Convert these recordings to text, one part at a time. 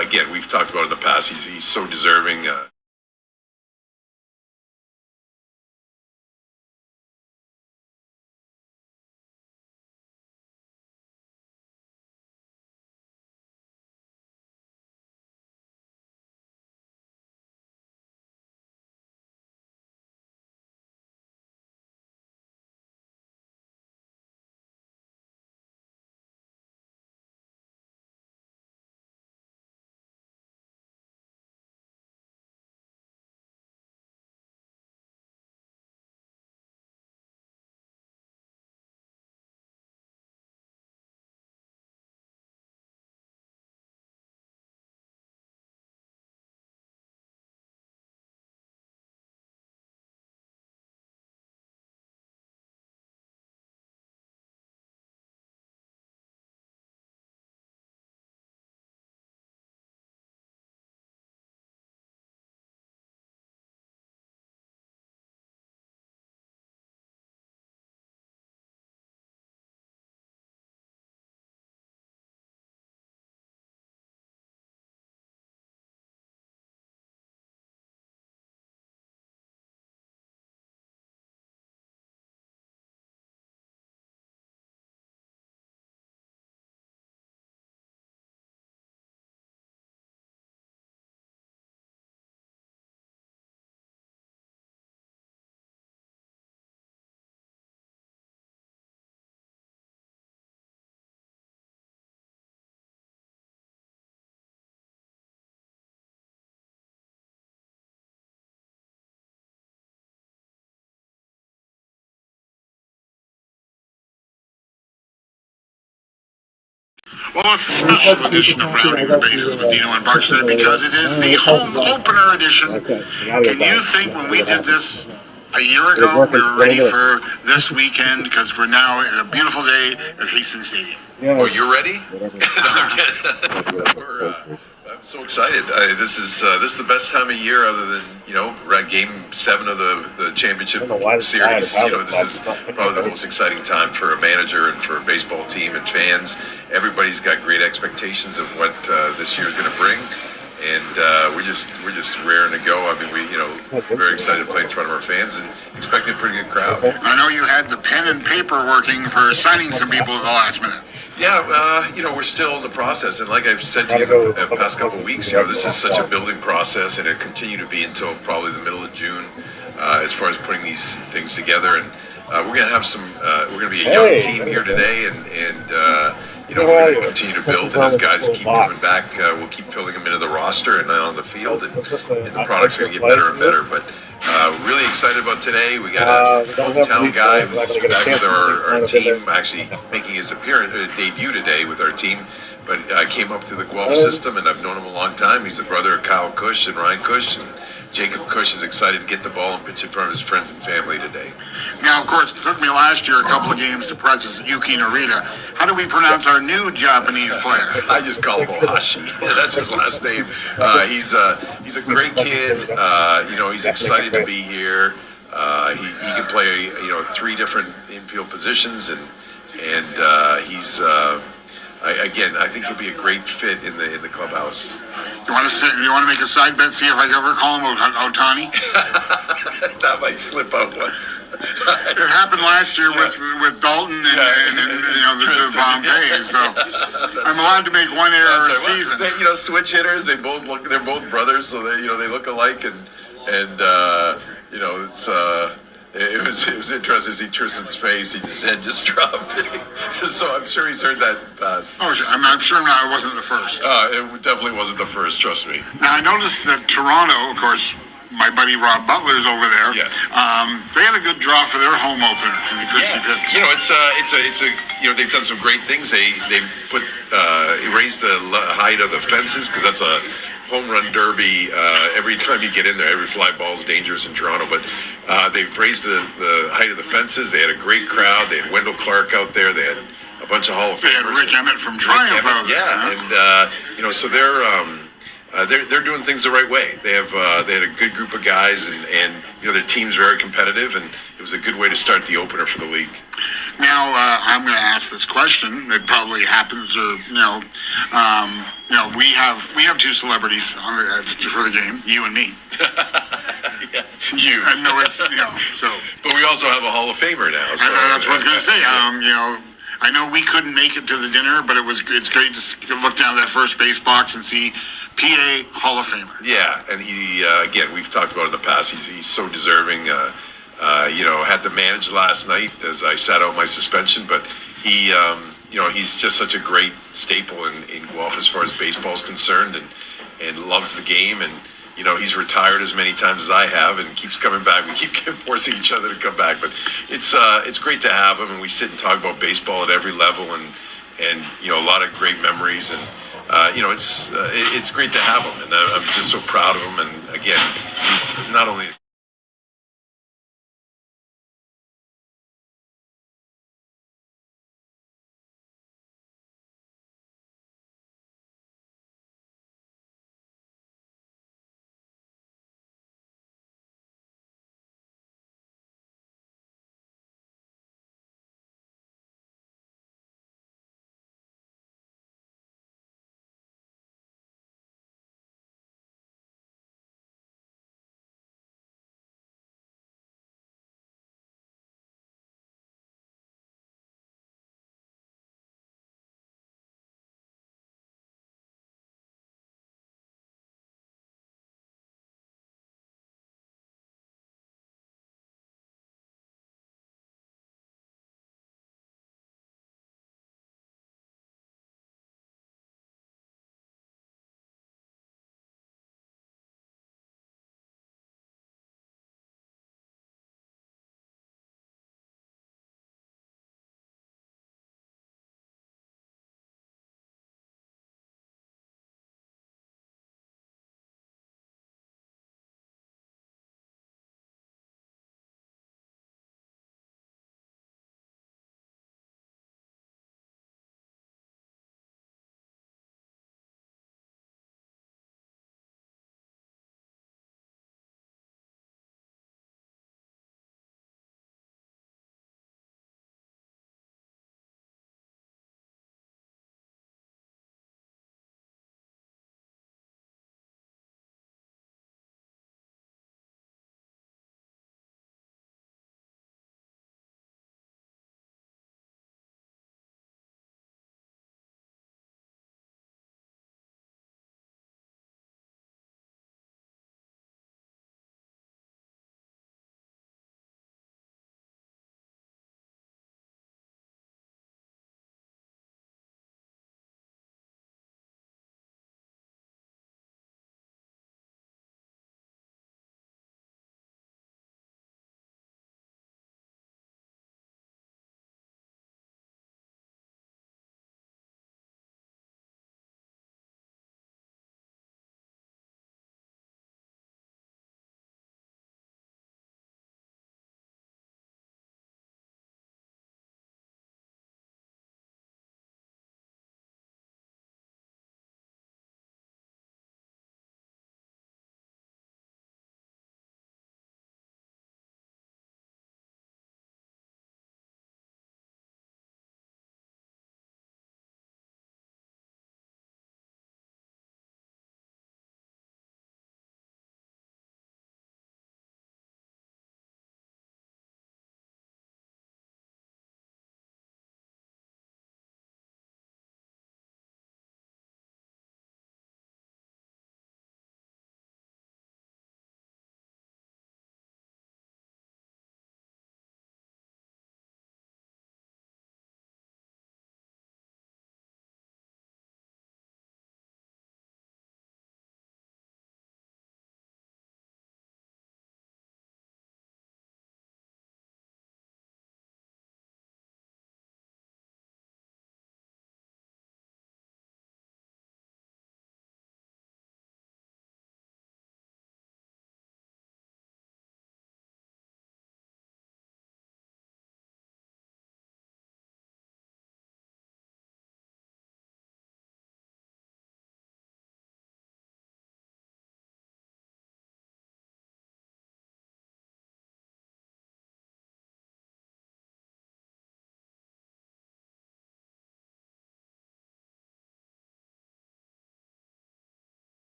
again, we've talked about it in the past. He's so deserving. Well, it's a special edition of Rounding the Bases with Dino and Barkstead because it is the home opener edition. Can you think when we did this a year ago, we were ready for this weekend because we're now in a beautiful day at Hastings Stadium? Oh, you're ready? I'm so excited. This is the best time of year, other than around Game 7 of the championship series. This is probably the most exciting time for a manager and for a baseball team and fans. Everybody's got great expectations of what this year is going to bring, and we're just raring to go. I mean, we're very excited to play in front of our fans and expecting a pretty good crowd. I know you had the pen and paper working for signing some people at the last minute. Yeah, we're still in the process, and like I've said to you the past couple of weeks, this is such a building process, and it'll continue to be until probably the middle of June, as far as putting these things together. And we're gonna have we're gonna be a young team here today, and we're gonna continue to build, and as guys keep coming back, we'll keep filling them into the roster and on the field, and the product's gonna get better and better. But really excited about today. We got a hometown guy who's back with our team, actually making his debut today with our team, but came up through the Guelph system, and I've known him a long time. He's the brother of Kyle Kush and Ryan Kush, and Jacob Kush is excited to get the ball and pitch in front of his friends and family today. Now, of course, it took me last year a couple of games to practice at Eakin Arena. How do we pronounce our new Japanese player? I just call him Ohashi. That's his last name. He's a great kid. He's excited to be here. He can play 3 different infield positions, and he's again, I think he'll be a great fit in the clubhouse. You want to make a side bet? See if I ever call him Otani. That might slip out once. It happened last year with Dalton and the Bombay. So I'm allowed to make one error a season. Switch hitters. They're both brothers, so they look alike, and it's. It was interesting to see Tristan's face. His head just dropped. So I'm sure he's heard that pass. Oh, I'm sure now it wasn't the first. It definitely wasn't the first, trust me. Now, I noticed that Toronto, of course, my buddy Rob Butler's over there. Yeah. They had a good draw for their home opener in the Christie Pits. They've done some great things. They raised the height of the fences, because that's a home run derby. Every time you get in there, every fly ball is dangerous in Toronto. But they've raised the height of the fences. They had a great crowd. They had Wendell Clark out there. They had a bunch of Hall of Famers. They had Rick Emmett from Triumph out there. Yeah, and so they're doing things the right way. They had a good group of guys, and their team's very competitive, and it was a good way to start the opener for the league. Now, I'm going to ask this question. It probably happens, or we have two celebrities on for the game, you and me. Yeah, you. I know it's so. But we also have a Hall of Famer now. So That's what I was going to say. I know we couldn't make it to the dinner, but it's great to look down at that first base box and see PA Hall of Famer. Yeah, and he again, we've talked about it in the past. He's so deserving. Had to manage last night as I sat out my suspension, but he, he's just such a great staple in Guelph as far as baseball is concerned, and loves the game, and he's retired as many times as I have, and keeps coming back. We keep forcing each other to come back, but it's great to have him, and we sit and talk about baseball at every level, and a lot of great memories, and it's great to have him, and I'm just so proud of him, and again, he's not only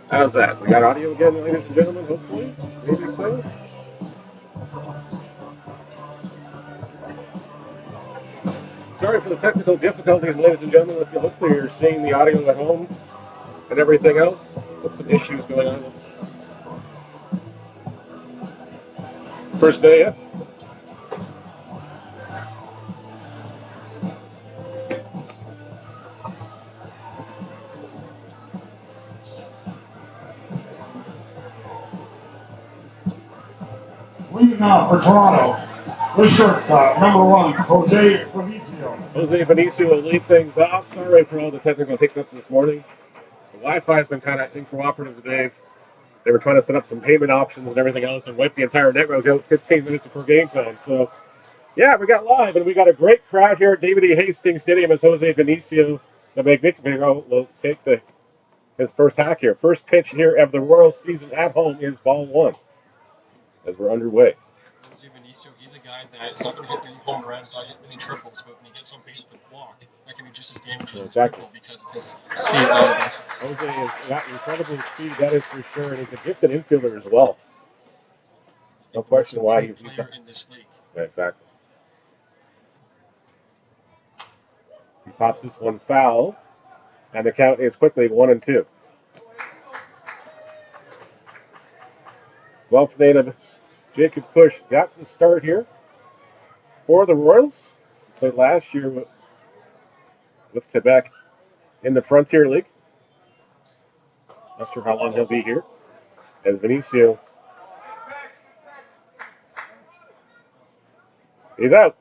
How's that? We got audio again, ladies and gentlemen, hopefully. Maybe so. Sorry for the technical difficulties, ladies and gentlemen. If you hopefully you're seeing the audio at home and everything else, with some issues going on. First day, yeah. Leading off for Toronto, the shortstop, number 1, Jose Felicio. Jose Benicio will lead things off. Sorry for all the technical hiccups this morning. The Wi-Fi's been kind of incooperative today. They were trying to set up some payment options and everything else and wipe the entire network out 15 minutes before game time. So, yeah, we got live, and we got a great crowd here at David E. Hastings Stadium as Jose Benicio, the Magnifico, will take his first hack here. First pitch here of the Royals season at home is ball 1 as we're underway. Jose Benicio, he's a guy that is not going to hit many home runs, not hit many triples, but when he gets on base with a walk, that can be just as damaging as a triple because of his speed on the bases. Jose has got incredible speed, that is for sure, and he's a gifted infielder as well. No question why he's a player in this league. Yeah, exactly. He pops this one foul, and the count is quickly 1-2. Guelph native Jacob Kush got the start here for the Royals. He played last year with Quebec in the Frontier League. Not sure how long he'll be here. As Benicio, he's out.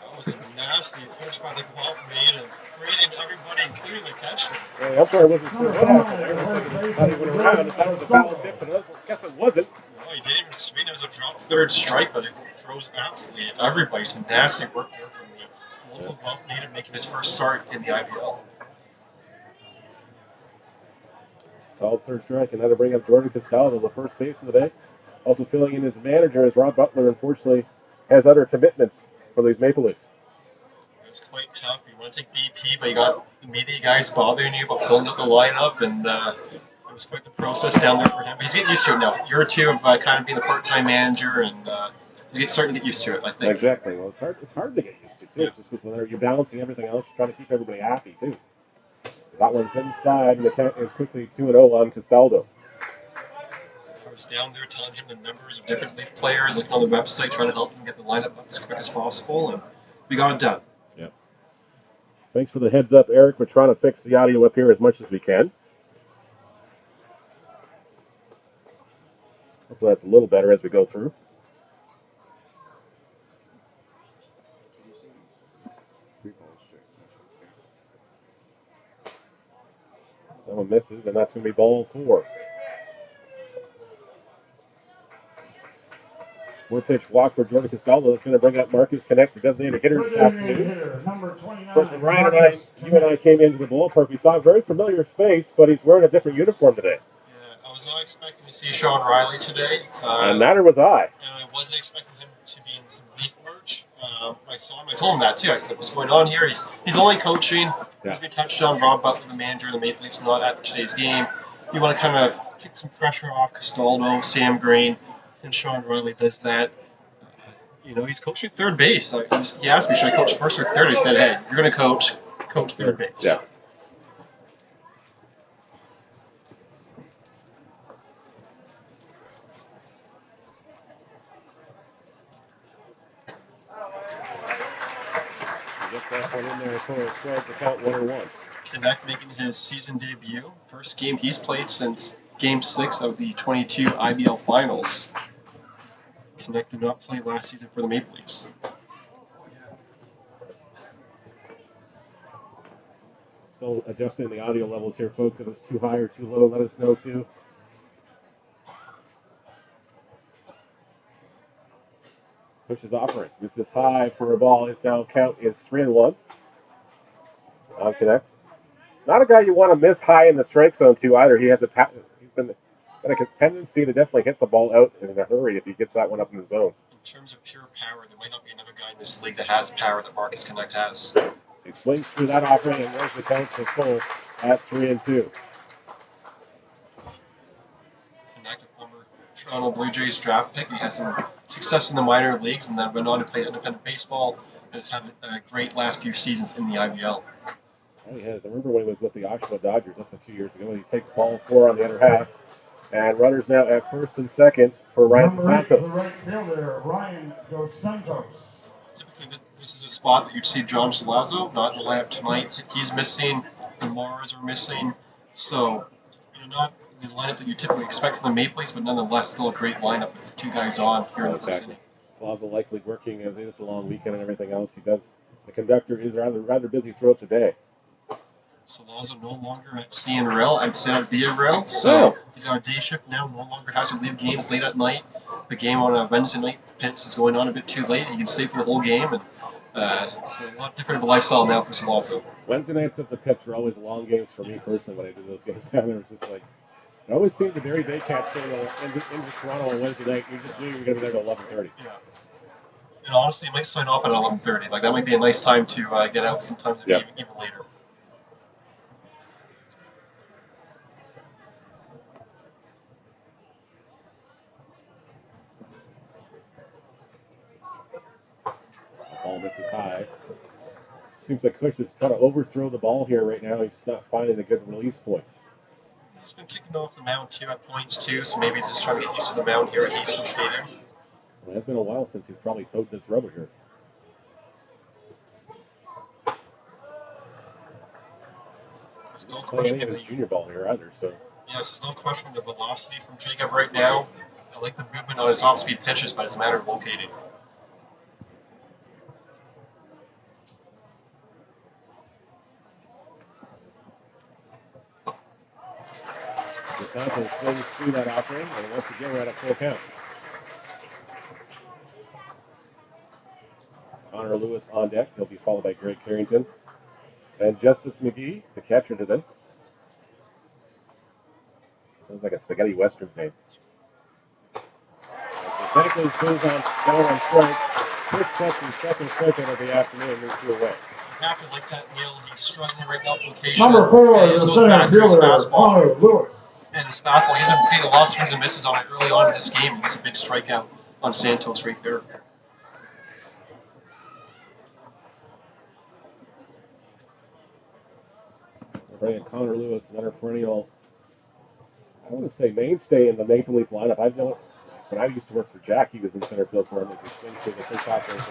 That was a nasty pitch by the Guelph native, freezing everybody, including the catcher. Yeah, the umpire wasn't sure what happened there. I thought he went around. If that was a foul tip, but I guess it wasn't. No, he didn't even swing. There was a drop third strike, but it throws absolutely everybody. Some nasty work there from the local Guelph native making his first start in the IBL. Foul third strike, and that'll bring up Jordan Castaldo, the first baseman today. Also filling in his manager as Rob Butler, unfortunately, has other commitments for these Maple Leafs. It's quite tough. You want to take BP, but you got the media guys bothering you about filling out the lineup, and it was quite the process down there for him. But he's getting used to it now. A year or two of kind of being the part-time manager, and he's starting to get used to it, I think. Exactly. Well, it's hard to get used to, too. Yeah. It's just because you're balancing everything else, you're trying to keep everybody happy, too. That one's inside, and the count is quickly 2-0 on Castaldo. I was down there telling him the numbers of different Leaf players, looking on the website, trying to help him get the lineup up as quick as possible, and we got it done. Yeah. Thanks for the heads up, Eric. We're trying to fix the audio up here as much as we can. Hopefully that's a little better as we go through. That one misses, and that's going to be ball 4. 4-pitch walk for Jordan Castaldo. That's going to bring up Marcus Connect, the designated hitter this afternoon. Of course, when Ryan and you and I came into the ballpark, we saw a very familiar face, but he's wearing a different uniform today. Yeah, I was not expecting to see Sean Riley today. And neither was I. And I wasn't expecting him to be in some Leaf merch. I saw him. I told him that too. I said, "What's going on here?" He's only coaching. As we touched on, Rob Butler, the manager of the Maple Leafs, not at today's game. You want to kind of kick some pressure off Castaldo, Sam Green, and Sean Riley does that. He's coaching third base. He asked me, should I coach first or third? I said, hey, you're going to coach third base. Yeah. Get that one in there for a strike to count 1-1. Connect making his season debut. First game he's played since Game 6 of the 22 IBL Finals. Connect did not play last season for the Maple Leafs. Still adjusting the audio levels here, folks. If it's too high or too low, let us know, too. Push is offering. This is high for a ball. His now count is 3-1 on Connect. Not a guy you want to miss high in the strike zone, too, either. He's been got a tendency to definitely hit the ball out in a hurry if he gets that one up in the zone. In terms of pure power, there might not be another guy in this league that has power that Marcus Connect has. He swings through that offering and runs the count to full at 3-2. An active former Toronto Blue Jays draft pick. He has some success in the minor leagues and then went on to play independent baseball and has had a great last few seasons in the IBL. Oh, he has. I remember when he was with the Oshawa Dodgers. That's a few years ago. He takes ball 4 on the other half. And runners now at first and second for Ryan Santos. The right fielder, Ryan Dos Santos. Typically, this is a spot that you'd see Johnathan Solazzo, not in the lineup tonight. He's missing, the Marras are missing. So, not in the lineup that you typically expect from the Maple Leafs, but nonetheless, still a great lineup with 2 guys on here in the first inning. Solazzo likely working as it is a long weekend and everything else. He does. The conductor is rather busy throughout the day. Solazzo no longer at CNRL, I'd say at VRL, so he's got a day shift now, no longer has to leave games late at night. The game on a Wednesday night, the pitch is going on a bit too late, he can stay for the whole game, and it's a lot different of a lifestyle now for Solazzo. Wednesday nights at the pitch were always long games for me personally when I did those games down there. It was just like, it always seemed the Derry Baycats going into Toronto on Wednesday night, you just knew you were going to be there till 11:30. Yeah. And honestly, you might sign off at 11:30, like that might be a nice time to get out sometimes, even later. Ball misses high. Seems like Kush is trying to overthrow the ball here right now. He's not finding a good release point. He's been kicking off the mound too at points too, so maybe he's just trying to get used to the mound here at Hastings Stadium. Well, it's been a while since he's probably towed this rubber here. There's no question of his junior ball here either, so. Yes, there's no question the velocity from Jacob right now. I like the movement on his off-speed pitches, but it's a matter of locating. DeSanto swings through that offering, and once again, we're at a full count. Connor Lewis on deck. He'll be followed by Greg Carrington. And Justice McGee, the catcher today. Sounds like a spaghetti western name. DeSanto goes on down on strike. First catch and second strikeout of the afternoon, moves 2 away. You have to like that, Neil. He's struggling right now with location. Number 4, the center fielder, Connor Lewis. And his fastball, he's been getting a lot of swings and misses on it early on in this game. He gets a big strikeout on Santos right there. Bringing Connor Lewis, another perennial, I want to say mainstay in the Maple Leaf lineup. I've known when I used to work for Jack, he was in center field for him. He swings to the first offense.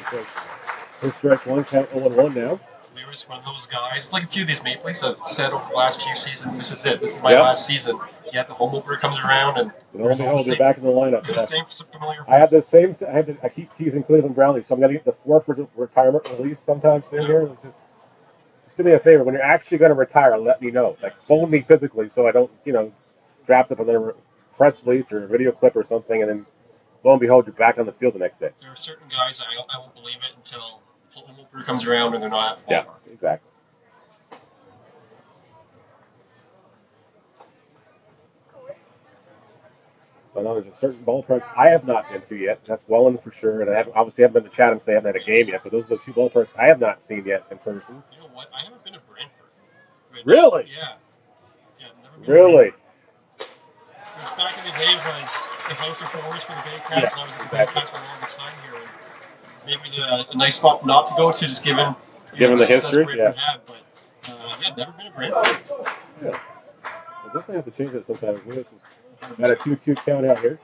First strike, 1 count, 0-1 now. Lewis, one of those guys, like a few of these Maple Leafs have said over the last few seasons, this is it. This is my last season. Yet the home opener comes around, and they're back in the lineup. The same familiar I keep teasing Cleveland Brownies, so I'm going to get the 4 for retirement release sometime soon here. Just do me a favor. When you're actually going to retire, let me know. Like, phone me physically so I don't, draft up another press release or a video clip or something, and then lo and behold, you're back on the field the next day. There are certain guys I won't believe it until the home opener comes around and they're not at the ballpark. Yeah, exactly. So I know there's a certain ballparks I have not been to yet. That's Welland for sure, and I obviously haven't been to Chatham, so I haven't had a game yet. But those are the 2 ballparks I have not seen yet in person. You know what? I haven't been to Brantford. Really? Yeah. Never been really? Back in the day, it was the house of horrors for the Baycats, and I was at the Baycats for the longest time here. And maybe it was a nice spot not to go to, just given the history. Had, but never been to Brantford. Yeah. We'll definitely have to change that sometime. This is at a 2-2 count out here.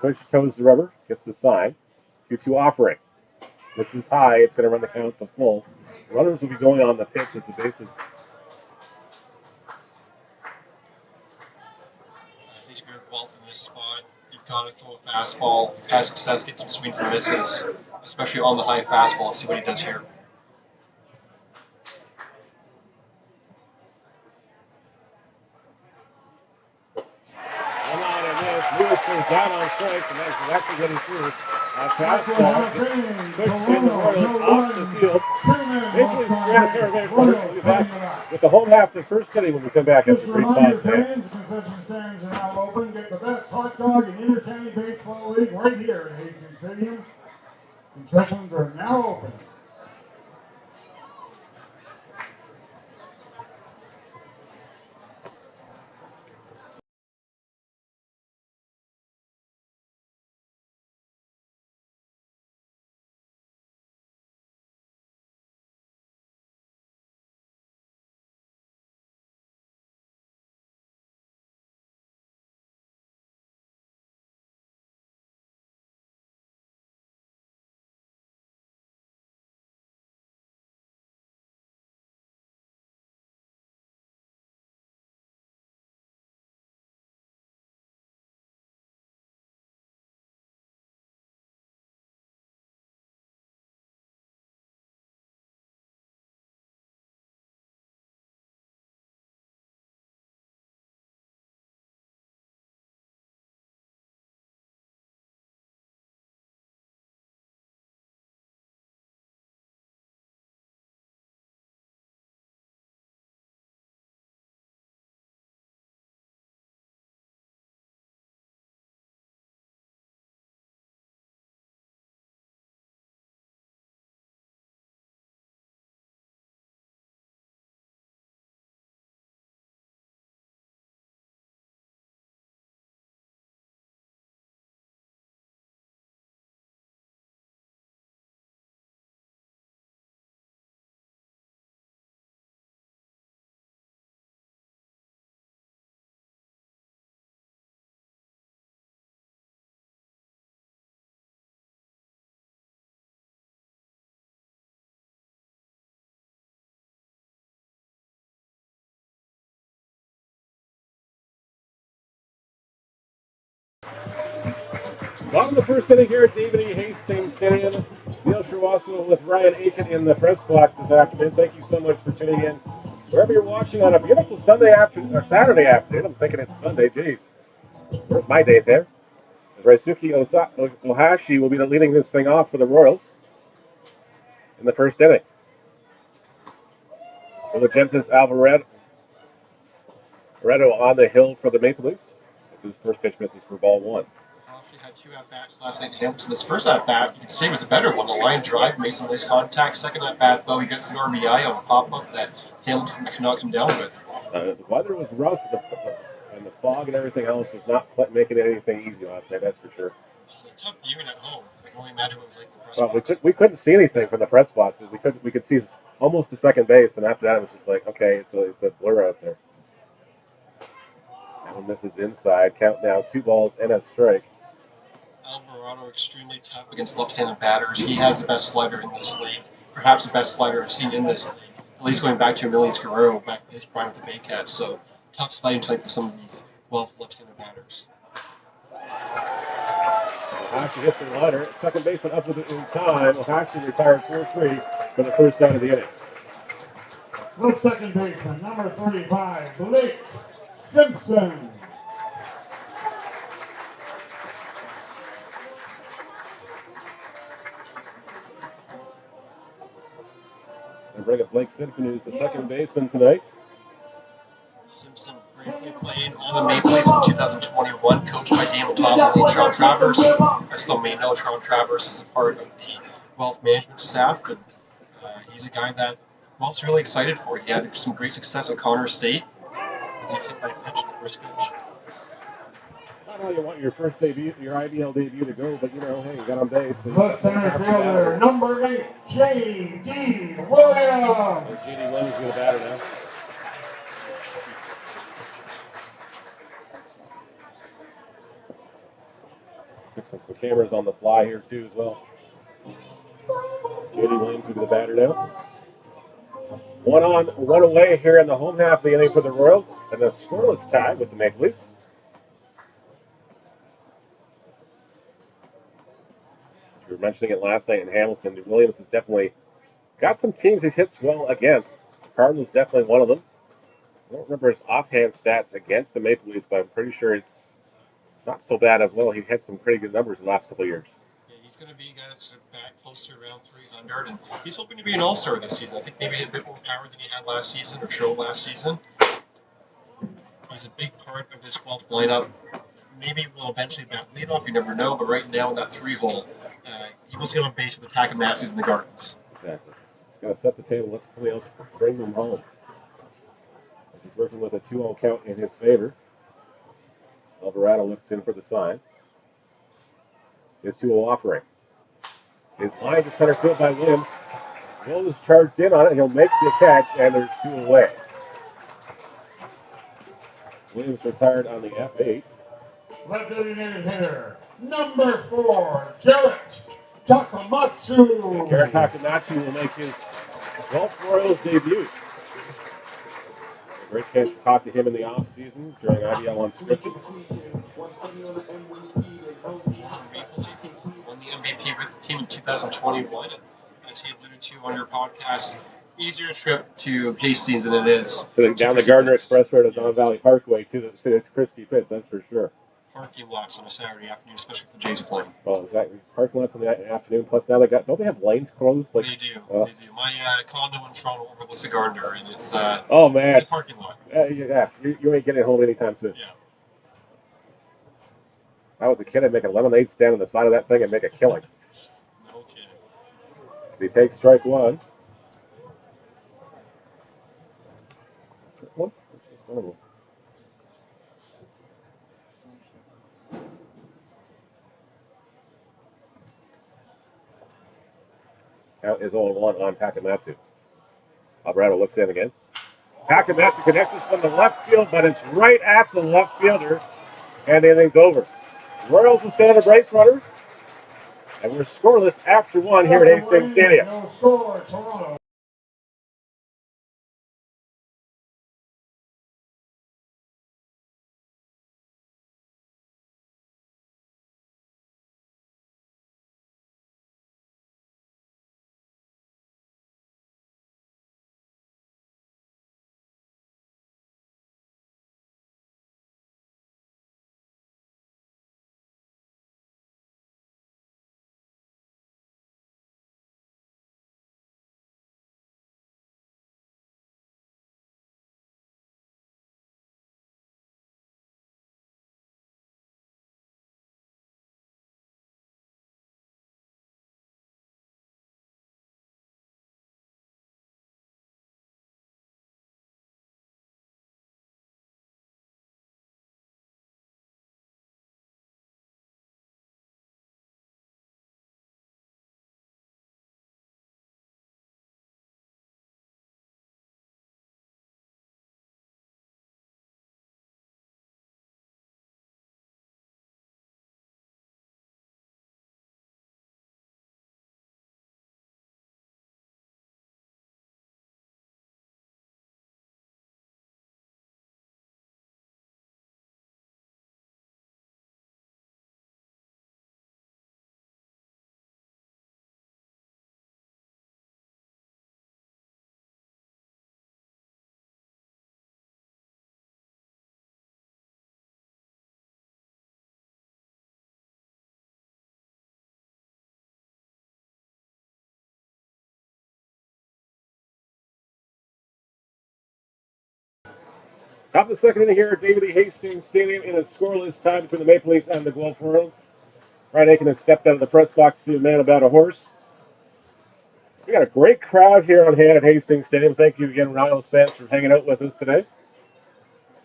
Kush toes the rubber, gets the sign. 2-2 offering. This is high. It's going to run the count to full. Runners will be going on the pitch as the bases. I think if you're involved in this spot, you've got to throw a fastball. If you have success, get some swings and misses, especially on the high fastball. Let's see what he does here. Lewis goes down on strikes, and that's exactly what he threw. Fastball. Kush to the Royals off the field. Maple Leafs will be back with the home half of the first inning when we come back after 3 5 fans, concession stands are now open. Get the best hot dog in Inter-County Baseball League right here at Hastings Stadium. Concessions are now open. Bottom of the first inning here at David E. Hastings Stadium. Neil Srivastava with Ryan Eakin in the press box this afternoon. Thank you so much for tuning in. Wherever you're watching on a beautiful Sunday afternoon, or Saturday afternoon. I'm thinking it's Sunday. Jeez. Where's my days here? Raisuke Ohashi will be leading this thing off for the Royals in the first inning. Fulgentis Alvarado on the hill for the Maple Leafs. This is first pitch misses for ball one. Actually had 2 at-bats last night in Hamilton. This first at-bat, you could say, was a better one. The line drive made some nice contact. Second at-bat, though, he gets the RBI on a pop-up that Hamilton could not come down with. The weather was rough, and the fog and everything else was not making anything easy last night, that's for sure. It's a tough viewing at home. I can only imagine what it was like in the press box. We couldn't see anything from the press boxes. We could see almost to second base, and after that it was just like, okay, it's a blur out there. And this is inside. Count now 2 balls and a strike. Alvarado extremely tough against left-handed batters. He has the best slider in this league, perhaps the best slider I've seen in this league. At least going back to Emilius Guerrero back in his prime with the Baycats. So tough sliding tonight for some of these left-handed batters. Ohashi hits the liner. Second baseman up with it in time. Ohashi retired 4-3 for the first out of the inning. The second baseman, number 35, Blake Simpson. They bring up Blake Simpson, who's the second baseman tonight. Simpson briefly played on the Maple Leafs in 2021, coached by Daniel Tomlin and Sean Travers. I still may know Sean Travers is a part of the Guelph management staff, but he's a guy that Guelph's really excited for. He had some great success at Connor State as he was hit by a pitch in the first pitch. Not only you want your first debut, your IBL debut to go, but hey, you got on base. The center fielder, number 8, J.D. Williams. J.D. Williams is the batter now. Fixing some cameras on the fly here too as well. J.D. Williams will be the batter now. 1 on, 1 away here in the home half of the inning for the Royals, and a scoreless tie with the Maple Leafs. We were mentioning it last night in Hamilton. Williams has definitely got some teams he hits well against. Cardinals definitely one of them. I don't remember his offhand stats against the Maple Leafs, but I'm pretty sure it's not so bad as well. He had some pretty good numbers in the last couple of years. Yeah, he's going to be a guy that's back close to around 300, and he's hoping to be an all-star this season. I think maybe a bit more power than he had last season or showed last season. He's a big part of this Guelph lineup. Maybe we'll eventually bat leadoff, you never know, but right now in that 3-hole, he wants to get on base with attack and matches in the Gardens. Exactly. He's going to set the table, let somebody else bring them home. As he's working with a 2-0 count in his favor. Alvarado looks in for the sign. His 2-0 offering. His line to center field by Williams. Will is charged in on it. He'll make the catch, and there's 2 away. Williams retired on the F8. Designated hitter, number 4, Garrett Takamatsu. Garrett Takamatsu will make his Guelph Royals debut. A great chance to talk to him in the offseason during IBL Unscripted. Won the MVP with the team in 2021. And as he alluded to on your podcast, easier trip to Hastings than it is down the Gardner Expressway to Don Valley Parkway to Christie Pitts, that's for sure. Parking lots on a Saturday afternoon, especially if the Jays are playing. Oh, exactly. Parking lots in the afternoon. Plus, now don't they have lanes closed? They do. They do. My condo in Toronto overlooks the Gardner, and it's oh man, it's a parking lot. Yeah, you ain't getting home anytime soon. Yeah. If I was a kid, I'd make a lemonade stand on the side of that thing and make a killing. No kidding. He takes strike 1. One? Count is 0-1 on Takamatsu. Alvarado looks in again. Takamatsu connects this one to left field, but it's right at the left fielder, and the inning's over. Royals will stand a base runner, and we're scoreless after 1 here at Hastings Stadium. No score, Toronto. Top of the second inning here at Hastings Stadium in a scoreless tie between the Maple Leafs and the Guelph Royals. Ryan Eakin has stepped out of the press box to see a man about a horse. We got a great crowd here on hand at Hastings Stadium. Thank you again, Royals fans, for hanging out with us today.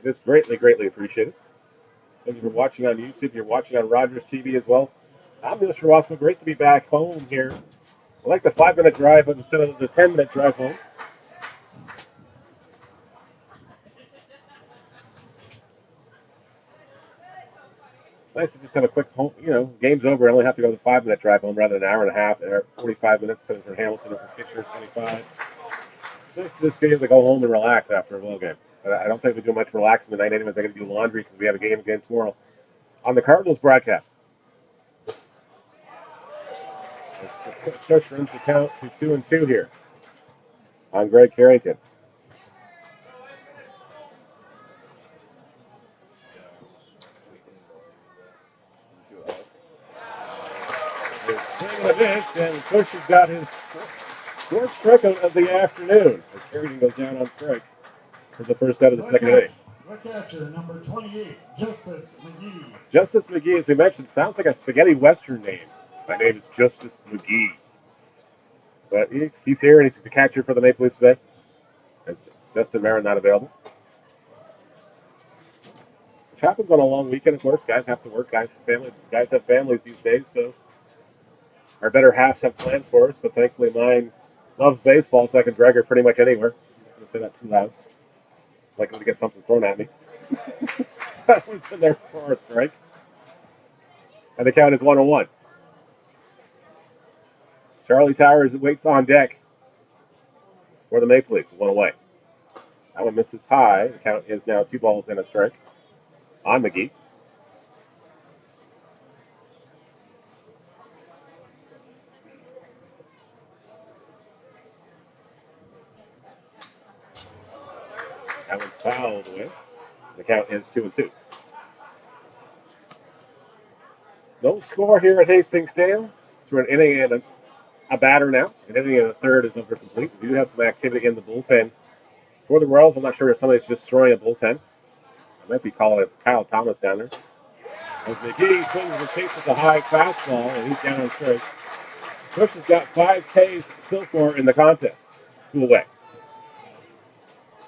It's greatly, greatly appreciated. Thank you for watching on YouTube. You're watching on Rogers TV as well. I'm Mr. Srivastava. Great to be back home here. I like the 5-minute drive instead of the 10-minute drive home. It's nice to just have a quick home, game's over. I only have to go the 5-minute drive home rather than an hour and a half, 45 minutes for Hamilton or for Fisher, 25. It's nice to just be able to go home and relax after a ball game. I don't think we do much relaxing tonight anyways. I got to do laundry because we have a game again tomorrow on the Cardinals broadcast. Kush runs the count to 2-2 here on Greg Carrington. Swing of this, and Kush has got his fourth strike of the afternoon. As Carrington goes down on strikes for the first out of the second inning. The catcher, number 28, Justice McGee. Justice McGee, as we mentioned, sounds like a spaghetti western name. My name is Justice McGee. But he's here, and he's the catcher for the Maple Leafs today. And Justin Marra not available. Which happens on a long weekend, of course. Guys have to work. Guys have families these days, so our better halves have plans for us. But thankfully, mine loves baseball, so I can drag her pretty much anywhere. I'm not going to say that too loud. Likely to get something thrown at me. That was in there for a strike. And the count is 1-1. Charlie Towers waits on deck for the Maple Leafs. One away. That one misses high. The count is now 2 balls and a strike on McGee. That one's fouled away. The count is 2-2. No score here at Hastings Stadium. Through an inning and a batter now. An inning and a third is over complete. We do have some activity in the bullpen for the Royals. I'm not sure if somebody's just destroying a bullpen. I might be calling it Kyle Thomas down there. As McGee swings and takes with a high fastball, and he's down on strike. Kush has got 5 Ks still for in the contest. 2 away.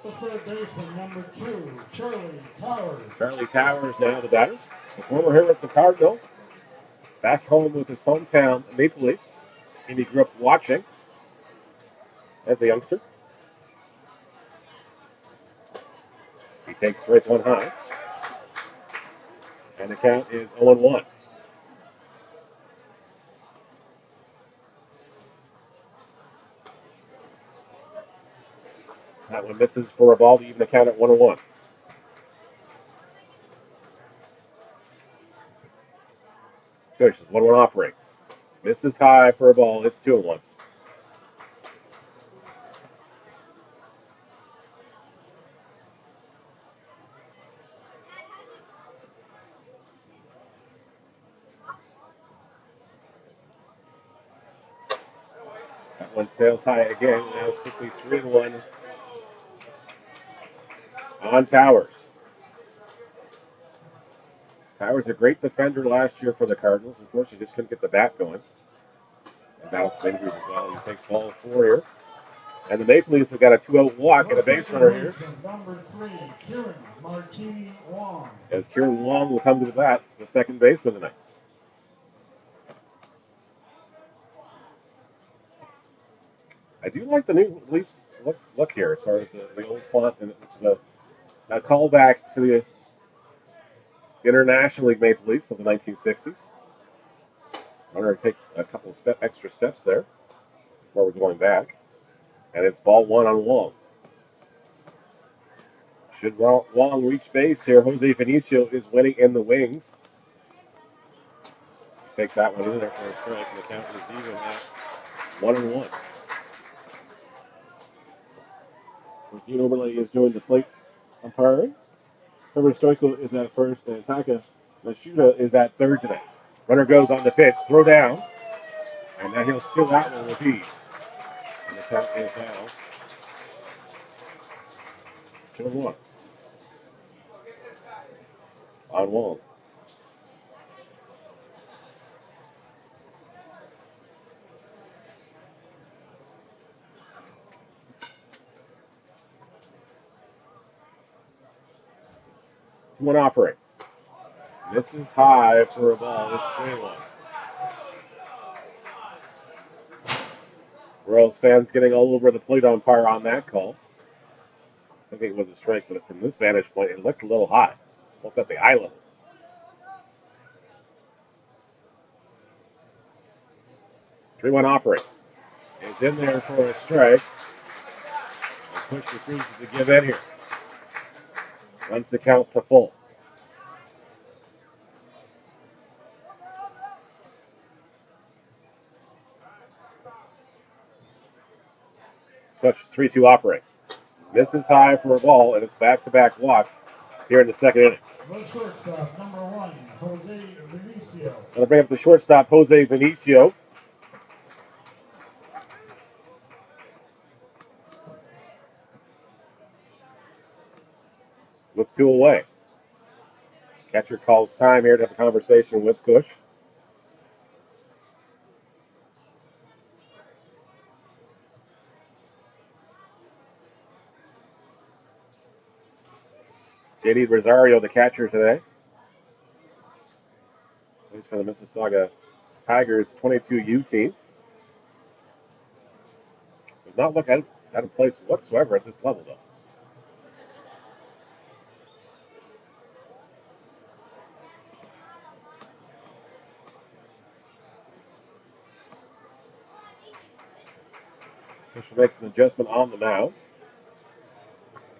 The third baseman, number 2, Charlie Towers. Charlie Towers now the batter. The former Hermits of Cardinal. Back home with his hometown Maple Leafs. And he grew up watching as a youngster. He takes strike one high. And the count is 0-1. That one misses for a ball to even the count at 1-1. Kush is 1-1 offering. Misses high for a ball. It's 2-1. That one sails high again. Now it's quickly 3-1 on Towers. Towers a great defender last year for the Cardinals. Unfortunately, just couldn't get the bat going. And battled some injuries as well. He takes ball 4 here. And the Maple Leafs have got a 2-out walk and a base runner here. Number 3, Kieran Martini Wong. As Kieran Wong will come to the bat, the second baseman tonight. I do like the new Leafs look here as far as the old font, and it's a callback to the International League Maple Leafs of the 1960s. Runner takes a couple of extra steps there before we're going back. And it's ball 1 on Wong. Should Wong reach base here, Jose Vinicio is winning in the wings. He takes that one in there for a strike, and the count is even at 1-1. Dean Oberle is doing the plate umpiring. Trevor Stoichkov is at first, and Taka Mashuda is at third today. Runner goes on the pitch, throw down, and now he'll steal that one with ease. And the count is now 2-1. on Wall. One offering. This is high for a ball. It's 3-1. Royals fans getting all over the plate umpire on that call. I think it was a strike, but from this vantage point, it looked a little high. Almost at the eye level. 3-1 offering. It's in there for a strike. And Kush refuses to give in here. Runs the count to full. Kush 3-2 offering. This is high for a ball, and it's back-to-back walks here in the second inning. The shortstop, number 1, Jose Vinicio. Gonna bring up the shortstop, Jose Vinicio. With 2 away. Catcher calls time here to have a conversation with Kush. JD Rosario, the catcher today. Plays for the Mississauga Tigers 22U team. Does not look out of place whatsoever at this level, though. Kush makes an adjustment on the mound.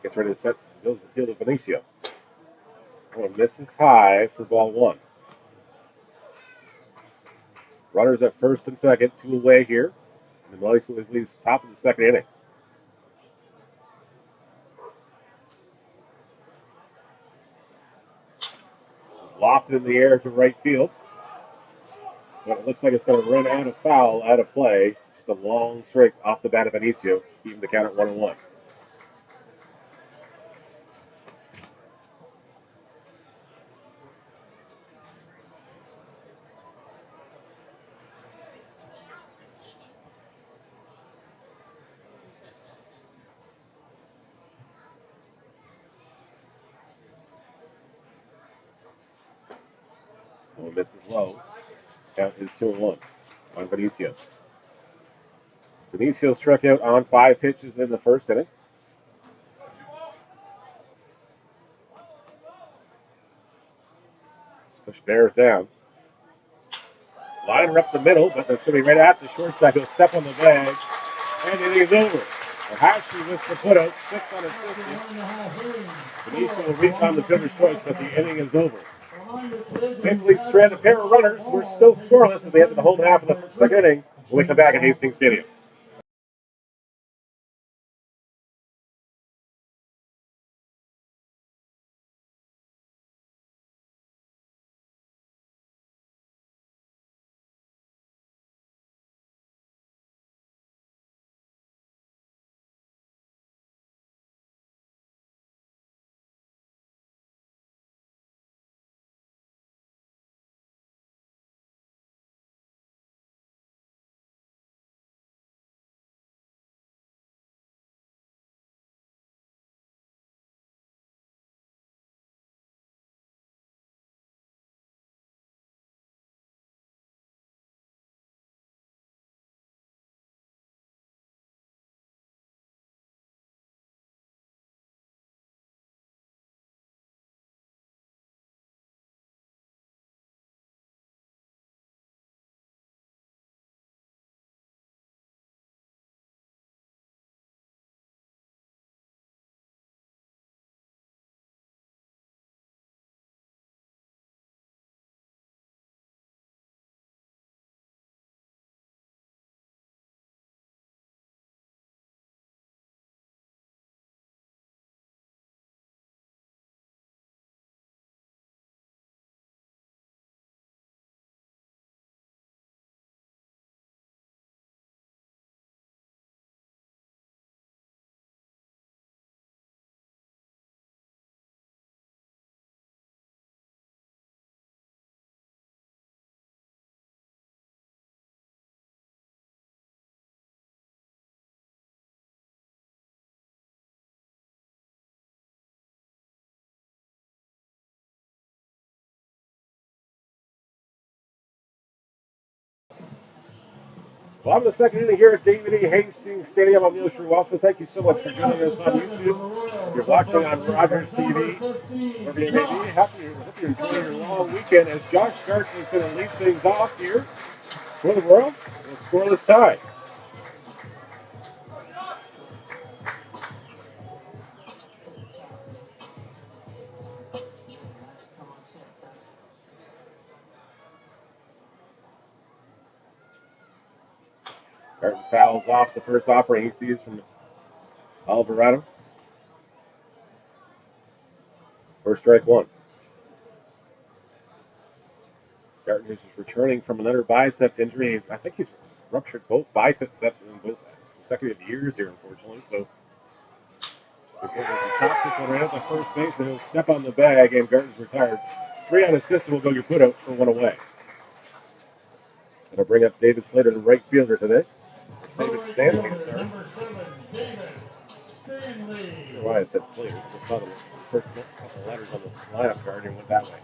Gets ready to set the field of Vinicio. Oh, misses high for ball 1. Runners at first and second, 2 away here. And the leaves top of the second inning. Lofted in the air to right field. But it looks like it's going to run out of foul, out of play. Just a long strike off the bat of Vinicio, keeping the count at 1-1. Oh, misses low. Count is 2-1 on Vinicio. Vinicio struck out on 5 pitches in the first inning. Kush bears down. Liner up the middle, but that's going to be right at the shortstop. He'll step on the bag, and it is over. Hashi with the putout, 6 on assist. Vinicio will reclaim the fielder's choice, but the inning is over. Maple Leafs strand a pair of runners. We're still scoreless at the end of the home half of the second inning when we come back at Hastings Stadium. Well, I'm the second inning here at David E. Hastings Stadium. I'm Neil Srivastava. Thank you so much for joining us on YouTube. If you're watching on Rogers TV, wherever you may be, hope you're enjoying your long weekend as Josh Garten is going to lead things off here for the Royals in a scoreless tie. Garten fouls off the first offering he sees from Alvarado. First strike one. Garten is returning from another bicep injury. I think he's ruptured both biceps in both consecutive years here, unfortunately. So he chops this one right at the first base, and he'll step on the bag, and Garten's retired. 3 unassisted will go your put out for 1 away. That'll bring up David Slater, the right fielder today. David Stanley is there. Number 7, David Stanley. I'm not sure why I said Slater. I just saw the first couple of letters on the lineup card and went that way.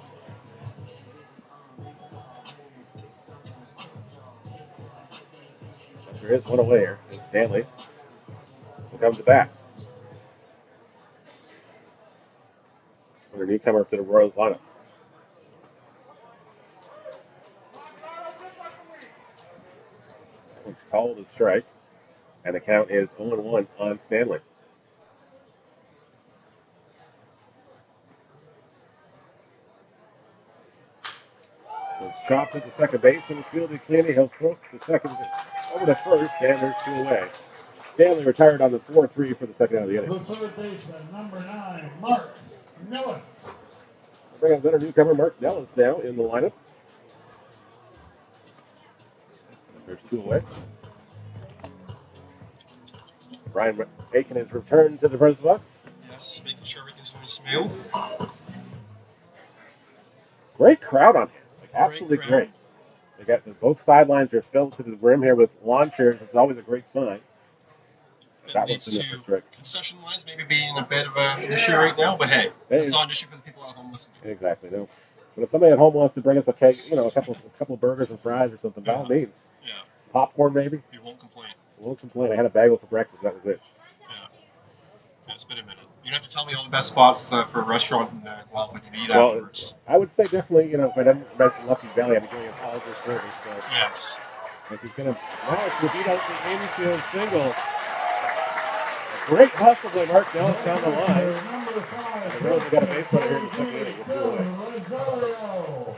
But there is 1 away here. It's Stanley. Here comes the bat. Another newcomer to the Royals lineup. That one's called a strike. And the count is 0-1 on Stanley. So it's chopped at the second base and fielded cleanly. He'll throw the second over to first, and there's 2 away. Stanley retired on the 4-3 for the second out of the inning. The third baseman, number 9, Mark Nellis. Bring up another newcomer, Mark Nellis, now in the lineup. There's 2 away. Brian Eakin has returned to the press box. Yes, making sure everything's going smooth. Great crowd on here. Like, absolutely great. They got both sidelines are filled to the brim here with lawn chairs. It's always a great sign. It leads to concession lines maybe being a bit of an issue right now, but hey, it's not an issue for the people at home listening. Exactly, no. But if somebody at home wants to bring us a couple of burgers and fries or something, by all means. Yeah. Popcorn maybe. You won't complain. I won't complain. I had a bagel for breakfast. That was it. Yeah, it's been a minute. You'd have to tell me all the best spots for a restaurant in Guelph when you eat afterwards. I would say definitely, if I didn't mention Lucky Valley, I'm doing a college service. So yes. But he's going to manage to beat out the infield single. A great hustle by Mark Nellis down the line. The Royals have got a base runner here in the second inning. With 2 away.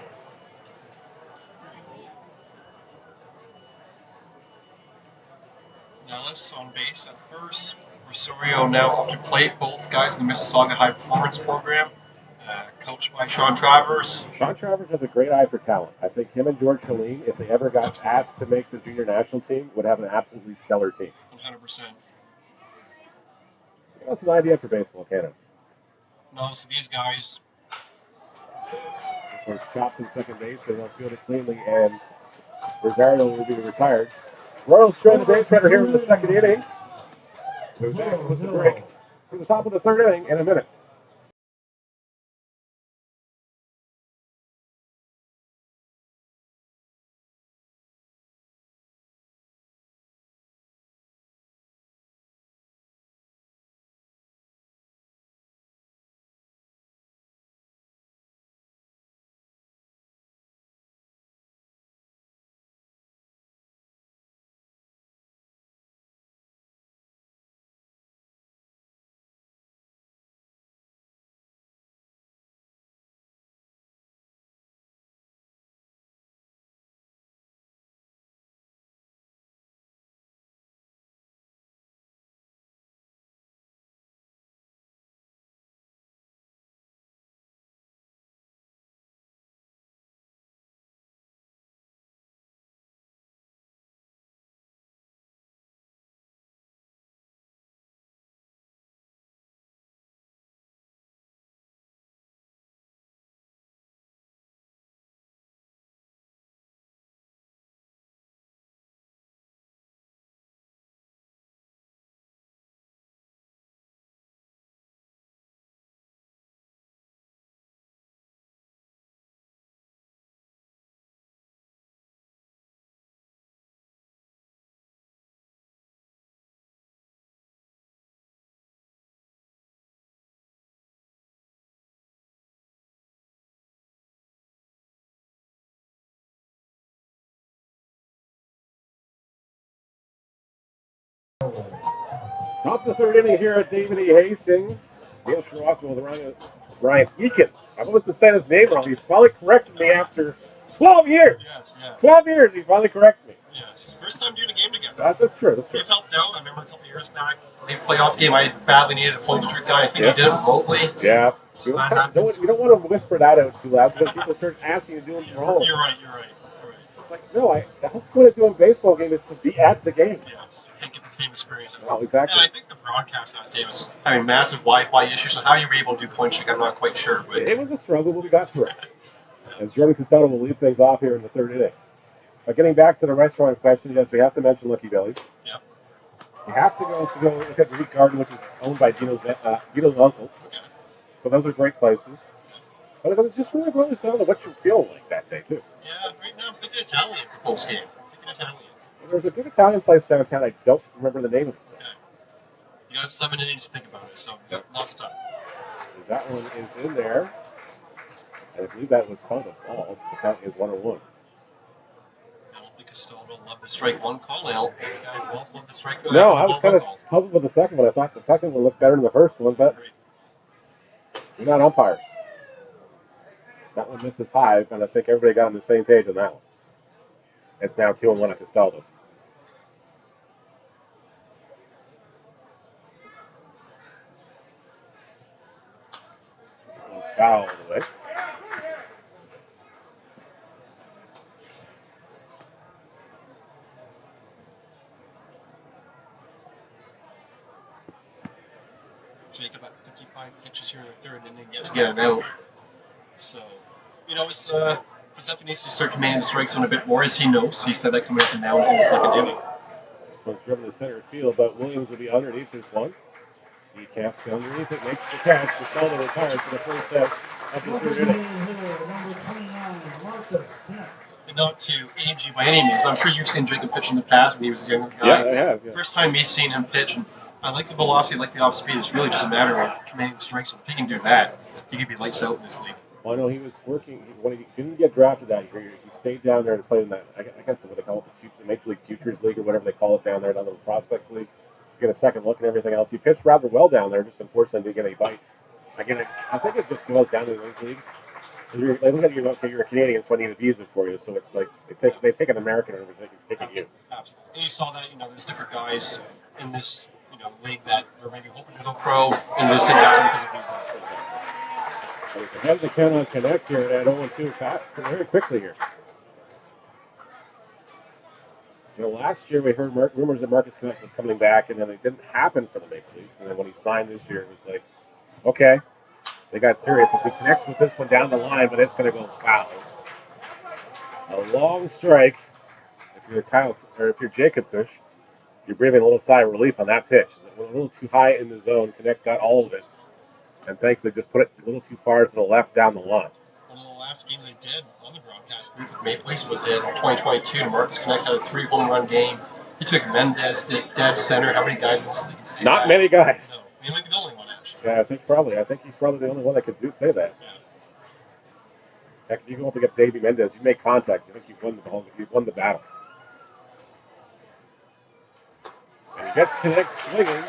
Nellis on base at first. Rosario now up to plate. Both guys in the Mississauga High Performance Program, coached by Sean Travers. Sean Travers has a great eye for talent. I think him and George Helene, if they ever got asked to make the junior national team, would have an absolutely stellar team. 100%. That's an idea for baseball, Canada. No, so these guys. This one's chopped in second base, so they'll field it cleanly, and Rosario will be retired. Royals straight the base runner here in the second inning. We're back with the break for the top of the third inning in a minute. Top of the third inning here at David E. Hastings. Neil Srivastava with Ryan Eakin. I've always been saying his name wrong. He finally corrected me after 12 years. Yes. 12 years, he finally corrects me. Yes. First time doing a game together. That's true. You've helped out. I remember a couple of years back, the playoff game, I badly needed a point streak guy. I think he did it remotely. Yeah. So you don't want to whisper that out too loud because people start asking you to do them from home. You're right. It's like, no, the whole point of doing a baseball game is to be at the game. Yes, you can't get the same experience at home. Oh, exactly. And I think the broadcast that day was having massive Wi-Fi issues, so how you were able to do point streak, I'm not quite sure. But it was a struggle, but we got through it. And Jordan Castaldo will lead things off here in the third inning. But getting back to the restaurant question, yes, we have to mention Lucky Belly. Yep. You have to go look at Greek Garden, which is owned by Gino's uncle. Okay. So those are great places. But it just really boils down to what you're feeling like that day, too. Yeah, right now I'm thinking Italian for post game. There's a good Italian place downtown. I don't remember the name of it. Okay. You got 7 innings to think about it, so you got lots of time. That one is in there. I believe that was called a ball. So the count is 1-1. I don't think Castaldo loved the strike one call. I don't think Guelph loved the strike. No, I was kind of puzzled with the second one. I thought the second one looked better than the first one, but we're not umpires. That one misses high, and I think everybody got on the same page on that one. It's now 2-1 at Castaldo. It's foul all the way. Jacob at 55 pitches here in the third inning, yet to get an out. So, it's definitely needs to start commanding the strike zone a bit more, as he knows. He said that coming up and down in the second inning. This one's driven to center field, but Williams will be underneath this one. He caps underneath it, makes the catch. Castaldo retires for the first out of the third inning. And not to age you by any means, but I'm sure you've seen Jacob pitch in the past when he was a younger guy. Yeah, I have. Yeah. First time me seeing him pitch, and I like the velocity, I like the off speed. It's really just a matter of commanding the strike zone. If he can do that, he could be lights out in this league. Well, I know he was working when he didn't get drafted that year. He stayed down there to play in that. I guess what they call it, the Major League Futures League or whatever they call it down there, that little prospects league. Get a second look and everything else. He pitched rather well down there. Just unfortunately didn't get any bites. Again, I think it just goes down to those leagues. They look at you, okay, you're a Canadian, so I need a visa for you. So it's like they take an American over taking you. Absolutely. And you saw that, there's different guys in this, league that they're maybe hoping to go pro in this thing because of visas. There's ahead of the count on Connect here at 0-2. Pat, very quickly here. Last year we heard rumors that Marcus Connect was coming back, and then it didn't happen for the Maple Leafs. And then when he signed this year, it was like, okay, they got serious. So he connects with this one down the line, but it's going to go foul. A long strike. If you're Jacob Kush, you're breathing a little sigh of relief on that pitch. It went a little too high in the zone. Connect got all of it. And thankfully just put it a little too far to the left down the line. One of the last games I did on the broadcast booth with Maple Leafs was in 2022, and Marcus Connect had a 3 home run game. He took Mendez to dead center. How many guys in this league can say Not that? many guys. No. He might be the only one, actually. Yeah, I think he's probably the only one that could say that. Yeah. Heck, if you go up against Davey Mendez, you make contact. You think you've won the battle. And he gets Connect swinging,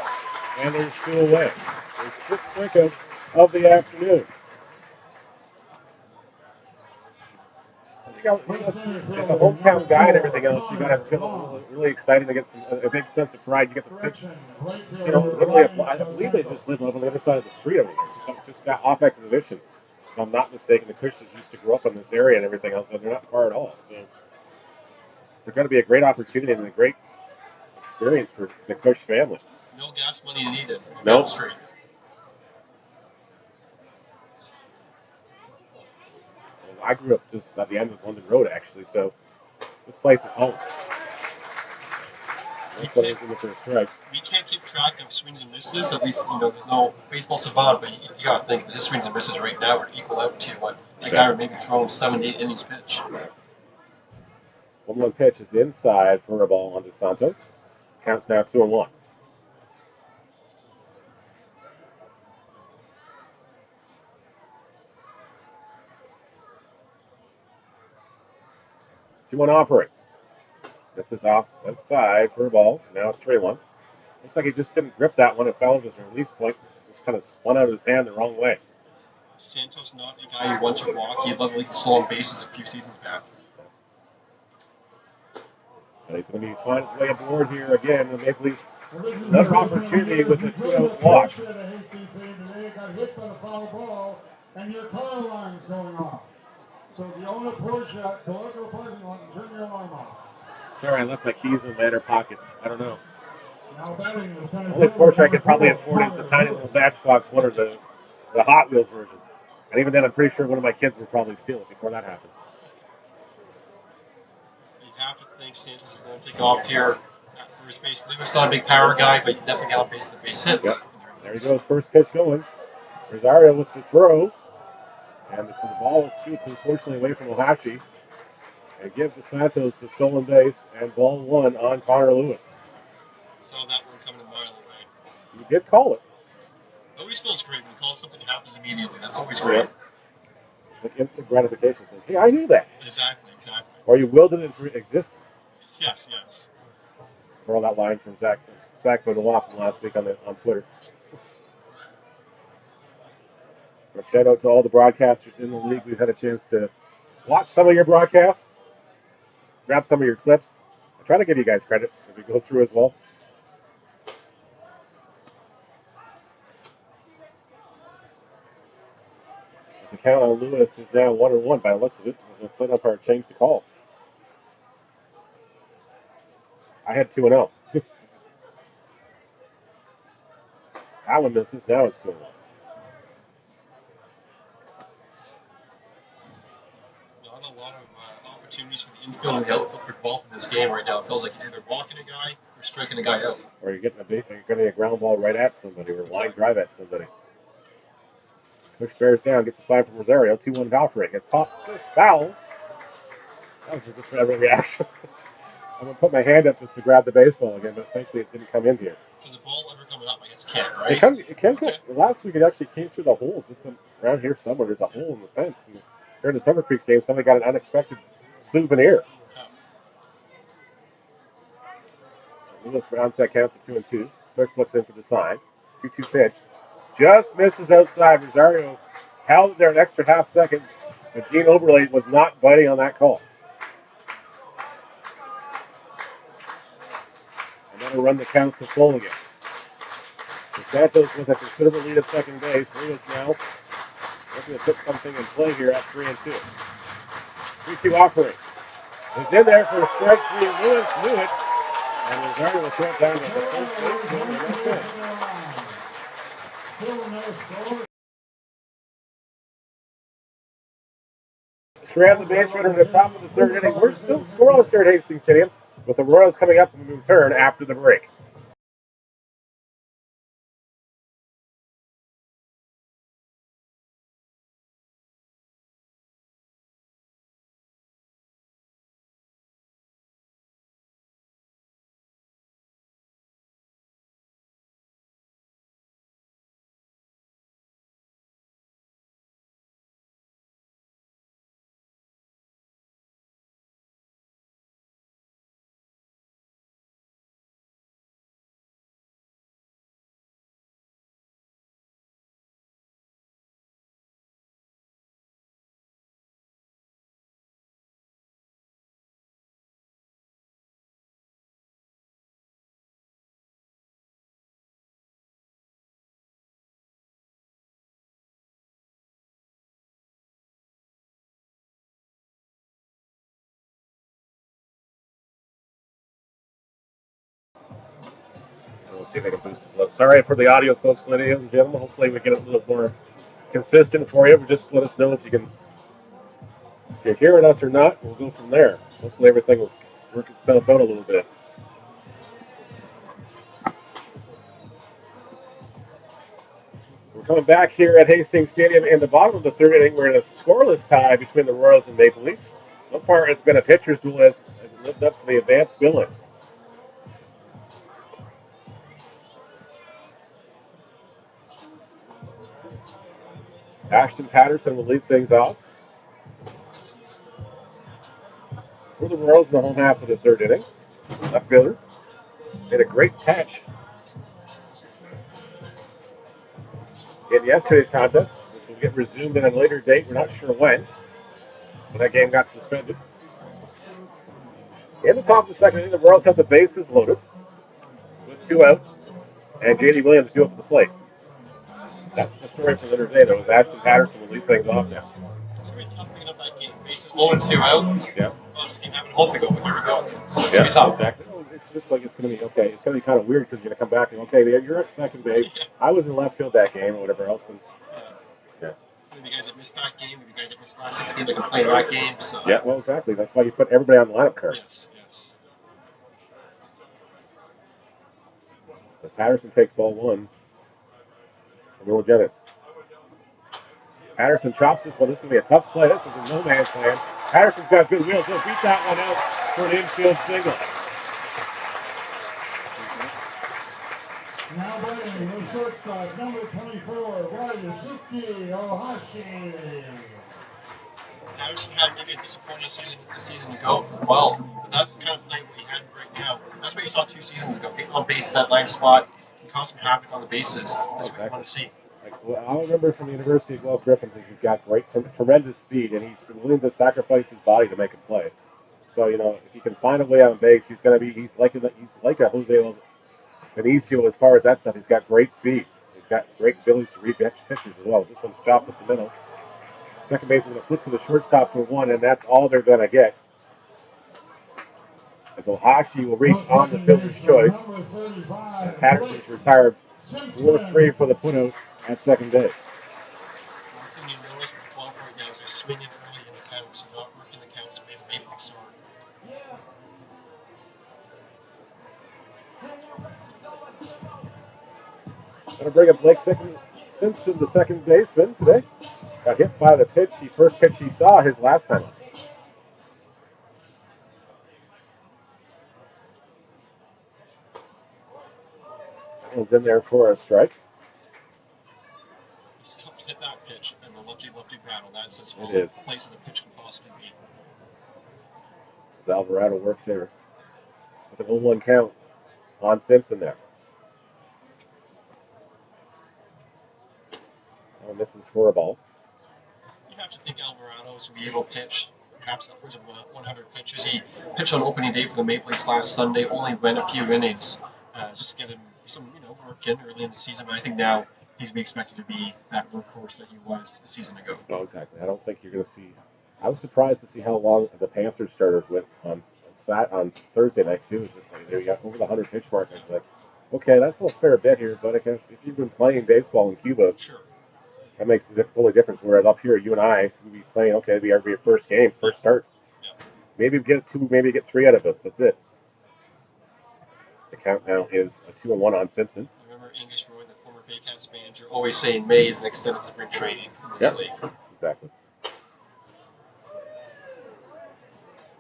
and there's 2 away. There's 6 strikeouts of the afternoon. As a hometown guy and everything else, you got to feel really exciting to get a big sense of pride. You get the pitch. Literally, I believe they just live on the other side of the street over there. Just got off exhibition. If I'm not mistaken, the Kushes used to grow up in this area and everything else, but they're not far at all. So it's going to be a great opportunity and a great experience for the Kush family. No gas money needed. No. Street. I grew up just at the end of London Road, actually, so this place is home. That's what I was looking for a strike. We can't keep track of swings and misses. At least, there's no baseball savant, but you got to think that his swings and misses right now are equal out to what a guy would maybe throw 7 to 8 innings pitch. 1-1 pitch is inside for a ball onto Santos. Counts now 2-1. One offering. This is outside for a ball. Now it's 3-1. Looks like he just didn't grip that one. It fell to his release point. Just kind of spun out of his hand the wrong way. Santos not a guy who wants to walk. He led the league in stolen bases a few seasons back. And he's going to find his way aboard here again. The Maple Leafs another opportunity with a 2-out walk. Got hit by the foul ball, and your car alarm's going off. So if you own a Porsche, go out to the parking lot and turn your alarm off. Sorry, I left my keys in my inner pockets. I don't know. Now batting the center. Only Porsche I could probably afford is the tiny little Matchbox one or the Hot Wheels version. And even then, I'm pretty sure one of my kids would probably steal it before that happened. You have to think Santos is going to take off here at first base. Lewis not a big power guy, but you can definitely get on base with the base hit. Yep. There he goes, first pitch going. Rosario with the throw. And the ball shoots, unfortunately, away from Ohashi. And gives to Santos the stolen base and ball one on Connor Lewis. Saw that one coming a mile away. He did call it. It always feels great when you call something that happens immediately. That's always great. It's like instant gratification. It's like, hey, I knew that. Exactly. Or you willed it into existence. Yes. For all that line from Zach Benoit from last week on Twitter. A shout out to all the broadcasters in the league. We've had a chance to watch some of your broadcasts, grab some of your clips. I try to give you guys credit as we go through as well. The count on Lewis is now 1-1 by the looks of it. The clean up our change the call. I had 2-0. Allen misses. Now it's 2-1. Not a lot of opportunities for the infield and the outfield for Guelph in this game right now. It feels like he's either walking a guy or striking a guy out. Or you're getting a ground ball right at somebody or line drive at somebody. Kush bears down, gets a sign from Rosario. 2-1 Valkyrie. Gets popped. Just foul. That was just a reaction. I'm going to put my hand up just to grab the baseball again, but thankfully it didn't come in here. Is the ball ever coming up? I guess it can't, right? It can come. Last week it actually came through the hole. Just around here somewhere, there's a hole in the fence. And during the Summer Creeks game, somebody got an unexpected souvenir. Lewis rounds that count to 2-2. Kush looks in for the sign. 2-2 pitch. Just misses outside. Rosario held it there an extra half second, but Gene Oberle was not biting on that call. And that'll run the count to full again. So Santos with a considerable lead at second base. Lewis now looking to put something in play here at 3-2. 3-2 offering. He's in there for a strike three. Lewis knew it. And Rosario will throw it down to the first base field, and that's it. Straight on the base runner at the top of the third inning. We're still scoreless here at Hastings Stadium, with the Royals coming up in return after the break. We'll see if I can boost this level. Sorry for the audio, folks, ladies and gentlemen. Hopefully we get it a little more consistent for you. But just let us know if you're hearing us or not. We'll go from there. Hopefully everything will work itself out a little bit. We're coming back here at Hastings Stadium in the bottom of the third inning. We're in a scoreless tie between the Royals and Maple Leafs. So far, it's been a pitcher's duel as it lived up to the advanced billing. Ashton Patterson will lead things off for the Royals in the home half of the third inning. Left fielder made a great catch in yesterday's contest, which will get resumed at a later date. We're not sure when, but that game got suspended. In the top of the second inning, the Royals have the bases loaded with 2 out, and J.D. Williams due up at the plate. That's the story for the day, though, is Ashton Patterson will lead things off now. It's going to be tough picking up that game. Bases low and 2 out. Yeah. Well, this game happened a month ago, but here we go. So it's going to be tough. Exactly. It's just like it's going to be okay. It's going to be kind of weird because you're going to come back and, okay, you're at second base. Yeah. I was in left field that game or whatever else. And, yeah. Maybe guys that missed that game, maybe guys that missed last 6 games that can play that game. So. Yeah, well, exactly. That's why you put everybody on the lineup card. Yes, yes. So Patterson takes ball 1 from Will Jennings. Patterson chops this one. This is going to be a tough play. This is a no man's land. Patterson's got good wheels. He'll beat that one out for an infield single. Now batting the shortstop, number 24, Ryusuke Ohashi. Patterson had maybe a disappointing season ago as well, but that's the kind of play what he had right now. That's what you saw 2 seasons ago. Getting on base at that 9 spot and cause some havoc on the bases. That's what you want to see. I remember from the University of Guelph Griffins that he's got tremendous speed, and he's willing to sacrifice his body to make a play. So, if he can find a way on base, he's like a Jose Benicio as far as that stuff. He's got great speed. He's got great abilities to read pitches as well. This one's chopped up the middle. Second base is going to flip to the shortstop for 1, and that's all they're going to get. As Ohashi will reach on the fielder's choice. And Patterson's retired 4-3 for the putout at second base. One thing you notice with Guelph right now is they're swinging early in the count, so not working the counts to make a big start. Going to bring up Blake Simpson, the second baseman today. Got hit by the first pitch he saw his last time up. That one's in there for a strike. He still hit that pitch and the lefty battle. That's as well as place as a pitch can possibly be. As Alvarado works there with an 0-1 count on Simpson there. And this is for a ball. You have to think Alvarado's able pitch, perhaps upwards of 100 pitches. He pitched on opening day for the Maple Leafs last Sunday, only went a few innings, just to get him some work in early in the season. But I think now he's be expected to be that workhorse that he was a season ago. No, exactly. I don't think you're going to see. I was surprised to see how long the Panthers starters went on Thursday night too. It's just like they got over the 100 pitch mark. I was like, okay, that's a fair bit here, but if you've been playing baseball in Cuba, sure, that makes a totally difference. Whereas up here, you and I, we'll be playing. Okay, it'll be our first games, first starts. Yeah. Maybe get 2, maybe get 3 out of us. That's it. The count now is a 2-1 on Simpson. I remember Angus Roy, the former Baycats manager, always saying May is an extended spring training in this league. Exactly.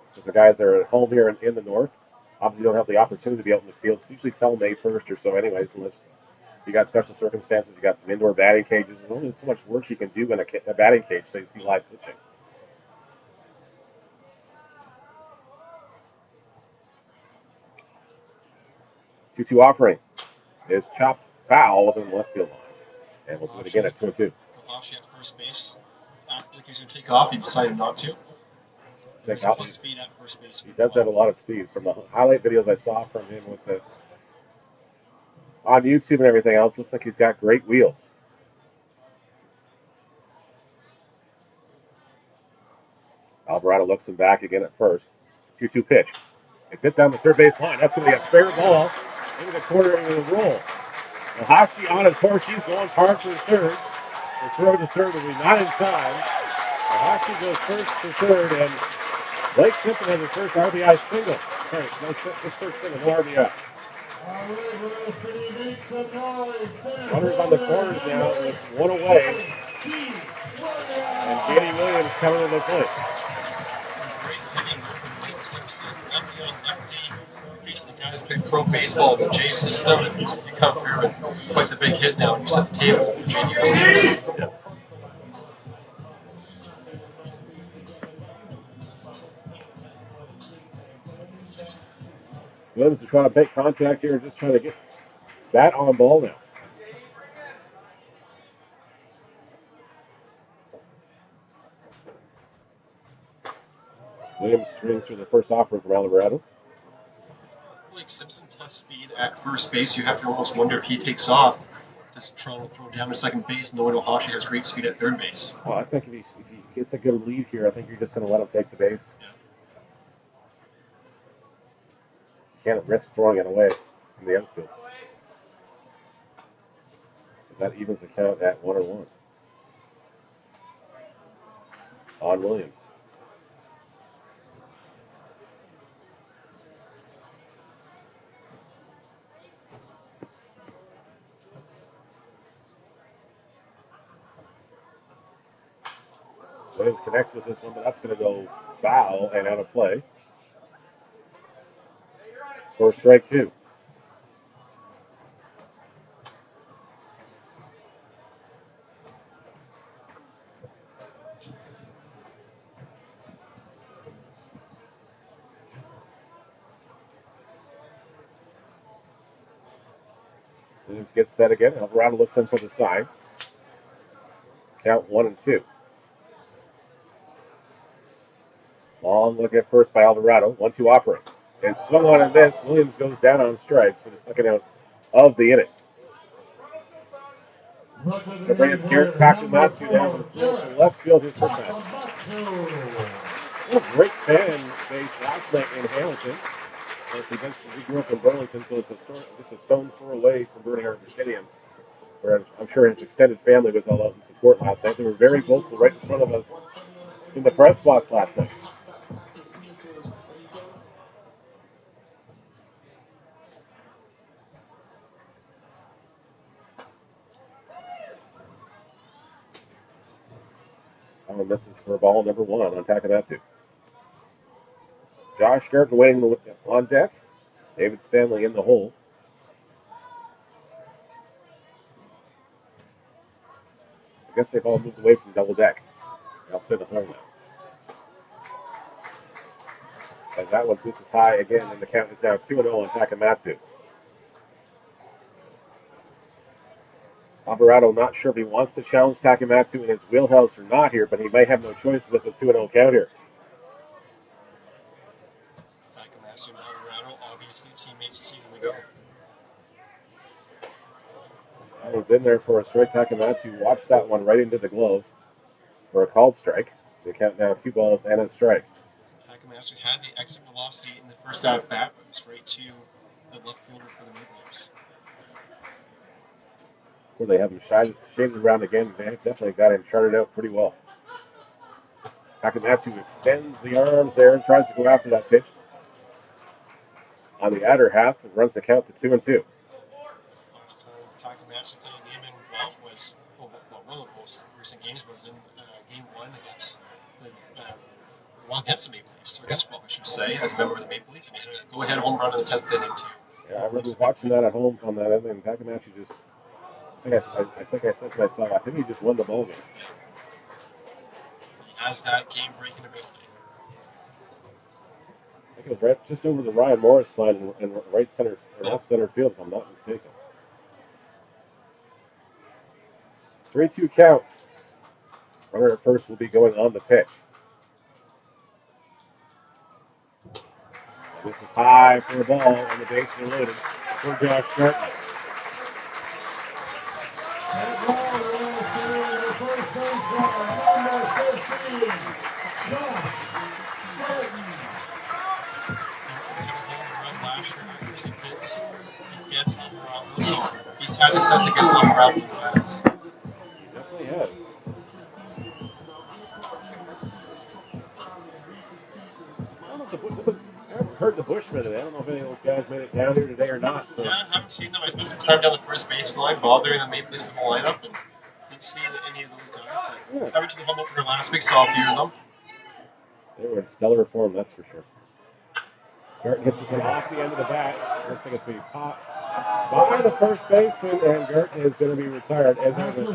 Because the guys that are at home here in the north obviously don't have the opportunity to be out in the field. It's usually till May 1st or so anyways, unless you got special circumstances. You got some indoor batting cages. There's only so much work you can do in a batting cage so you see live pitching. 2-2 offering is chopped foul within the left field line. And we'll do it again at 2-2. Ohashi at first base. After he was going to take off, he decided not to. There's plus speed at first base. He does have a lot of speed. From the highlight videos I saw from him on YouTube and everything else, looks like he's got great wheels. Alvarado looks him back again at first. 2-2 pitch. It's hit down the third base line. That's going to be a fair ball into the corner into the roll. Ohashi on his horse. He's going hard for third. The throw to third will be not in time. Ohashi goes first to third, and Blake Simpson has his first RBI single. Sorry, his first single, no RBI. Runners on the corners now with 1 away. And J.D. Williams coming to the plate. Great hitting from Blake Simpson. Lefty on lefty. Basically, guys pick pro baseball in the J system, and you come through with quite the big hit now, and you set the table for J.D. Williams. Yeah. Williams is trying to make contact here and just trying to get that on ball now. Williams swings through the first offering from Alvarado. Like Simpson plus speed at first base, you have to almost wonder if he takes off. Just trying to throw down to second base, knowing Ohashi has great speed at third base. Well, I think if he gets a good lead here, I think you're just going to let him take the base. Yeah. You can't risk throwing it away in the outfield. That evens the count at 1-1 on Williams. Williams connects with this one, but that's going to go foul and out of play. For strike 2. Williams gets set again. Alvarado looks in for the sign. Count 1-2. Long look at first by Alvarado. 1-2 offering. And swung on and missed. Williams goes down on strikes for the second out of the inning. Going to bring up Garrett Takamatsu down to left field his first match. What a great fan base last night in Hamilton. He grew up in Burlington, so it's just a stone's throw away from Burning Harbor Stadium, where I'm sure his extended family was all out in support last night. They were very vocal right in front of us in the press box last night. And this is for ball number 1 on Takamatsu. Josh Garrett waiting on deck. David Stanley in the hole. I guess they've all moved away from double deck. They'll sit at home now. As that one boosted high again, and the count is now 2-0 on Takamatsu. Alvarado not sure if he wants to challenge Takamatsu in his wheelhouse or not here, but he might have no choice with a 2-0 count here. Takamatsu and Alvarado, obviously teammates a season ago. That one's in there for a strike. Takamatsu watched that one right into the glove for a called strike. They count now 2 balls and a strike. Takamatsu had the exit velocity in the first at bat, but was right to the left fielder for the Maple Leafs. Well, they have him shaded around again. They definitely got him charted out pretty well. Takamatsu extends the arms there and tries to go after that pitch. On the outer half, it runs the count to 2-2. Last time Takamatsu played a game in Guelph was, one of the most recent games was in Game 1 against the Maple Leafs, or against Guelph, I should say, as a member of the Maple Leafs, and he had a go-ahead home run in the 10th inning, too. Yeah, I remember watching that at home on that end, and Takamatsu just, I think I said to myself, I think he just won the ball game. Yeah. He has that game-breaking ability. I think it was right just over the Ryan Morris line in right center, or left center field, if I'm not mistaken. 3-2 count. Runner at first will be going on the pitch. And this is high for a ball, and the bases are loaded for Josh Sharp. That ball is to the first baseman, number 15, Josh Martin. He gets Alvarado. So he's had success against Alvarado in the past. He definitely has. I haven't heard the Bushmen today. I don't know if any of those guys made it down here today or not. So. Yeah, I haven't seen them. I spent some time down the first base line bothering the Maple Leafs from the lineup and didn't see any of those guys. But I went to the home opener last week, saw a few of them. They were in stellar form, that's for sure. Garrett hits this one off the end of the bat. Looks like it's being popped by the first baseman, and Garrett is going to be retired as are the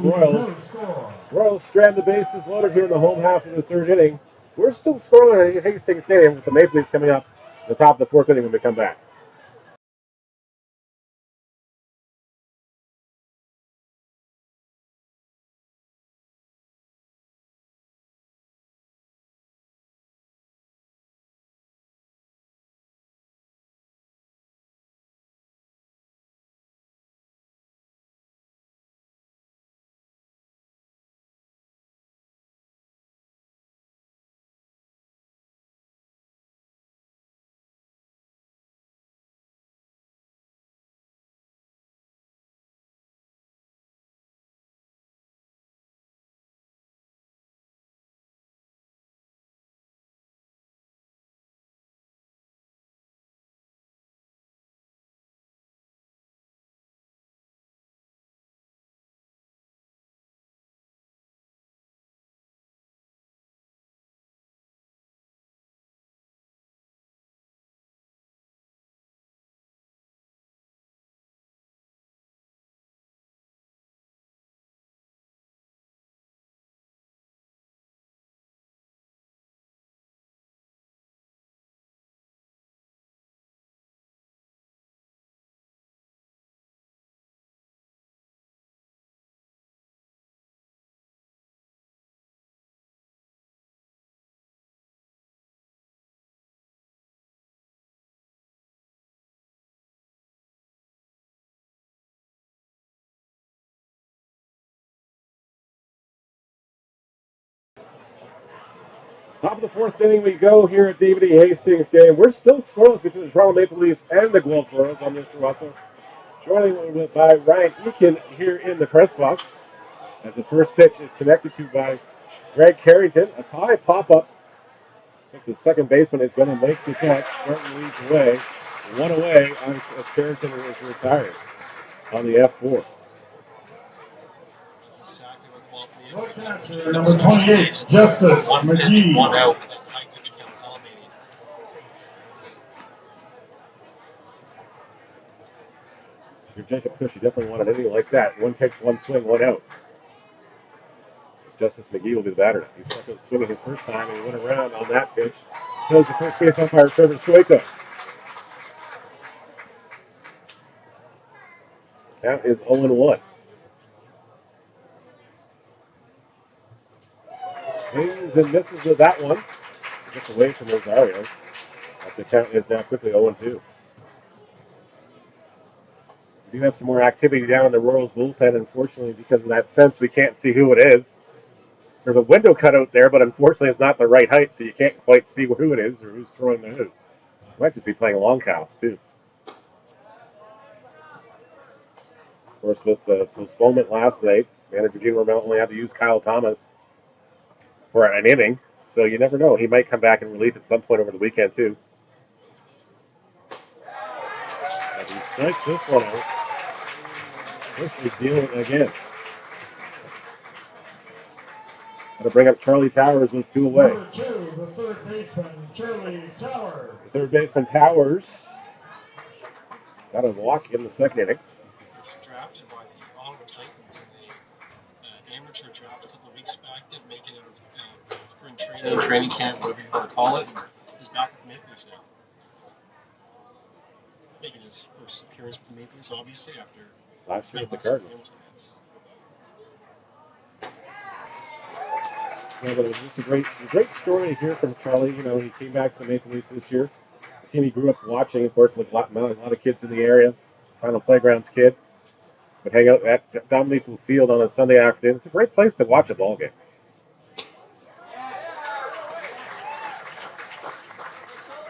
Royals. Royals strand the bases loaded here in the home half of the 3rd inning. We're still scoring at Hastings Stadium with the Maple Leafs coming up at the top of the 4th inning when we come back. Top of the fourth inning we go here at David E. Hastings Stadium. We're still scoreless between the Toronto Maple Leafs and the Guelph Royals. I'm Mr. Russell. Joining by Ryan Eakin here in the press box. As the first pitch is connected to by Greg Carrington. A high pop-up. Looks like the second baseman is going to make the catch. Martin leads away. One away as Carrington is retired on the F4. Exactly what Your Guelph catcher, needed. number 28, Justice One pitch, McGee. one out with that high pitch count elevating. If you're Jacob Kush, you definitely wanted anything like that. One pitch, one swing, one out. Justice McGee will be the batter. He struck out swinging his first time, and he went around on that pitch. Says the first base umpire, Trevor Stoiko. Count is 0-1. Swings and misses with that one. Gets away from Rosario. The count is now quickly 0-2. We do have some more activity down in the Royals bullpen. Unfortunately, because of that fence, we can't see who it is. There's a window cut out there, but unfortunately it's not the right height, so you can't quite see who it is or who's throwing the who. Might just be playing longhouse, too. Of course, with the postponement last night, manager Gene Romell only had to use Kyle Thomas for an inning, so you never know. He might come back in relief at some point over the weekend, too. As he strikes this one out, Bush is dealing again. Got to bring up Charlie Towers with two away. Number 2, the third baseman, Charlie Towers. The third baseman Towers got a walk in the second inning. He was drafted by the Ottawa Titans in the amateur draft a couple of weeks back. Didn't make it out of spring training camp, whatever you want to call it. He's back with the Maple Leafs now. Making his first appearance with the Maple Leafs, obviously, after Last year with the Cardinals. Yeah, but it was just a great story to hear from Charlie. You know, he came back to the Maple Leafs this year. A team he grew up watching, of course, with a lot of kids in the area. Final Playgrounds kid. But hang out at Dominique Field on a Sunday afternoon. It's a great place to watch a ball game.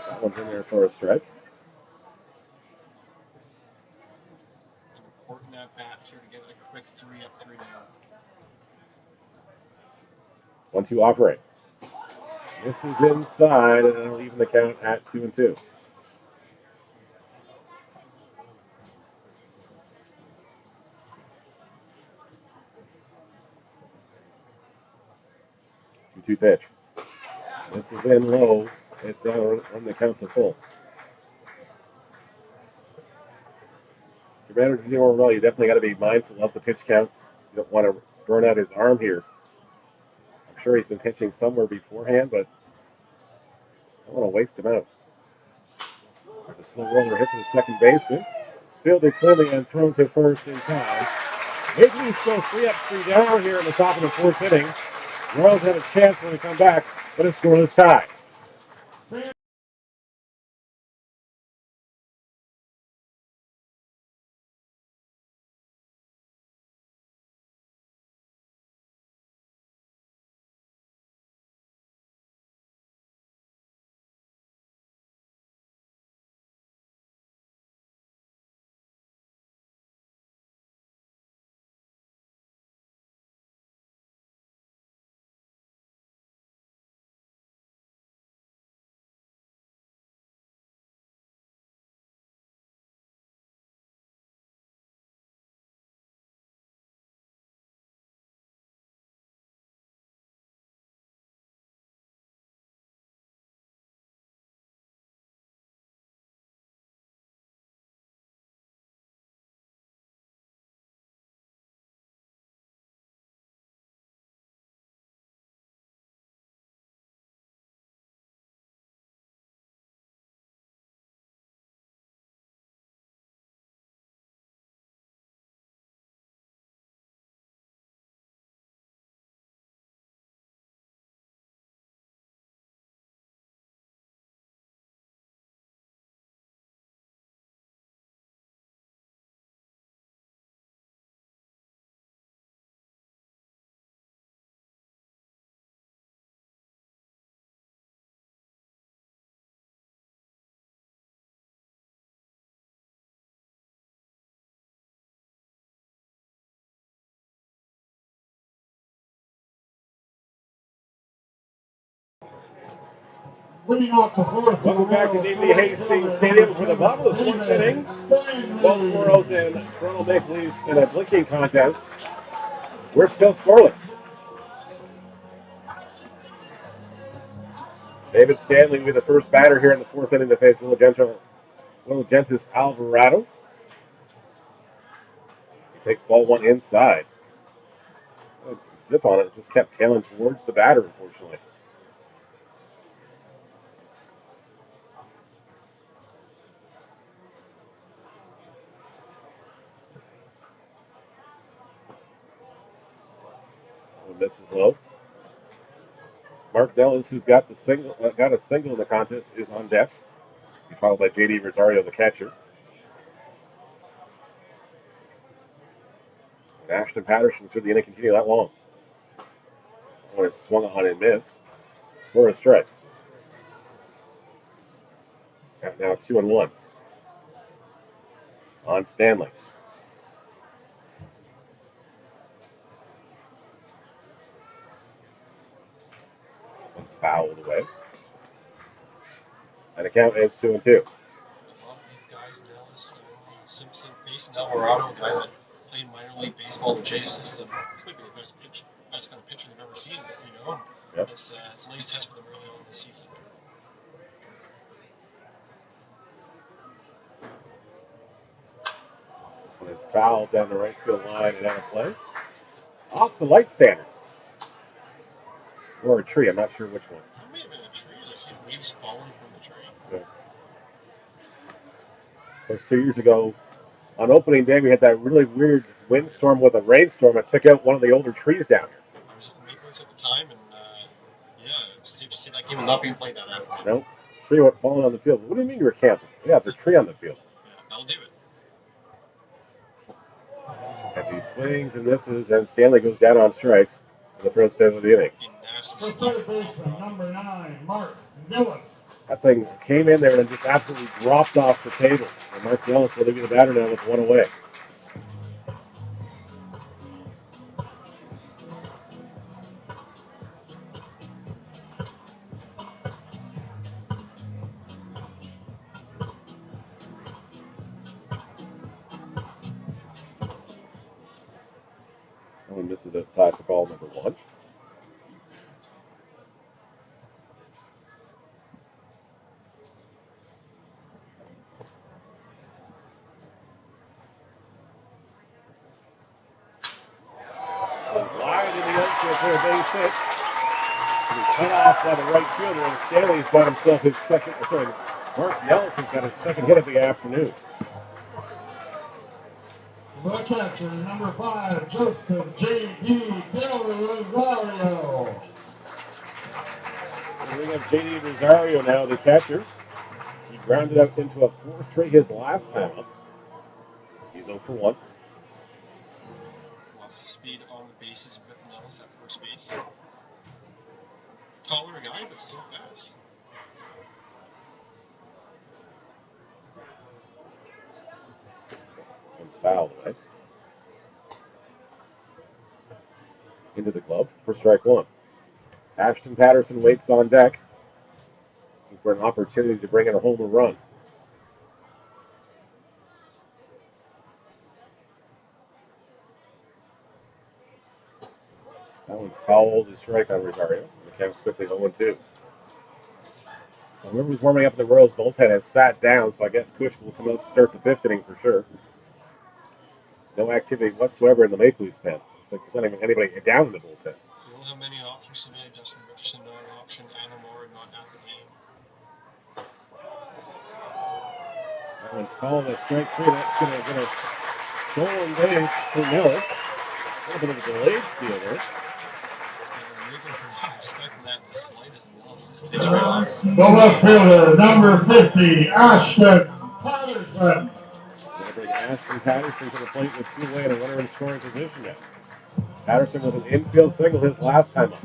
That one's in there for a strike. An important at bat here to get a quick 3-up, 3-down. 1-2 offering. This is inside, and it'll even the count at 2-2. Two pitch. This is in low. It's down on the count to full. If you're managing Romell, you definitely got to be mindful of the pitch count. You don't want to burn out his arm here. I'm sure he's been pitching somewhere beforehand, but I don't want to waste him out. There's a slow roller hit to the second baseman. Fielded clearly and thrown to first in time. Maple Leafs go 3-up, 3-down here in the top of the fourth inning. Royals have a chance when they come back, but a scoreless tie. Leading off the fourth. Welcome back to the Hastings Stadium for the bottom of the fourth inning. Guelph Royals and Toronto Maple Leafs in a blinking contest. We're still scoreless. David Stanley will be the first batter here in the fourth inning to face Wilgentis Alvarado. He takes ball one inside. Zip on it. It just kept tailing towards the batter, unfortunately. Oh, this is low. Mark Nellis, who's got a single in the contest, is on deck. He's followed by J.D. Rosario, the catcher. And Ashton Patterson through the inning continue that long. When it's swung on and missed for a strike. Now 2-1 on Stanley. This one's fouled away. And the count is 2-2. A lot of these guys, Nellis, Simpson, facing Alvarado, a guy that played minor league baseball in the Jays system. This might be the best kind of pitcher they've ever seen. Yep. It's a nice test for them early on in the season. This one is fouled down the right field line and out of play. Off the light standard. Or a tree, I'm not sure which one. That may have been a tree. I see leaves falling from the tree. Yeah. Of course, 2 years ago, on opening day, we had that really weird windstorm with a rainstorm that took out one of the older trees down here. I was just in Maple Leafs at the time, and it's safe to say that game was not being played that afternoon. No, tree went falling on the field. What do you mean you were canceled? Yeah, there's a tree on the field. Yeah, that'll do it. As he swings and misses, and Stanley goes down on strikes for the first out of the inning. For third baseman, number 9, Mark Nellis. That thing came in there and just absolutely dropped off the table. And Mark Nellis will be the batter now with one away. And misses outside for ball number 1. Wide in the outfield for a base hit. He's cut off by the right fielder, and Stanley's got himself his second. Mark Nellis has got his second hit of the afternoon. The catcher, number 5, Joseph J.D. Del Rosario. We have J.D. Rosario now, the catcher. He grounded out into a 4-3 his last time up. He's 0 for 1. Lots of speed on the bases with Nellis at first base. Taller guy, but still fast. This one's fouled away. Into the glove for strike 1. Ashton Patterson waits on deck for an opportunity to bring in a home run. That one's fouled to strike on Rosario. The count's quickly 0-2. Whoever's warming up the Royals bullpen has sat down, so I guess Kush will come out to start the 5th inning for sure. No activity whatsoever in the Maple Leafs pen. It's like there's not even anybody down in the bullpen. We don't have many options today. Justin Richardson not an option. Adam Marra not at the game. That one's called a strike 3. That's going to get a stolen base for Nellis. A little bit of a delayed steal there. Expecting that in the slightest analysis. Takes right off. The left fielder, number 50, Ashton Patterson. Going to bring Ashton Patterson to the plate with 2 away and a runner in scoring position now. Patterson with an infield single his last time up.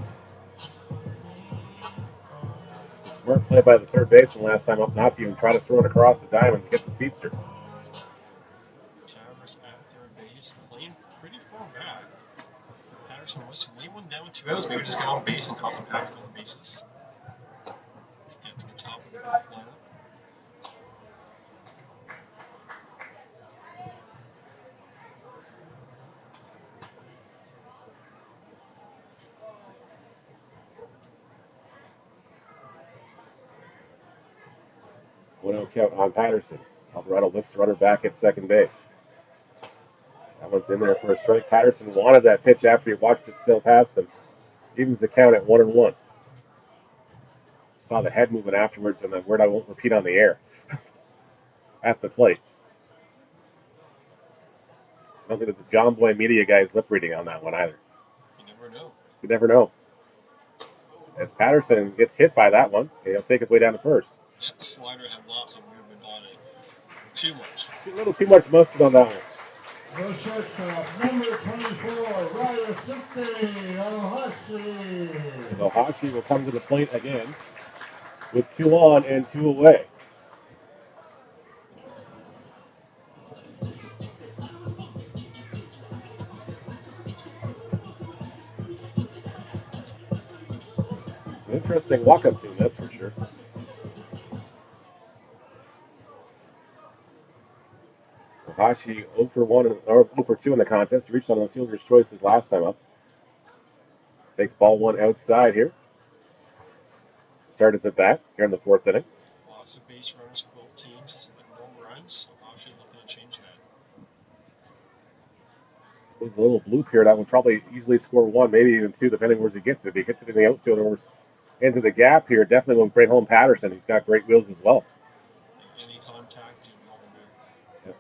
A smart play by the third baseman last time up, not to even try to throw it across the diamond to get the speedster. Towers at third base, playing pretty far back. Patterson was to lay one down with 2 outs, maybe just get on base and cause some havoc on the bases. To get to the No count on Patterson. Alvarado lifts the runner back at second base. That one's in there for a strike. Patterson wanted that pitch after he watched it sail past him. Evens the count at 1-1. Saw the head movement afterwards, and the word I won't repeat on the air. At the plate. I don't think that the John Boy media guy is lip reading on that one either. You never know. You never know. As Patterson gets hit by that one, he'll take his way down to first. That slider had lots of movement on it. Too much. A little too much mustard on that one. The shortstop, number 24, Raya Ohashi. So Ohashi will come to the plate again with 2 on and 2 away. It's an interesting walk-up team, that's for sure. Ohashi 0 for 1 or 0 for 2 in the contest. He reached on the fielder's choices last time up. Takes ball 1 outside here. Started at bat here in the 4th inning. Lots of base runners for both teams and no runs. Ohashi looking to change that. There's a little bloop here that would probably easily score 1, maybe even 2, depending where he gets it. If he gets it in the outfield or into the gap here, definitely won't bring home Patterson. He's got great wheels as well. Any contact, you know,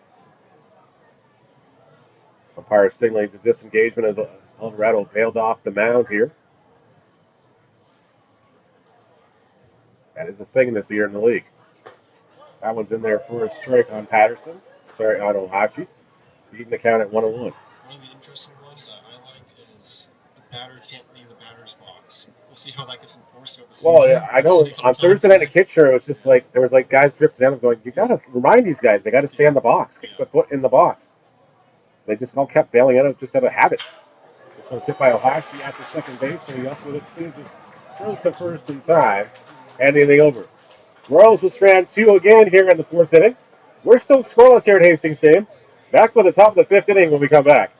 Umpire signaling the disengagement as Alvarado bailed off the mound here. That is his thing this year in the league. That one's in there for a strike on Patterson. Sorry, on Ohashi. Even the count at 1-1. One of the interesting ones I like is the batter can't leave the batter's box. We'll see how that gets enforced over the season. Well, yeah, I know on Thursday night at Kitchener, it was just like there was like guys drifting down and going, you got to remind these guys, they got to stay in the box, keep the foot in the box. They just all kept bailing out just out of habit. This one's hit by Ohashi at the second base, and he up with it, throws to first in time, handing it over. Royals will strand 2 again here in the 4th inning. We're still scoreless here at Hastings Stadium. Back with the top of the 5th inning when we come back.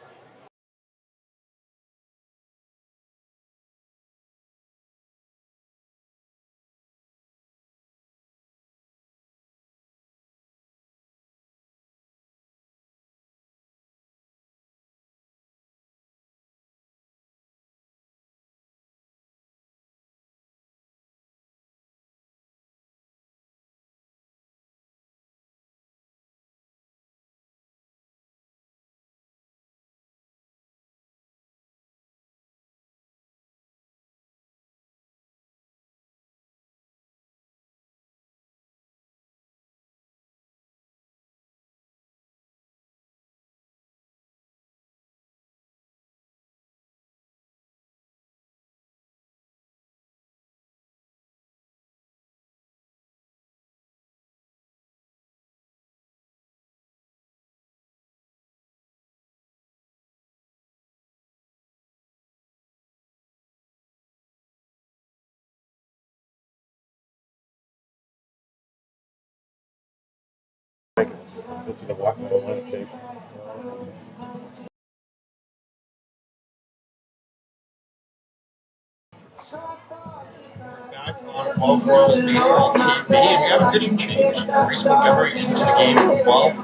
Back on Guelph Royals baseball TV, and we have a pitching change. Reese Montgomery into the game for Guelph.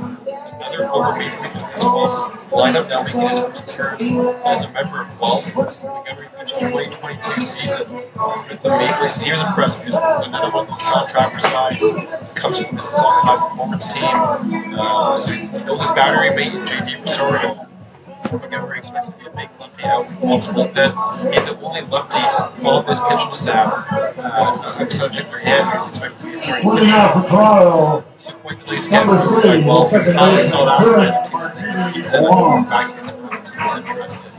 Another former Maple Leaf in this Guelph lineup, now making his first appearance as a member of Guelph. Montgomery pitched the 2022 season with the Maple Leafs. He was impressive. He was another one of those Sean Travers guys. Comes from this Mississauga high performance team. So you know his battery mate, JD Rosario. Montgomery expected to be a big lefty out with Guelph's bullpen. He's the only lefty on this pitching staff. Outside Victor Yan, who's expected to be a starting pitcher. So quite the late schedule by Guelph. It's finally sold out for the team this season. In fact, it's one of the teams interested.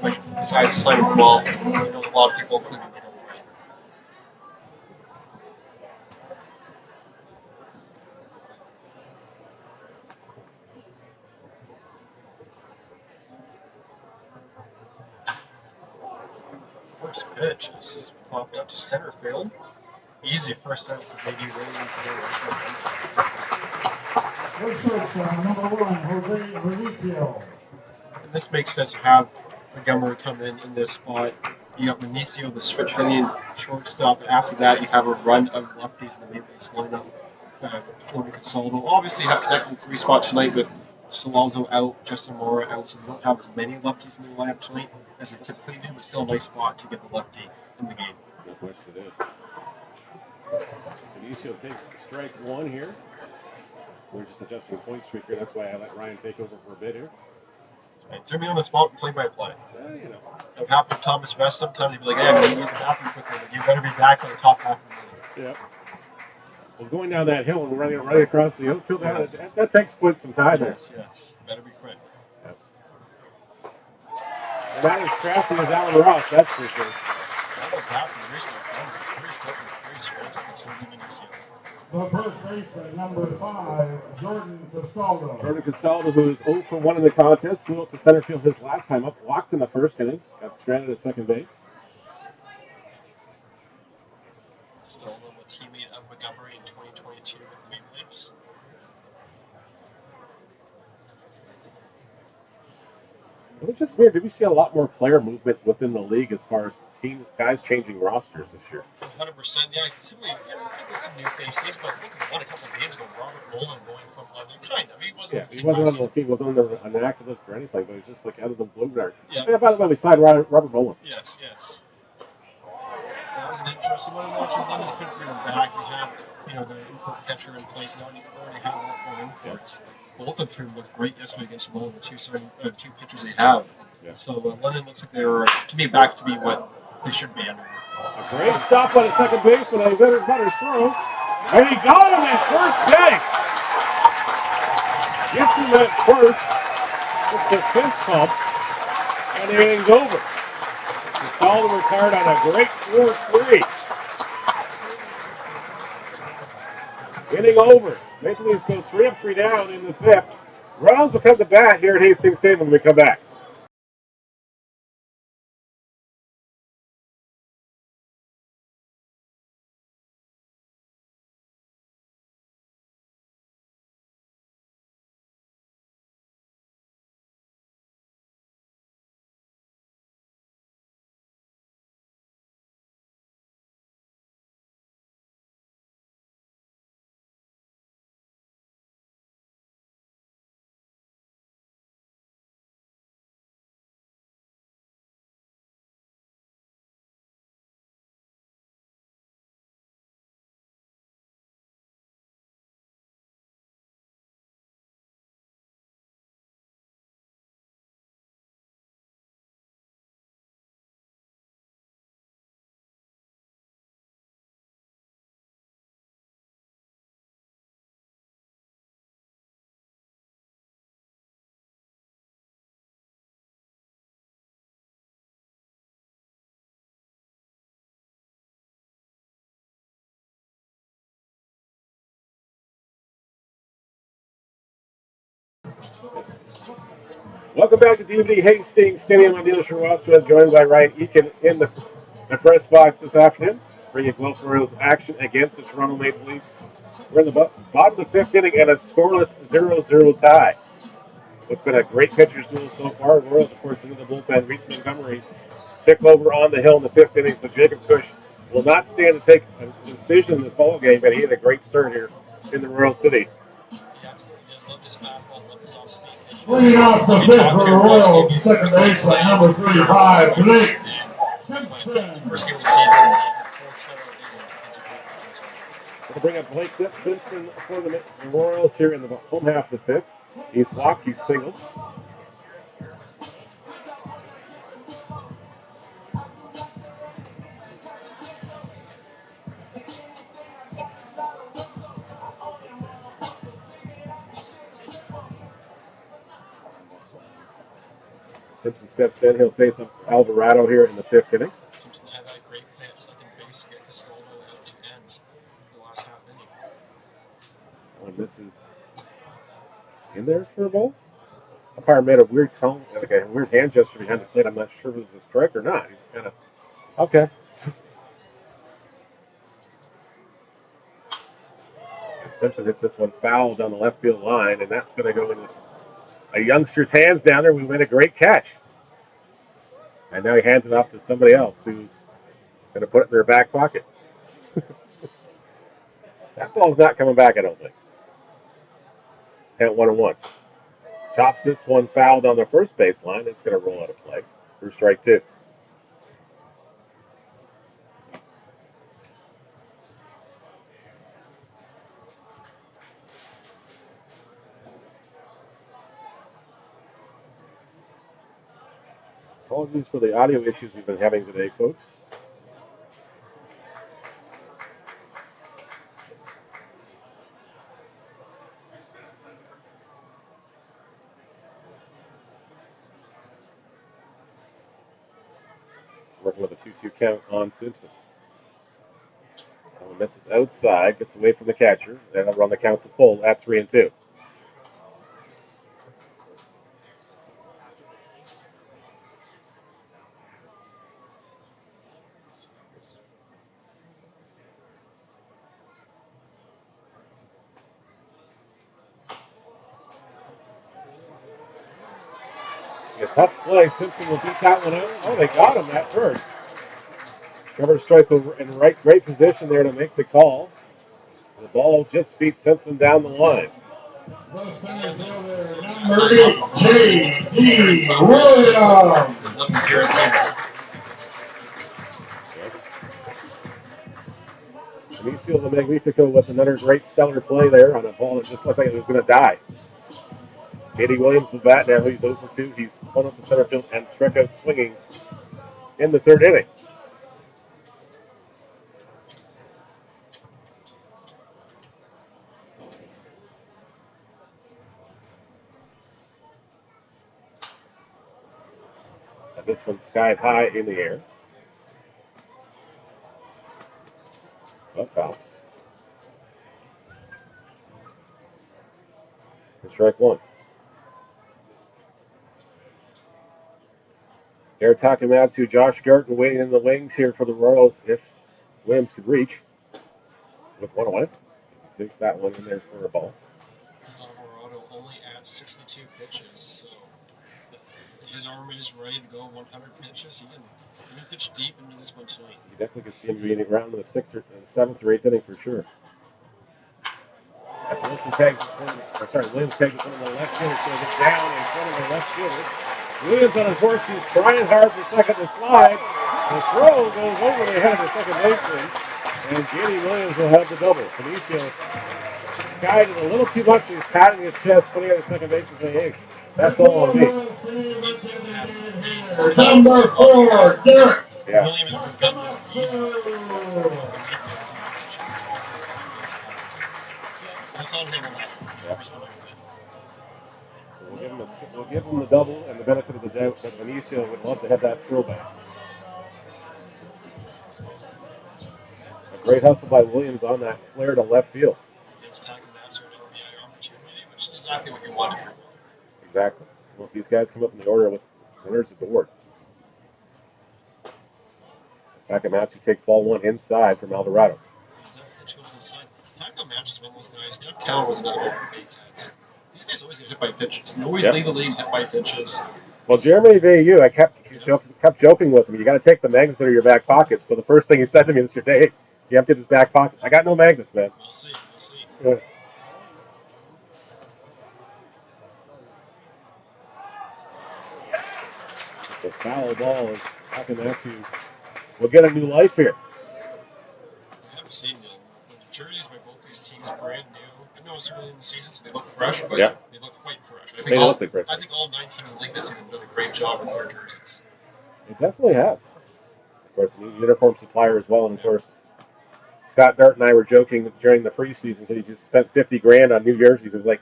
But besides the site of Guelph, you know, a lot of people, including me, first pitch is popped up to center field. Easy first out for maybe really into the Number 1, Jose Mauricio. And this makes sense to have Montgomery come in this spot. You got Mauricio, the switch hitting shortstop. After that, you have a run of lefties in the Maple Leafs lineup. Jordan Castaldo. Obviously, you have connected in 3 spots tonight with Solazzo out, Justin Marra out, so you don't have as many lefties in the lineup tonight as they typically do, but still a nice spot to get the lefty in the game. No question it is. Benicio takes strike 1 here. We're just adjusting point streak here. That's why I let Ryan take over for a bit here. And threw me on the spot play-by-play. Yeah, you know. It happened with Thomas West sometimes. He'd be like, hey, I'm going to use the bathroom quickly, but you better be back on the top half of the minute. Yeah. Well, going down that hill and running right across the outfield, that takes quite some time. Yes. Better be quick. Yep. And that is crafty as Alan Ross, that's for sure. The first baseman, number 5, Jordan Castaldo. Jordan Castaldo, who's 0 for 1 in the contest, flew up to center field his last time up, walked in the first inning, got stranded at second base. Castaldo, a teammate of Montgomery in 2022 with the Maple Leafs. It was just weird. Did we see a lot more player movement within the league as far as guys changing rosters this year? 100%. Yeah, I can simply get some new faces, but I think we won a couple of days ago. Robert Nolan going from under, kind of. I mean, he wasn't on the team, wasn't on an active list or anything, but it was just like out of the blue there. Yeah. By the way, we signed Robert Nolan. Yes. That was an interesting one. Watching London, couldn't bring him back. They had, the import catcher in place. They already had a lot more imports. Both of them looked great yesterday against one of the two pitchers they have. Yeah. So London looks like they're, to me, back to be what they should be under. A great stop by the second baseman, a better throw. And he got him at first base. Gets him at first. It's the fist pump. And the inning's over. Castaldo retired on a great 4-3. Inning over. Maple Leafs go 3 up, 3 down in the 5th. Royals will come to bat here at Hastings Stadium when we come back. Welcome back to DVD Hastings Stadium. I'm Neil Srivastava, joined by Ryan Eakin in the press box this afternoon, bringing Guelph Royals action against the Toronto Maple Leafs. We're in the bottom of the 5th inning and a scoreless 0-0 tie. It's been a great pitcher's duel so far. Royals, of course, into the bullpen. Reese Montgomery took over on the hill in the 5th inning, so Jacob Kush will not stand to take a decision in this ball game, but he had a great start here in the Royal City. Leading off the 5th for the Royals, second baseman, number 35, Blake Simpson. First game of the season. We'll bring up Blake Simpson for the Royals here in the home half of the 5th. He's walked, he's singled. Simpson steps in. He'll face up Alvarado here in the 5th inning. Simpson had that great play at second base to get Castaldo out to end the last half inning. And this is in there for a ball. Umpire made a weird call, like a weird hand gesture behind the plate. I'm not sure if it was a strike or not. He's kind of okay. Simpson hits this one foul down the left field line, and that's going to go in a youngster's hands down there. We made a great catch. And now he hands it off to somebody else who's going to put it in their back pocket. That ball's not coming back, I don't think. Count 1-1. Chops this one fouled on the first baseline. It's going to roll out of play for strike 2. Apologies for the audio issues we've been having today, folks. Working with a 2-2 count on Simpson. Misses outside, gets away from the catcher. That'll run the count to full at 3-2. A tough play. Simpson will beat that one out. Oh, they got him that first. Trevor Strike in great position there to make the call. The ball just beat Simpson down the line. Number 8, J.D. Williams. Amicio the Magnifico with another great stellar play there on a ball that just looked like it was going to die. J.D. Williams will bat now. He's 0 for 2. He's spun up the center field and struck out swinging in the 3rd inning. And this one's skied high in the air. A foul. For strike 1. Eric Takamatsu, Josh Garten waiting in the wings here for the Royals if Williams could reach with 1 away. He takes that one in there for a ball. Colorado only at 62 pitches, so his arm is ready to go 100 pitches. He can pitch deep into this one tonight. You definitely can see him being around in the 6th or 7th or 8th inning for sure. As Williams tags it from the left field, so it's down in front of the left fielder. Williams on his horse, he's trying hard for second to slide. The throw goes over the head of the second baseman, and J.D. Williams will have the double. Benicio skied it a little too much. He's patting his chest, putting out the second baseman saying, hey, that's all on me. Number 4, Derek. Yeah. That's on him on that. Yeah. We'll give him the double and the benefit of the doubt, but Benicio would love to have that throwback. A great hustle by Williams on that flare to left field. It's talking about sort of the opportunity, which is exactly what you wanted for him. Exactly. Well, if these guys come up in the order with winners at the board. Takamatsu takes ball 1 inside from Alvarado. Takamatsu's one of those guys. Jeff Cowan was another one for Baycats. These guys always get hit by pitches. They always lead the league hit by pitches. Well, Jeremy Veilleux, I kept joking with him. You got to take the magnets out of your back pockets. So the first thing he said to me was, "Hey, you emptied his back pockets." I got no magnets, man. We'll see. Yeah. The foul ball is Takamatsu will get a new life here. I haven't seen the jerseys by both these teams brand new. I know it's early in the season, so they look fresh, but they look quite fresh. I think all 9 teams in the league this season have done a great job with their jerseys. They definitely have. Of course, a new uniform supplier as well, and of course, Scott Dart and I were joking during the preseason because he just spent $50,000 on new jerseys. It was like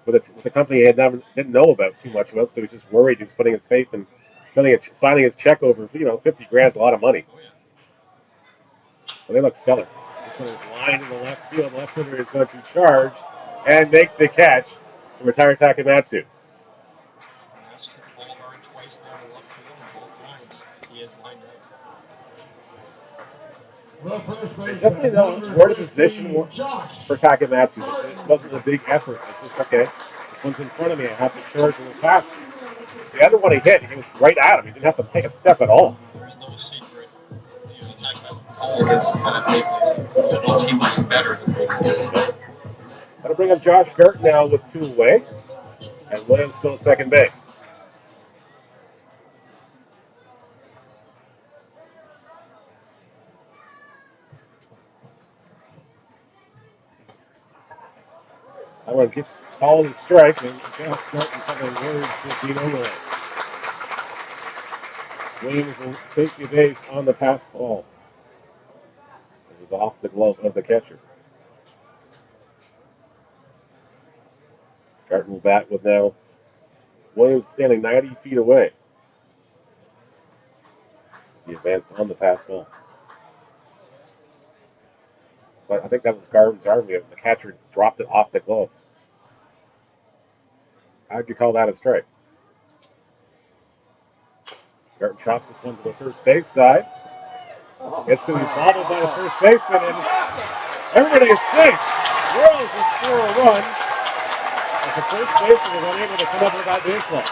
with a company he didn't know about too much about, so he was just worried. He was putting his faith in signing his check over. $50,000 is a lot of money. Oh yeah. But they look stellar. This one is lined in the left field. Left fielder is going to charge and make the catch to retire Takamatsu. That's just hit the ball hard twice down the left field, and both times he is lined up. Definitely no word of position for Takamatsu. It wasn't a big effort. It's just, okay, this one's in front of me. I have to charge in the pass. The other one he hit, he was right at him. He didn't have to take a step at all. There's no secret. The Takamatsu call against the Maple Leafs. No team looks better than the Maple Leafs. That'll bring up Josh Gert now with 2 away. And Williams still at second base. That one gets called a strike, and Josh Gert is having words with Dean Overlay. Williams will take the base on the pass ball. It was off the glove of the catcher. Gert will bat with now Williams standing 90 feet away. He advanced on the pass ball. But I think that was Garvin's arm. The catcher dropped it off the glove. How'd you call that a strike? Garten chops this one to the first base side. It's going to be bobbled by the first baseman, and everybody is safe. Royals will score a run as the first baseman was unable to come up with that baseline.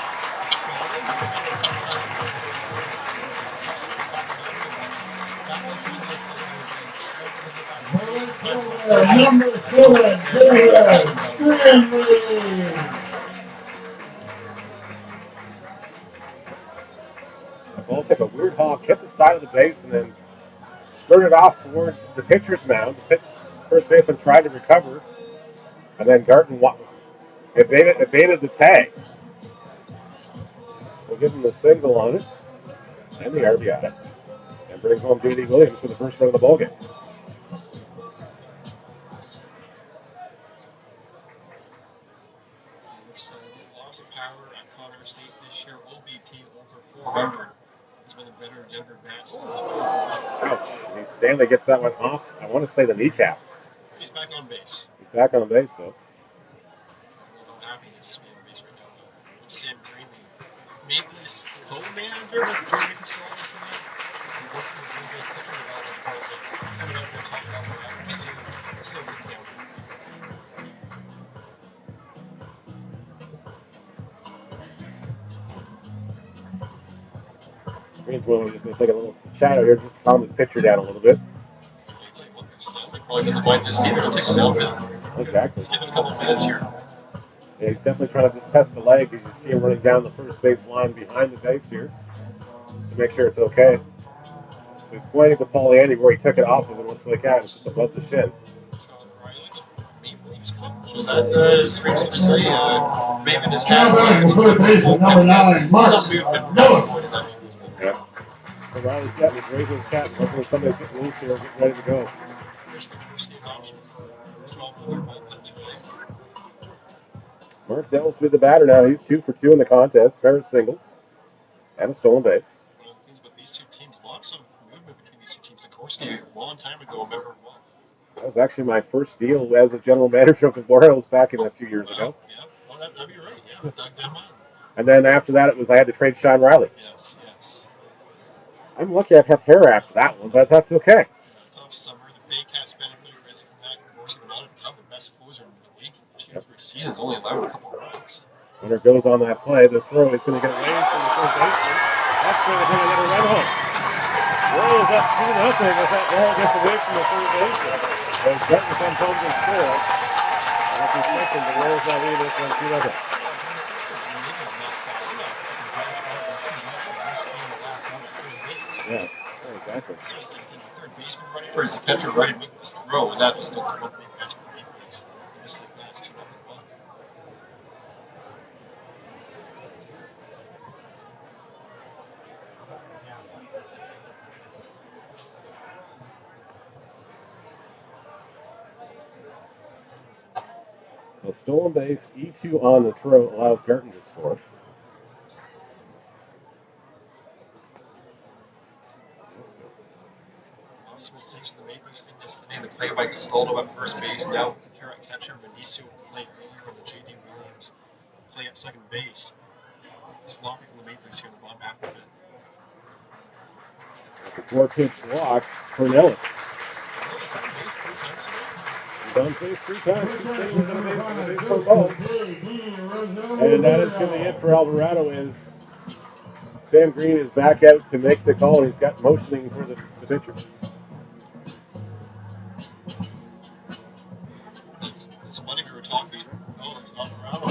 Number 7, The ball took a weird hop, hit the side of the base, and then spurted off towards the pitcher's mound. The first baseman tried to recover, and then Garten evaded the tag. We'll give him the single on it, and the RBI, and brings home J.D. Williams for the first run of the ballgame. Loss of power at Connor State this year. OBP over 400. It's been a better Denver bats in this playoffs. Ouch. And Stanley gets that one off. I want to say the kneecap. He's back on base. He's back on base, though. I'm happy he's on base right now. Sam Green, the Maple Leafs co-manager with Jordan Castaldo tonight. He works in the Blue Jays pitcher development program. Coming out there talking about what happens to still good example. Green's just going to take a little shadow here, just calm his pitcher down a little bit. Stanley probably doesn't mind this either. He'll take a little bit. Exactly. Give it a couple minutes here. Yeah, he's definitely trying to just test the leg as you see him running down the first base line behind the base here to make sure it's okay. So he's pointing to Pauliani where he took it off of and looks like that. It's just above the shin. Was that Springs facility? Waving his hand. third baseman, number 9, Mark Lewis. Yeah. So Riley's got his raising his cap. Hopefully somebody's getting loose here and getting ready to go. Mark Dell's with the batter now. He's 2 for 2 in the contest. Pair of singles and a stolen base. One of the things about these two teams, lots of movement between these two teams. Sikorsky, a long time ago, a member of one. That was actually my first deal as a general manager of the Royals back in a few years ago. Yeah, well, that'd be right. Yeah, with Doug Denman. And then after that, I had to trade Sean Riley. Yes. I'm lucky I've had hair after that one, but that's okay. Tough summer. The Bay Cats benefited greatly from that. Sikorsky would not have become the best closer in the league for 2 or 3 seasons, only allowed a couple of runs. Winner goes on that play. The throw is going to get away from the first baseman. That's going to bring another run home. Royals up 2-0 as that ball gets away from the third baseman. As Garten comes home to score. And as we mentioned, the Royals now lead this one 2-0. Yeah, exactly. Seriously, the third baseman running for his catcher right and making this throw, and that just took the one big pass for the Maple Leafs. Just like that, it's 2-0 ball. So stolen base, E2 on the throw allows Garten to score. Lots of mistakes for the Maple Leafs yesterday. The play by Castaldo at first base. Now here at catcher, Benicio play earlier on the J.D. Williams play at second base. Sloppy from the Maple Leafs here in the bottom half of it. That's a 4-pitch walk for Nellis. He's on base 3 times. He's sitting within a baseball ball. And that is going to be it for Alvarado. Is Sam Green is back out to make the call. He's got motioning for the pitcher.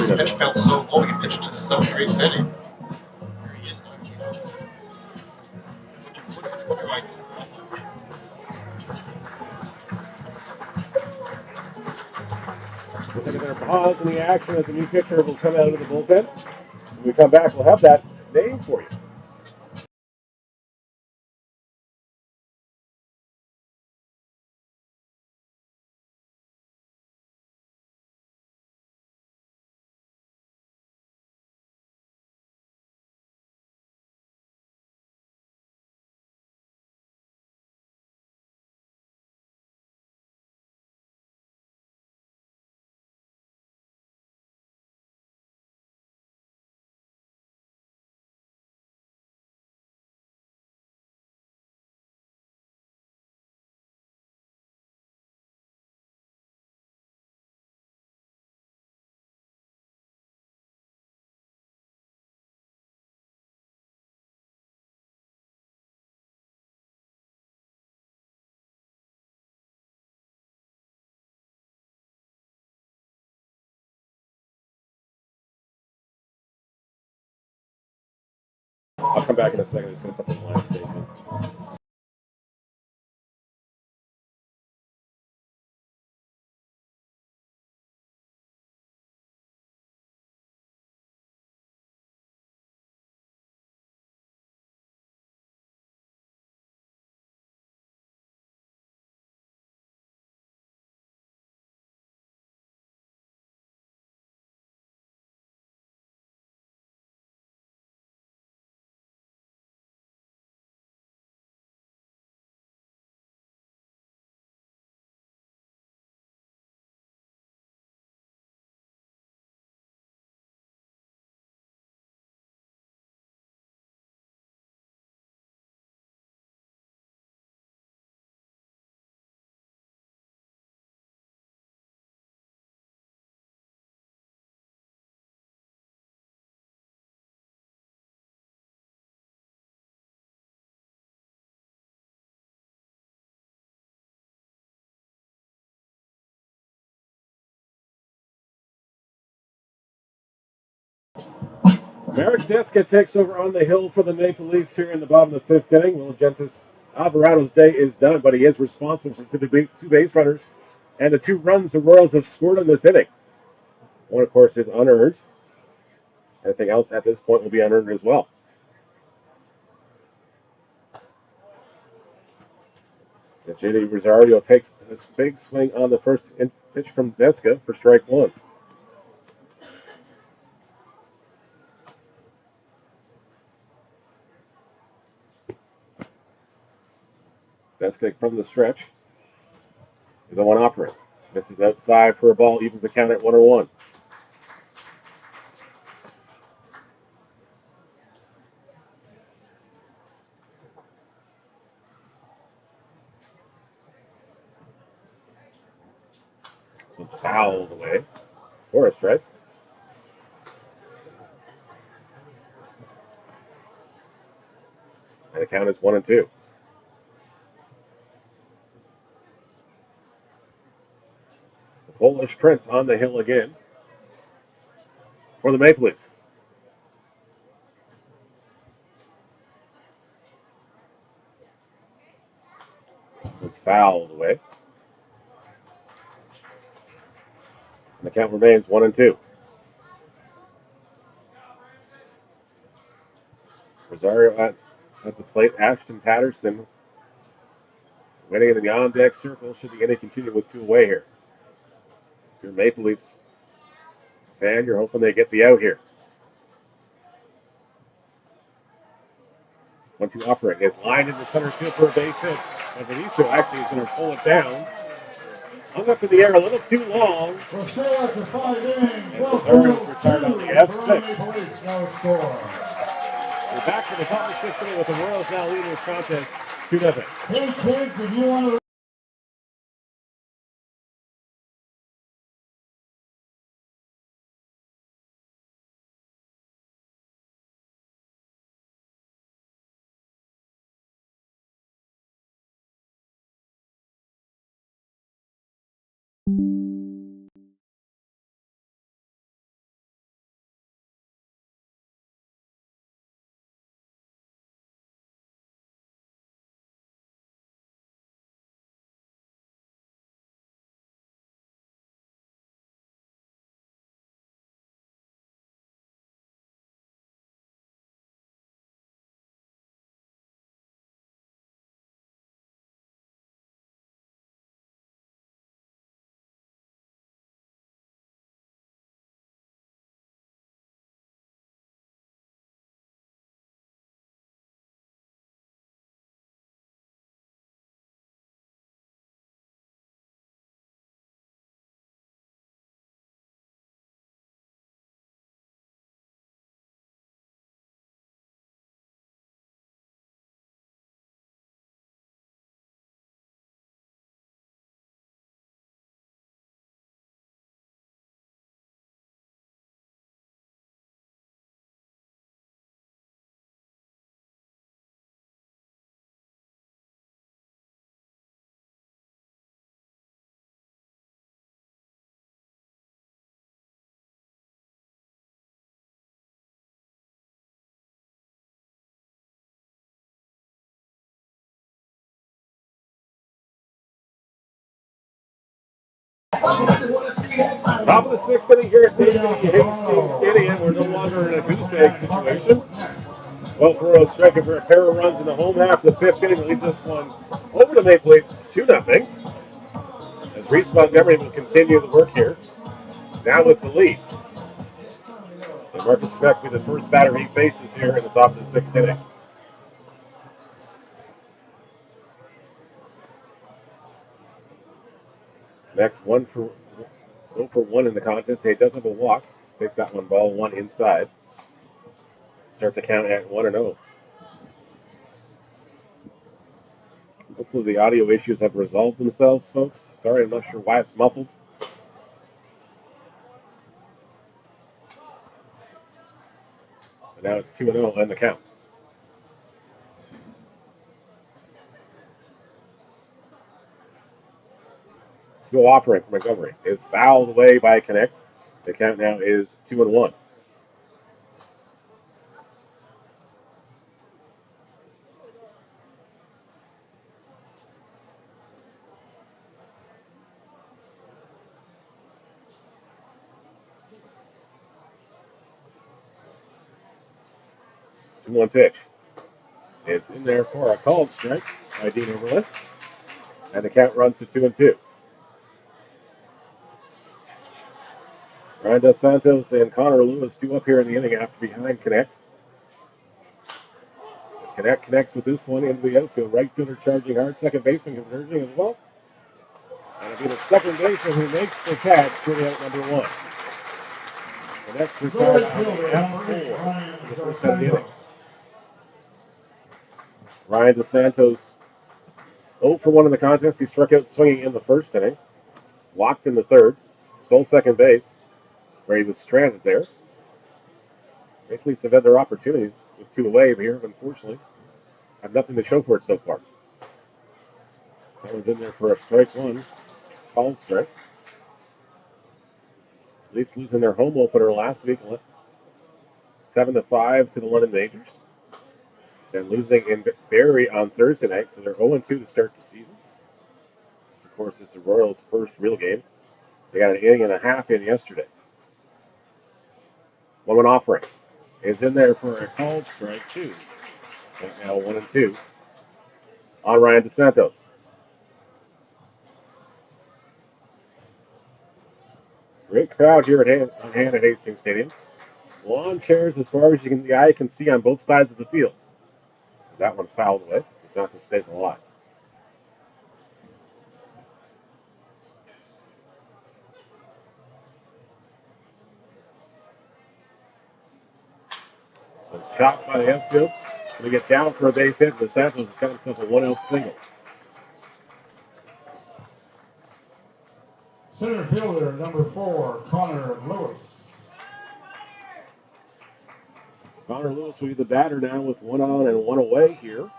his pitch count so low, he pitched to the 7th or 8th inning. There he is now. What do I do? We'll take another pause in the action as the new pitcher will come out of the bullpen. When we come back, we'll have that name for you. I'll come back in a second. Just going to put the line station. Merrick Deska takes over on the hill for the Maple Leafs here in the bottom of the 5th inning. Will Gentis Alvarado's day is done, but he is responsible for two base runners and the 2 runs the Royals have scored in this inning. One, of course, is unearned. Anything else at this point will be unearned as well. J.D. Rosario takes a big swing on the first pitch from Deska for strike 1. Deska from the stretch is the 1 offering. Misses outside for a ball, evens the count at 1-1. It's fouled away for a strike. And the count is 1-2. The Polish Prince on the hill again for the Maple Leafs. It's fouled away. And the count remains 1-2. Rosario at the plate. Ashton Patterson waiting in the on-deck circle. Should the inning continue with 2 away here. If you're a Maple Leafs fan, you're hoping they get the out here. 1-2 offering. It's lined into center field for a base hit. And Benicio actually is going to pull it down. Hung up in the air a little too long. We'll stay after 5 innings. Guelph Royals retired on the F6. We're back to the top of the 6th inning with the Royals now leading this contest 2-0. Hey kids, if you want to Top of the sixth inning here at Hastings Stadium. We're no longer in a goose egg situation. Guelph Royals striking for a pair of runs in the home half of the fifth inning to lead this one over to Maple Leafs 2-0. As Reese Montgomery will continue the work here. Now with the lead. And Marcus Beck will be the first batter he faces here in the top of the sixth inning. Beck 0 for 1 in the contest. He does have a walk. Takes that one, ball one inside. Starts the count at 1-0. Hopefully the audio issues have resolved themselves, folks. Sorry, I'm not sure why it's muffled. But now it's 2-0 on the count. Go offering from Montgomery is fouled away by Connect. The count now is 2-1. One pitch. It's in there for a called strike by Dean Overland. And the count runs to 2-2. Ryan Dos Santos and Connor Lewis due up here in the inning after behind Connect. As Connect connects with this one into the outfield. Right fielder charging hard. Second baseman converging as well. And it'll be the second baseman who makes the catch for the out number one. Connect retired on F4 in the first half of the inning. Ryan Dos Santos 0 for 1 in the contest. He struck out swinging in the first inning. Walked in the third. Stole second base, where he was stranded there. Maple Leafs have had their opportunities with 2 away here, but unfortunately have nothing to show for it so far. That one's in there for a strike one. Called strike. Leafs losing their home opener last week, 7-5 to the London Majors. Then losing in Barrie on Thursday night, so they're 0-2 to start the season. This, of course, is the Royals' first real game. They got an inning and a half in yesterday. 1-1 offering is in there for a called strike, too. Right now, 1-2 on Ryan Dos Santos. Great crowd here on hand at Hastings Stadium. Lawn chairs as far as the eye can see on both sides of the field. That one's fouled away. Dos Santos stays alive. So it's chopped by the outfield. Going to get down for a base hit. Dos Santos has got himself a 1-out single. Center fielder, number 4, Connor Lewis. Connor Lewis will be the batter now with 1 on and 1 away here.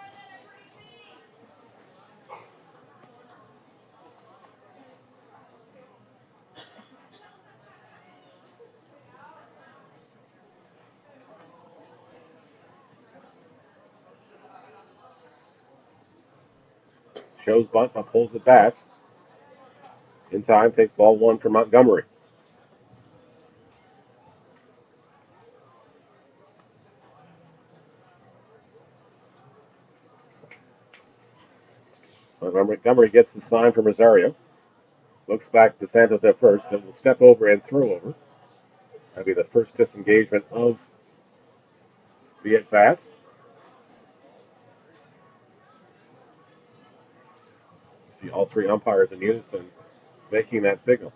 Shows bunt, but pulls it back. In time, takes ball 1 for Montgomery. Montgomery gets the sign from Rosario. Looks back to Santos at first and will step over and throw over. That'll be the first disengagement of the at-bat. See all 3 umpires in unison making that signal.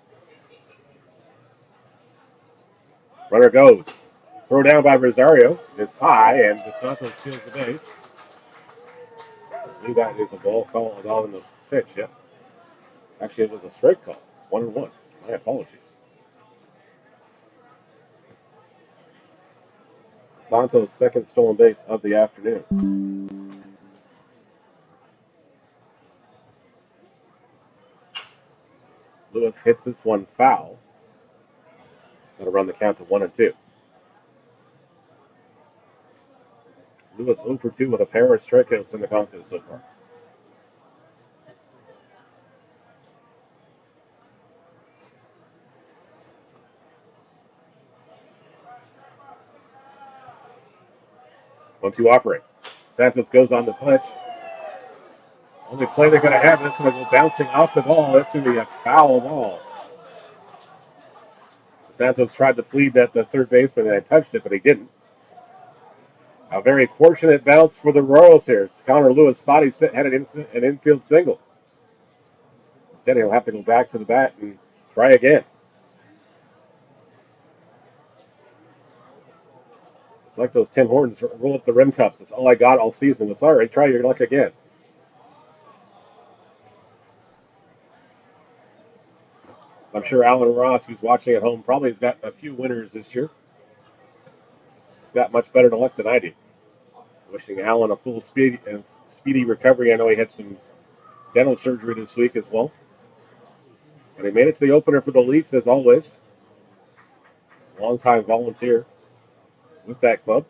Runner goes. Throw down by Rosario is high, and Dos Santos steals the base. I believe that is a ball call on the pitch, yeah. Actually, it was a strike call. 1-1. My apologies. Santos' second stolen base of the afternoon. Lewis hits this one foul. Going to run the count to 1-2. Lewis 0 for 2 with a pair of strikeouts in the contest so far. 1-2 offering. Santos goes on the punch. Only play they're going to have, and it's going to go bouncing off the ball. That's going to be a foul ball. Santos tried to plead that the third baseman had touched it, but he didn't. A very fortunate bounce for the Royals here. Connor Lewis thought he had an infield single. Instead, he'll have to go back to the bat and try again. It's like those Tim Hortons roll up the rim cups. That's all I got all season. It's all right. Try your luck again. I'm sure Alan Ross, who's watching at home, probably has got a few winners this year. He's got much better luck than I do. Wishing Alan a full speedy recovery. I know he had some dental surgery this week as well. But he made it to the opener for the Leafs, as always. Longtime volunteer with that club.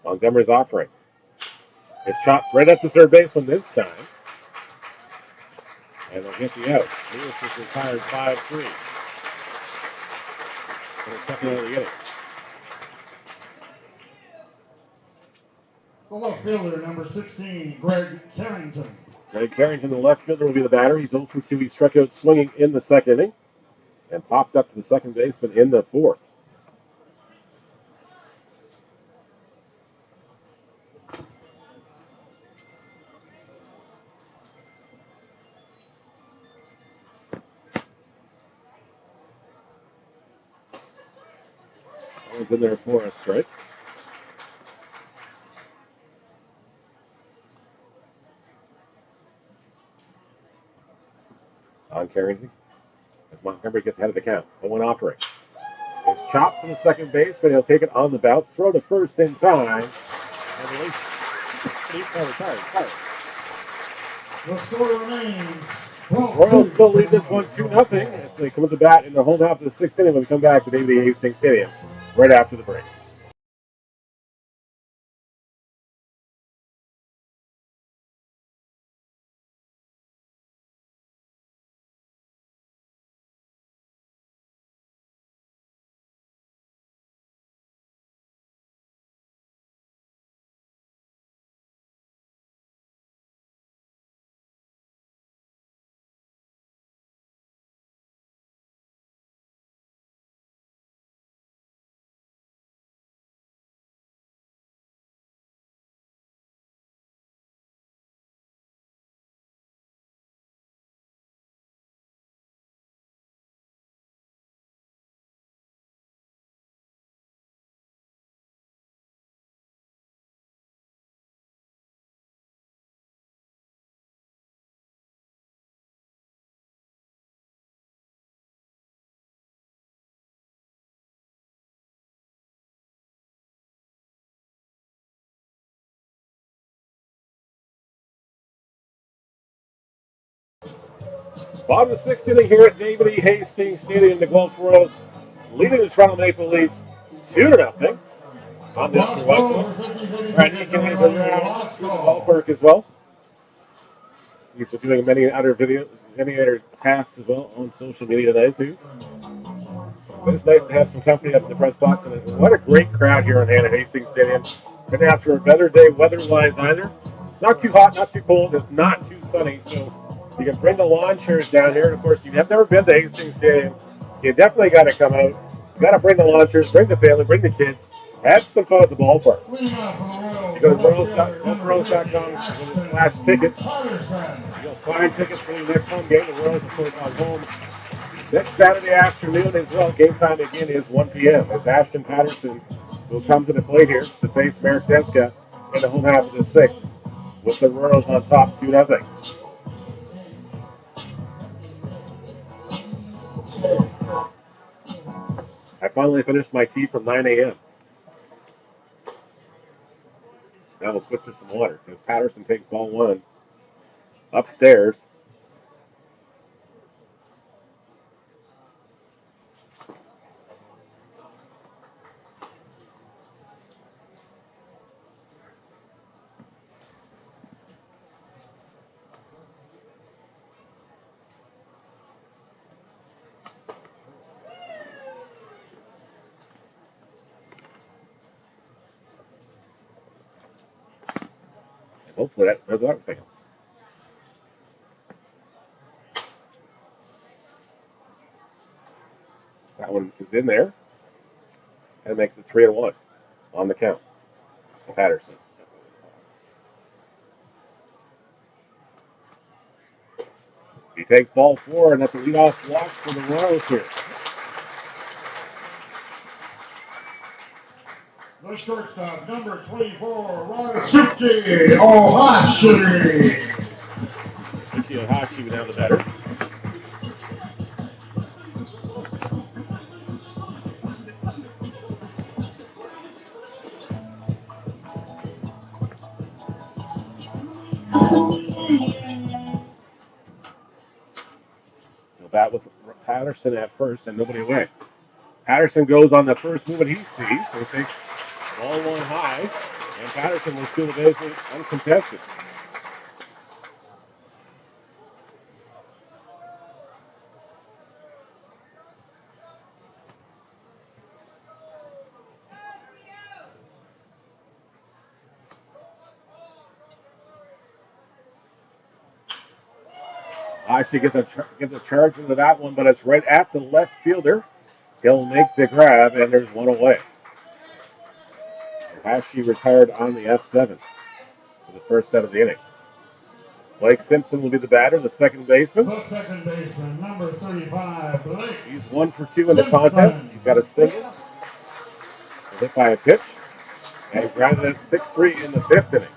Montgomery's offering. It's chopped right at the third baseman this time. And they'll get the out. Lewis is retired 5-3. For the second of the inning. The left fielder, number 16, Greg Carrington. Greg Carrington, the left fielder, will be the batter. He's 0-for-2. He struck out swinging in the second inning and popped up to the second baseman in the fourth. That one's in there for a strike. On Carrington, as Montgomery gets ahead of the count. 0-1 offering. It's chopped to the second base, but he'll take it on the bounce. Throw to first in time. And release. The score remains. Royals still lead this one 2-0 as they come to the bat in the home half of the sixth inning when we come back to the Hastings Stadium right after the break. Bottom of the sixth inning here at David E. Hastings Stadium, the Guelph Royals leading the Toronto Maple Leafs 2-0. I'm Mr. Westwood. Right, Eakin is around the ballpark as well. He's been doing many other tasks as well on social media today too. But it's nice to have some company up in the press box, and what a great crowd here on Hastings Stadium. Been after a better day weather-wise either. Not too hot, not too cold, it's not too sunny, so you can bring the lawn chairs down here. And of course, if you have never been to Hastings Stadium, you definitely got to come out. You got to bring the lawn chairs, bring the family, bring the kids, have some fun at the ballpark. You go to Royals.com/tickets. You'll find tickets for the next home game. The Royals, of course, on home next Saturday afternoon as well. Game time again is 1 p.m. as Ashton Patterson will come to the plate here to face Merrick Deska in the home half of the sixth with the Royals on top 2-0. I finally finished my tea from 9 a.m. Now we'll switch to some water as Patterson takes ball one upstairs. Hopefully that does what things. That one is in there. And makes it 3-1 on the count. Patterson. He takes ball 4, and that's a leadoff walk for the Royals here. The shortstop, number 24, Rasuki Ohashi. Rasuki Ohashi went down the batter. He'll bat with Patterson at first and nobody away. Patterson goes on the first move and he sees. So he takes ball 1 high, and Patterson will steal the base uncontested. Ohashi gets a charge into that one, but it's right at the left fielder. He'll make the grab, and there's one away. Ohashi retired on the F7 for the first out of the inning. Blake Simpson will be the batter, the second baseman. The second baseman, number 35, Blake. He's 1 for 2 in the contest. He's got a single, hit by a pitch, and grounded at 6-3 in the 5th inning.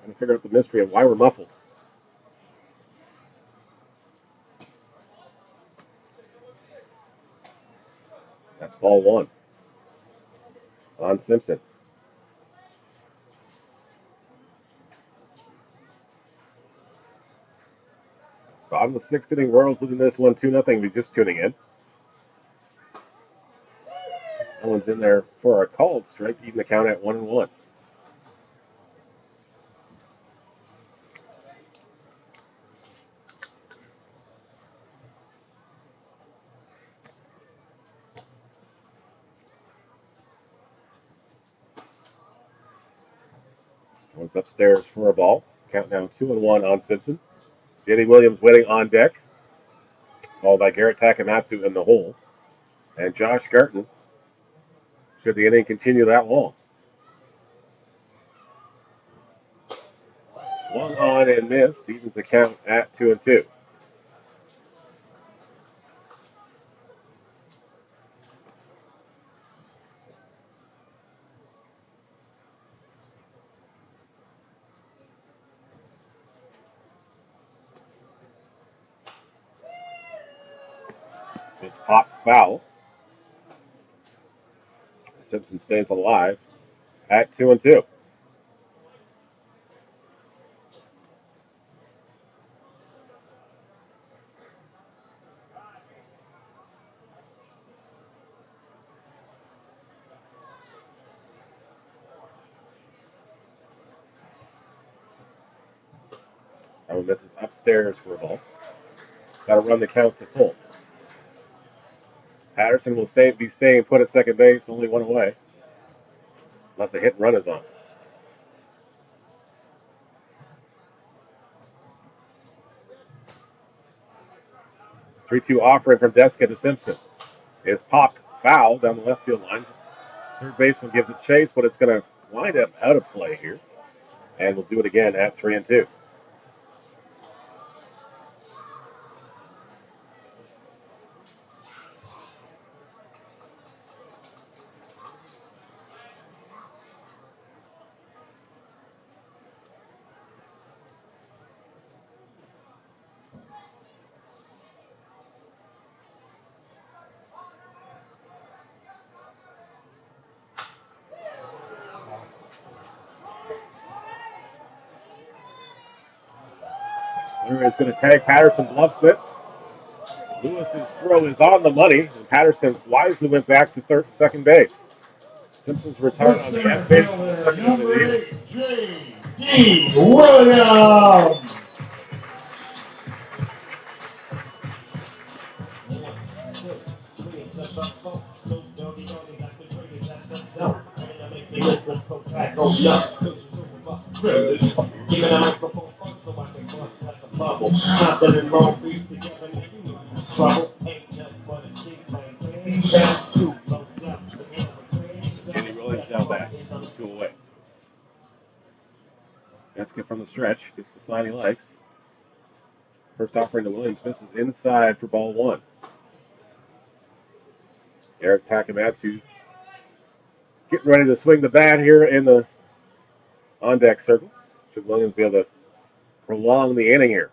Trying to figure out the mystery of why we're muffled. That's ball 1 on Simpson. Bottom of the 6th inning, Royals leading this one 2-0. We're just tuning in. That one's in there for a called strike to even the count at 1-1. One's upstairs for a ball. Count down 2-1 on Simpson. J.D. Williams waiting on deck. Followed by Garrett Takamatsu in the hole. And Josh Garton, should the inning continue that long. Swung on and missed. Evens the count at 2-2. It's popped foul. Simpson stays alive at 2-2. That one misses upstairs for a ball. Got to run the count to full. Patterson will be staying put at second base, only one away. Unless a hit and run is on. 3-2 offering from Deska to Simpson. Is popped foul down the left field line. Third baseman gives it chase, but it's going to wind up out of play here. And we'll do it again at 3-2. Is going to tag Patterson, bluffs it. Lewis's throw is on the money, and Patterson wisely went back to second base. Simpson's retired on the F base for the second out of the inning. J.D. Williams. Andy Williams now back. 2 away. Eakin from the stretch. Gets the slide he likes. First offering to Williams. Misses inside for ball 1. Eric Takamatsu getting ready to swing the bat here in the on-deck circle. Should Williams be able to prolong the inning here?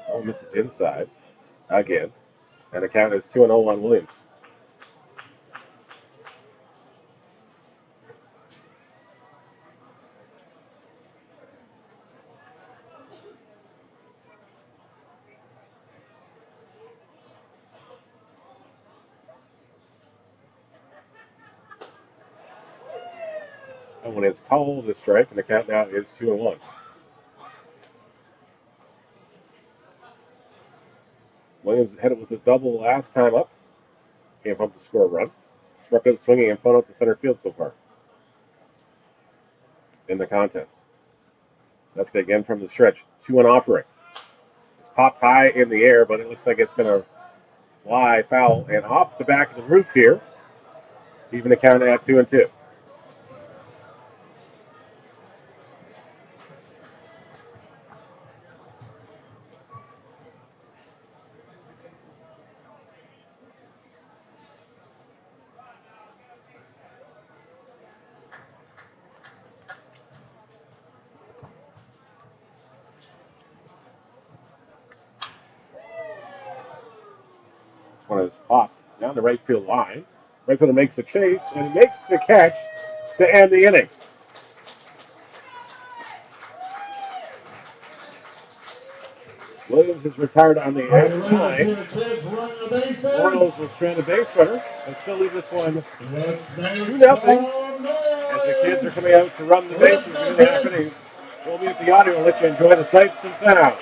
Oh, misses inside again. And the count is 2-0 on Williams. And when it's called a strike, and the count now is 2-1. Williams had it with a double last time up. Can't hope to score a run. Struck out swinging and flown out to center field so far in the contest. That's again from the stretch. 2-1 offering. It's popped high in the air, but it looks like it's going to fly foul and off the back of the roof here. Even the count at 2-2. This one is popped down the right field line. Right fielder makes the chase and makes the catch to end the inning. Williams is retired on the extra 9. Royals will strand a base runner and still leave this one 2-0 as the kids are coming out to run the bases in the half inning. We'll mute the audio and let you enjoy the sights and sounds.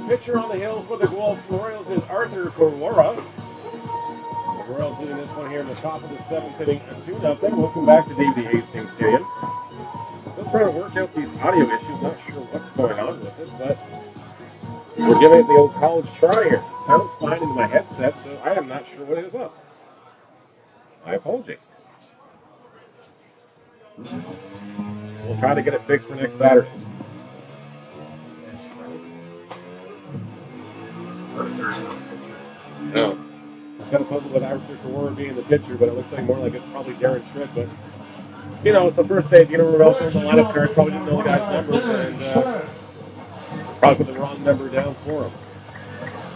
pitcher on the hill for the Guelph Royals is Arthur Corora. The Royals leading this one here in the top of the 7th inning, 2-0. Welcome back to the Hastings Stadium. Still trying to work out these audio issues. Not sure what's going on with it, but we're giving it the old college try here. It sounds fine in my headset, so I am not sure what is up. My apologies. We'll try to get it fixed for next Saturday. No. It's kind of puzzled with Arthur Corora being the pitcher, but it looks like more like it's probably Darren Shred. But, you know, it's the first day. You know, we're also in the lineup card. Probably didn't know the guy's numbers, and probably put the wrong number down for him.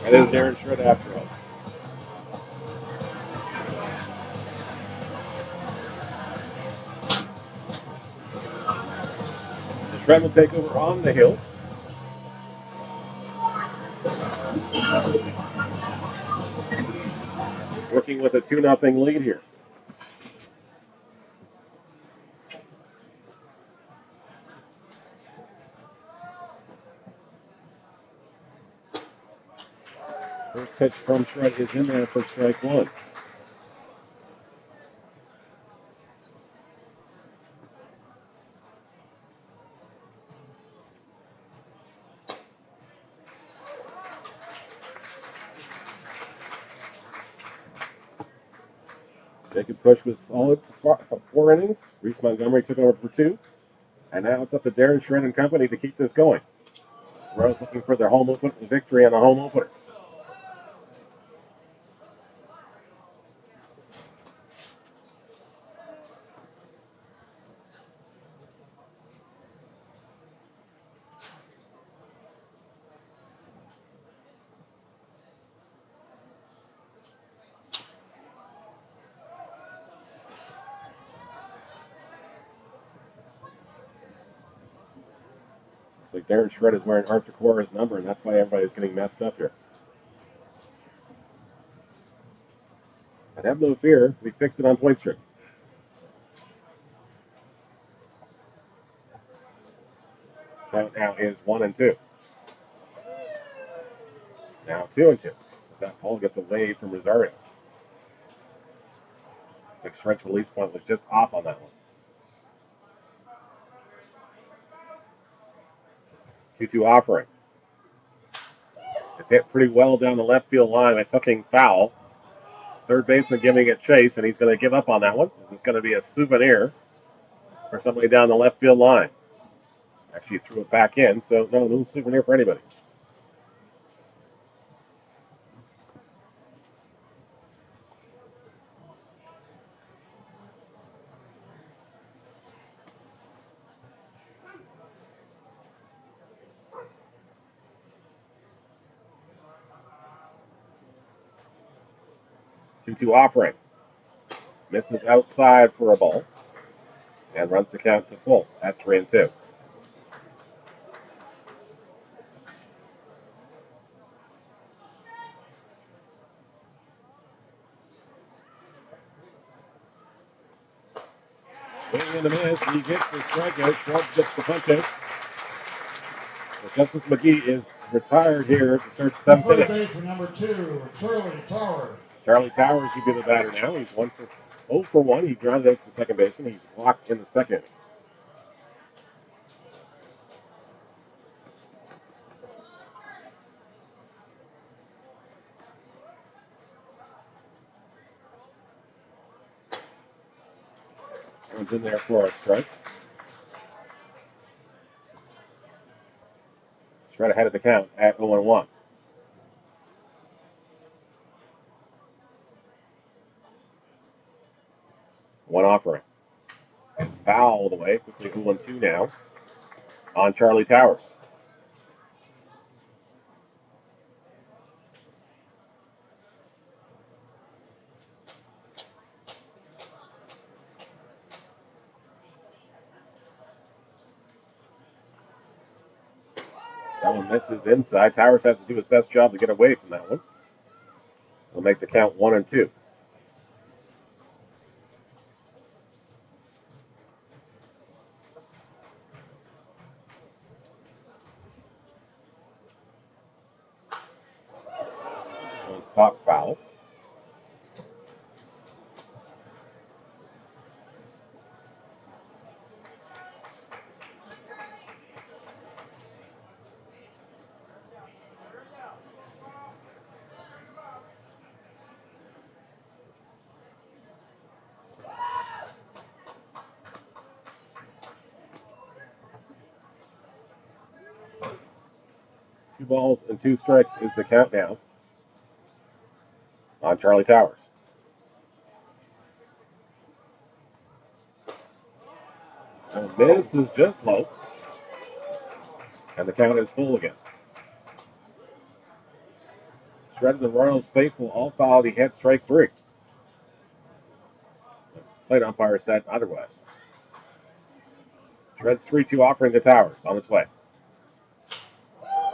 It is Darren Shred after all. The Shred will take over on the hill. Working with a 2-0 lead here. First pitch from Shred is in there for strike one. Jacob Kush was solid for 4 innings. Reese Montgomery took over for 2. And now it's up to Darren Shred and company to keep this going. Royals looking for their home opener, victory on the home opener. Like Darren Shred is wearing Arthur Corora's number, and that's why everybody's getting messed up here. But have no fear, we fixed it on Point Street. Count now is 1-2. Now 2-2. As that ball gets away from Rosario. Like Shred's release point was just off on that one. 2-2 offering. It's hit pretty well down the left field line. It's hooking foul. Third baseman giving it chase, and he's going to give up on that one. This is going to be a souvenir for somebody down the left field line. Actually threw it back in, so no souvenir for anybody. Two offering. Misses outside for a ball. And runs the count to full at 3-2. Swing and a miss. He gets the strikeout. Schwartz gets the punch out. Justice McGee is retired here to start the 7th inning. Base for number 2, Charlie Towers. Charlie Towers should be the batter now. He's 0 for 1. He grounded out to the second baseman. He's walked in the second inning. One's in there for a strike. Shred ahead of the count at 0-1. One offering. It's foul all the way. Quickly 0-2 now on Charlie Towers. That one misses inside. Towers has to do his best job to get away from that one. He'll make the count 1-2. Pop foul. Two balls and 2 strikes is the count now on Charlie Towers. And this is just low. And the count is full again. Shredded the Royals faithful all fouled. He hit strike 3. Plate umpire said otherwise. Shred's 3-2 offering to Towers on its way.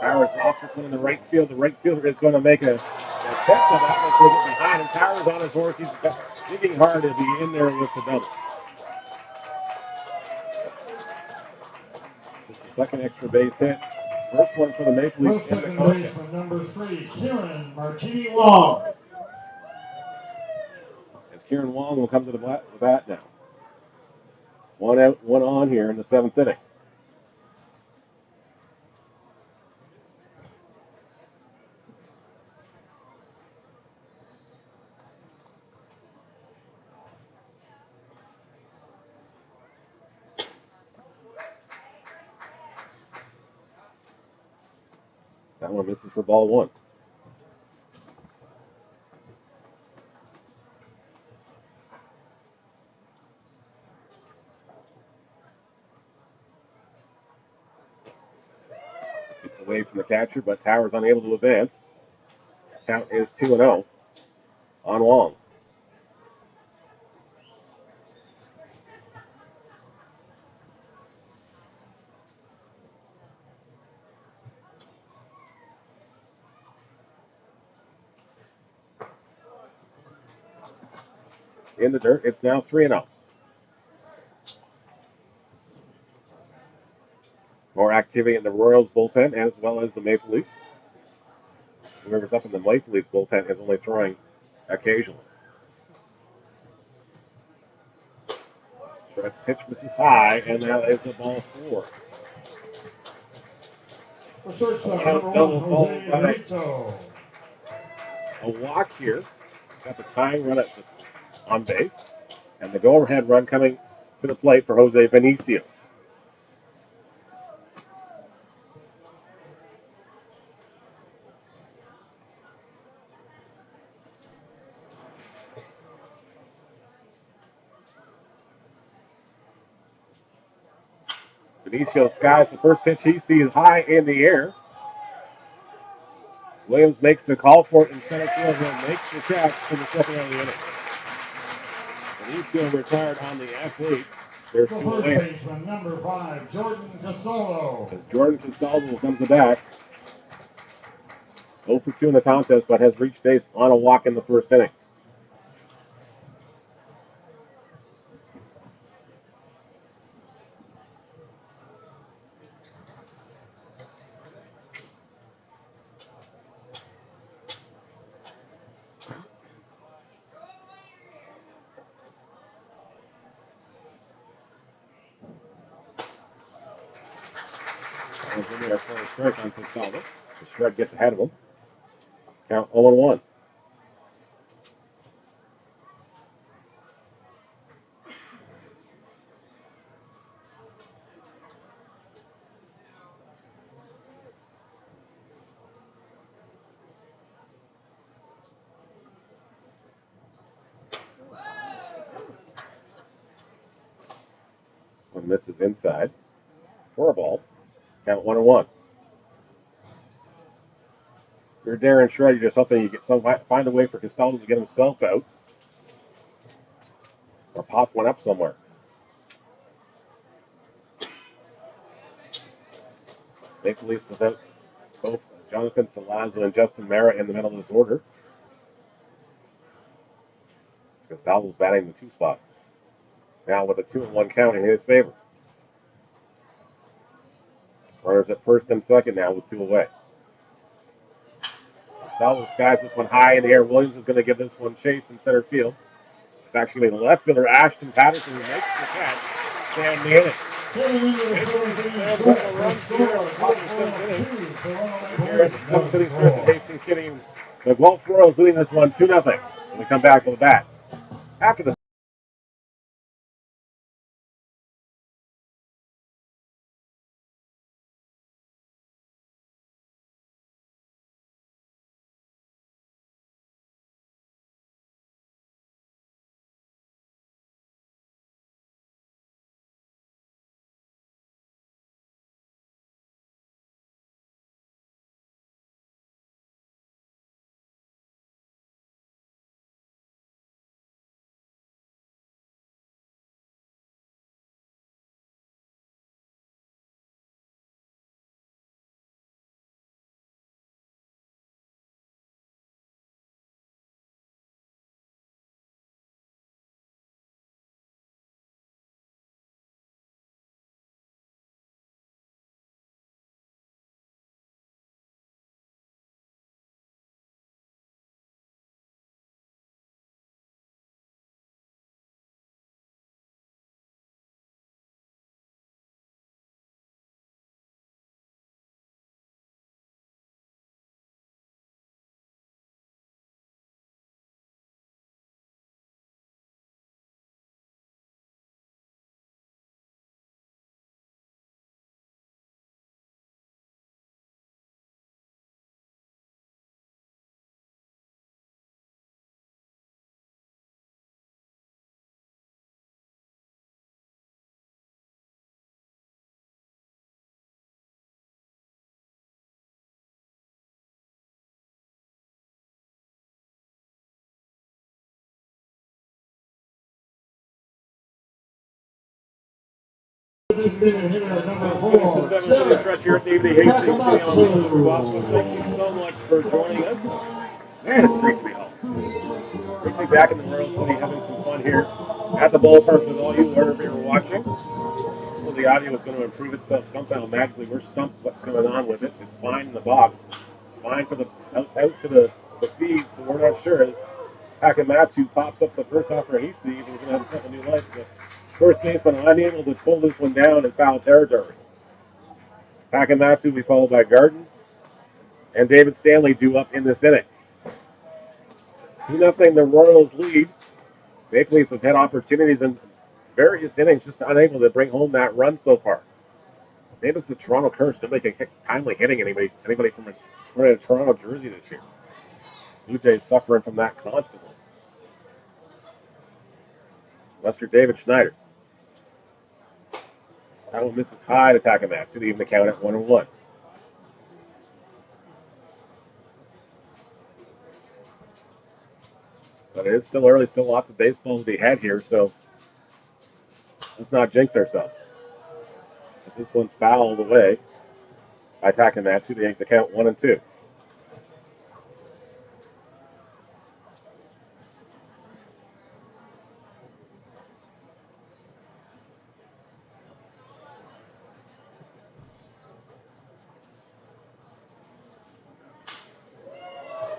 Towers lost this one in the right field. The right fielder is going to make a attempt on that one to get behind him. Towers on his horse. He's digging hard to be in there with the double. Just a second extra base hit. First one for the Maple Leafs in the contest. Baseman number 3, Kieran Martini Wong. As Kieran Wong will come to the bat now. 1 out, 1 on here in the 7th inning. That one misses for ball 1. It's away from the catcher, but Towers unable to advance. Count is 2-0 on Wong. In the dirt, it's now 3-0. More activity in the Royals bullpen as well as the Maple Leafs. Whoever's up in the Maple Leafs bullpen is only throwing occasionally. Shred's pitch misses high, and that is a ball 4. The shortstop, Out number double 1, followed Jose by Benito. a walk here. It's got the tying run on base, and the go-ahead run coming to the plate for Jose Benicio. Benicio skies the first pitch he sees high in the air. Williams makes the call for it in center field and makes the catch for the second out of the inning. Benicio retired on the athlete. There's The 2 first away. baseman, number 5, Jordan Castaldo. As Jordan Castaldo will come to bat. 0 for 2 in the contest, but has reached base on a walk in the first inning. That was in there for a strike on Castaldo. The Shred gets ahead of him. Count 0-1. One misses inside for a ball. Count 1-1. If you're Darren Shred, you're just hoping you get find a way for Castaldo to get himself out or pop one up somewhere. Maple Leafs without both Johnathan Solazzo and Justin Marra in the middle of this order. Castaldo's batting the 2 spot. Now with a 2-1 count in his favor. Runners at first and second now with 2 away. Castaldo skies this one high in the air. Williams is going to give this one chase in center field. It's actually the left fielder, Ashton Patterson, who makes the catch. Sam Manning. Here at the seventh inning stretch at Hastings Stadium, the Guelph Royals leading this one 2-0. When we come back with the bat. After the stretch here at the Hastings Stadium. Srivastava, thank you so much for joining us. Man, it's great to be home. Great to be back in the Royal City, having some fun here at the ballpark with all you, wherever you're watching. So the audio is going to improve itself somehow magically. We're stumped what's going on with it. It's fine in the box. It's fine for the out to the feed, so we're not sure. As Takamatsu pops up the first offer he sees, he's going to have himself a new life. The first baseman unable to pull this one down in foul territory. Takamatsu will be followed by Garden and David Stanley due up in this inning. 2-0 the Royals lead. Maple Leafs have had opportunities in various innings, just unable to bring home that run so far. Maybe it's the Toronto curse. Nobody can timely hitting anybody from wearing a Toronto jersey this year. Blue Jays suffering from that constantly. Lester David Schneider. That one misses high to Takamatsu to even the count at 1-1. But it is still early, still lots of baseball to be had here, so let's not jinx ourselves. As this one's fouled away by Takamatsu to yank the count 1-2.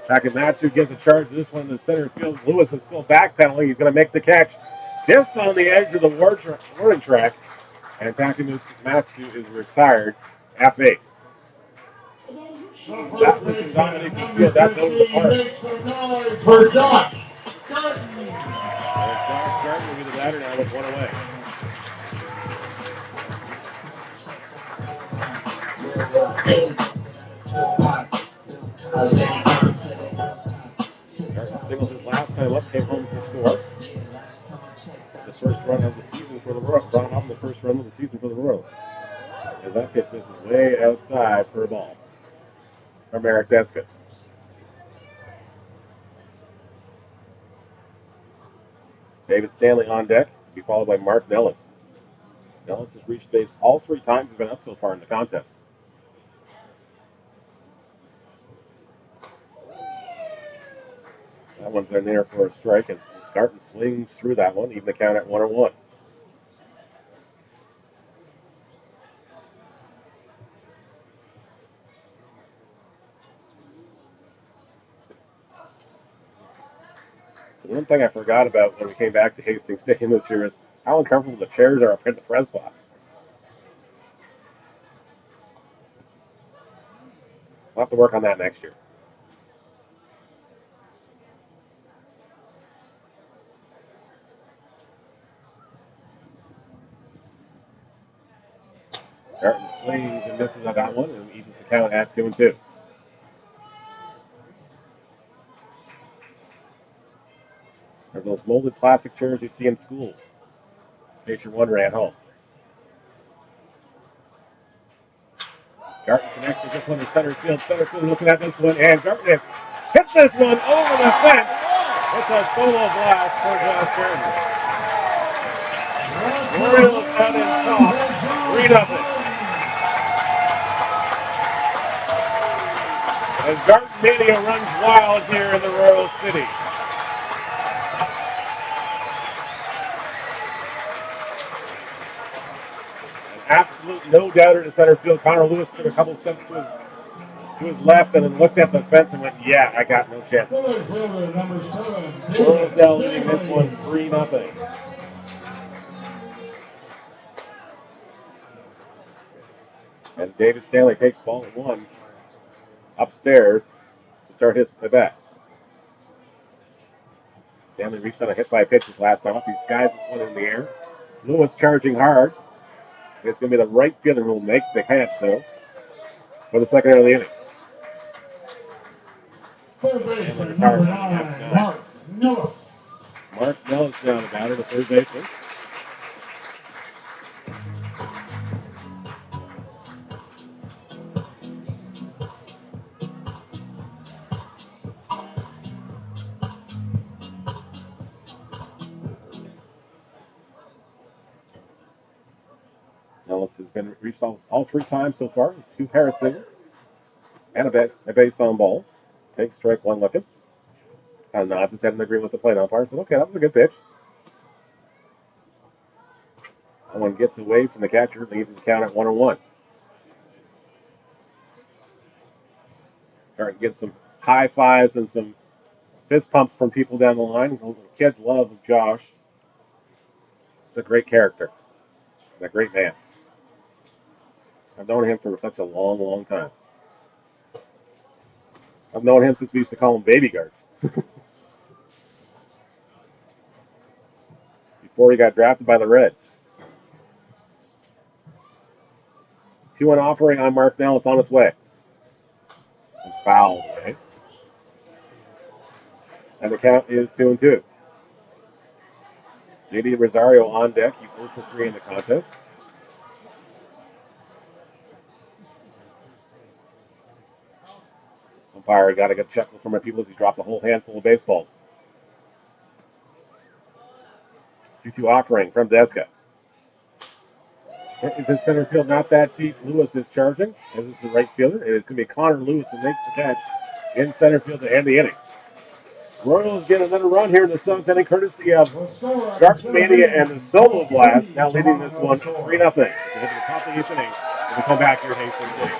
Takamatsu gives a charge to this one in the center field. Lewis is still backpedaling. He's going to make the catch just on the edge of the warning track. And Takamatsu is retired after 8. That was Dominic Field. That's over the park. For Josh. And Josh Garden will be the batter now with one away. Garden singled his last time up, came home to score. The first run of the season for the Royals. Brought home the first run of the season for the Royals. As that pitch misses way outside for a ball from Eric Deska. David Stanley on deck, to be followed by Mark Nellis. Nellis has reached base all 3 times he's been up so far in the contest. That one's in there for a strike as Garten swings through that one, even the count at 1-1. One thing I forgot about when we came back to Hastings Stadium this year is how uncomfortable the chairs are up in the press box. We'll have to work on that next year. Garton swings and misses on that one and evens the count at 2-2. They're those molded plastic chairs you see in schools, in case you're wondering at home. Garton connects with this one to center field. Center field looking at this one, and Garton hits this one over the fence. It's a solo blast for Josh Jordan. Royals out in top, 3-0. As Garton Mania runs wild here in the Royal City. An absolute no-doubter to center field. Connor Lewis took a couple steps to his left and then looked at the fence and went, yeah, I got no chance. Royals now leading this one 3-0. As David Stanley takes ball at 1 upstairs to start his at bat. Stanley reached on a hit by pitches last time up. He skies this one in the air. Lewis charging hard. It's going to be the right fielder who will make the catch, though, for the second out of the inning. Third baseman, number 9, Mark Nellis. Mark Nellis now the batter, the third baseman. Nellis has been reached all 3 times so far, 2 pair of singles, and a base on ball. Takes strike 1 looking. Kind of nods his head in agreement with the plate umpire. Said, okay, that was a good pitch. That one gets away from the catcher, leaves the count at 1-1. Garton gets some high fives and some fist pumps from people down the line. The kids love Josh. He's a great character and a great man. I've known him for such a long, long time. I've known him since we used to call him baby guards. Before he got drafted by the Reds. 2-1 offering on Mark Nellis on its way. It's fouled away. And the count is 2-2. JD Rosario on deck. He's 0-3 in the contest. Umpire got a good chuckle from my people as he dropped a whole handful of baseballs. 2-2 offering from Deska. Into center field, not that deep. Lewis is charging, as is the right fielder. It is going to be Connor Lewis who makes the catch in center field to end the inning. Royals get another run here in the 7th inning, courtesy of Garton Mania and the solo blast. Now leading this one 3-0. At the top of the 8th inning, as we come back here at Hastings Stadium.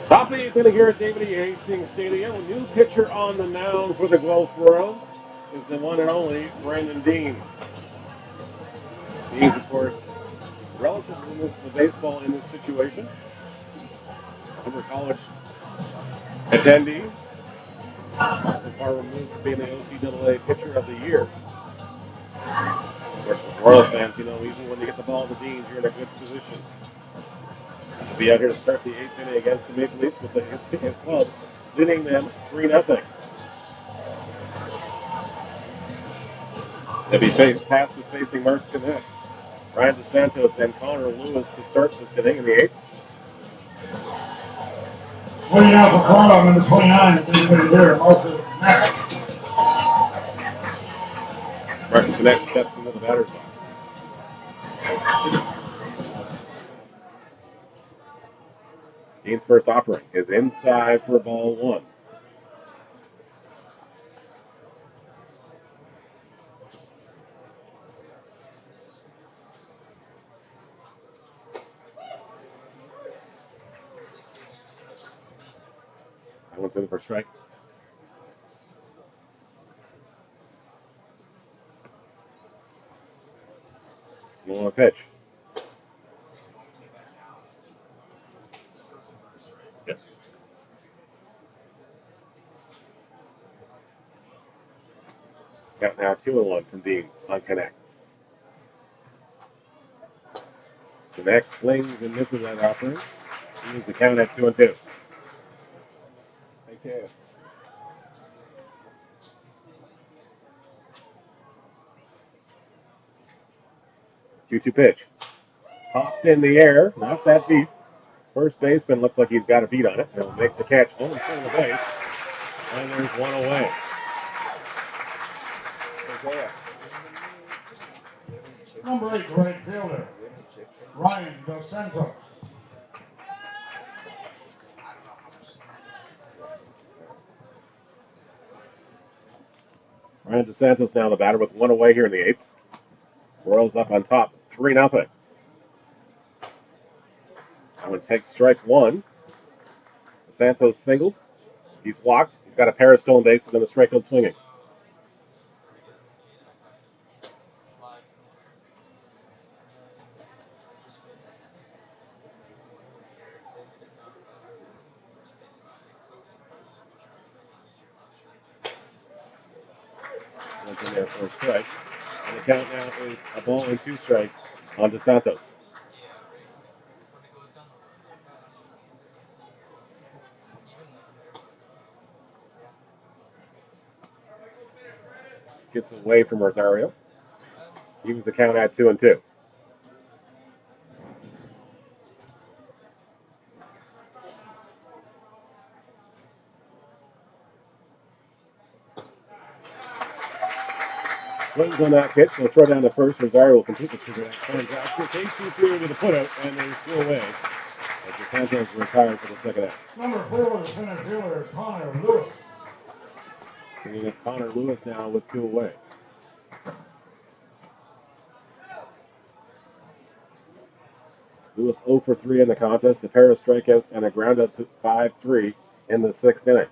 Top of the 8th inning here at David E. Hastings Stadium. A new pitcher on the mound for the Guelph Royals is the one and only Brandon Deans. Deans, of course, relative to baseball in this situation. Former college attendee. So far removed from being the OCAA Pitcher of the Year. Of course, with Royals fans, usually when you get the ball to Deans, you're in a good position. He'll be out here to start the 8th inning against the Maple Leafs with his club leading them 3-0. They'll be Past is facing Mark Connect. Ryan DeSantos and Connor Lewis to start this inning in the 8th. Leading out for Toronto, number 29, here, Marcus Connect. Martin Connect steps into the batter's box. Dean's first offering is inside for ball 1. That one's in for strike. 1 pitch. Yes. Count now 2-1 from Dean on Connect. Connect slings and misses that offering. He needs the count at 2-2. Thank you. 2-2 pitch. Popped in the air, not that deep. First baseman looks like he's got a beat on it. He'll make the catch home in front of the base. And there's one away. Number 8, right fielder, Ryan Dos Santos. Ryan DeSantos now the batter with one away here in the 8th. Royals up on top, 3-0. That one takes strike 1. DeSantos singled. He's walked. He's got a pair of stolen bases and a strikeout swinging. Went in there for a strike. And the count now is a ball and 2 strikes on DeSantos. Gets away from Rosario. Evens the count at 2-2. Swings on that pitch. We'll throw down the first. Rosario will complete the transaction. Casey through with a putout, and there's 2 away. As DeSantos retired for the second half. Number 4, the center fielder, Connor Lewis. Bringing up Connor Lewis now with 2 away. Lewis 0 for 3 in the contest, a pair of strikeouts, and a ground out to 5-3 in the 6th inning.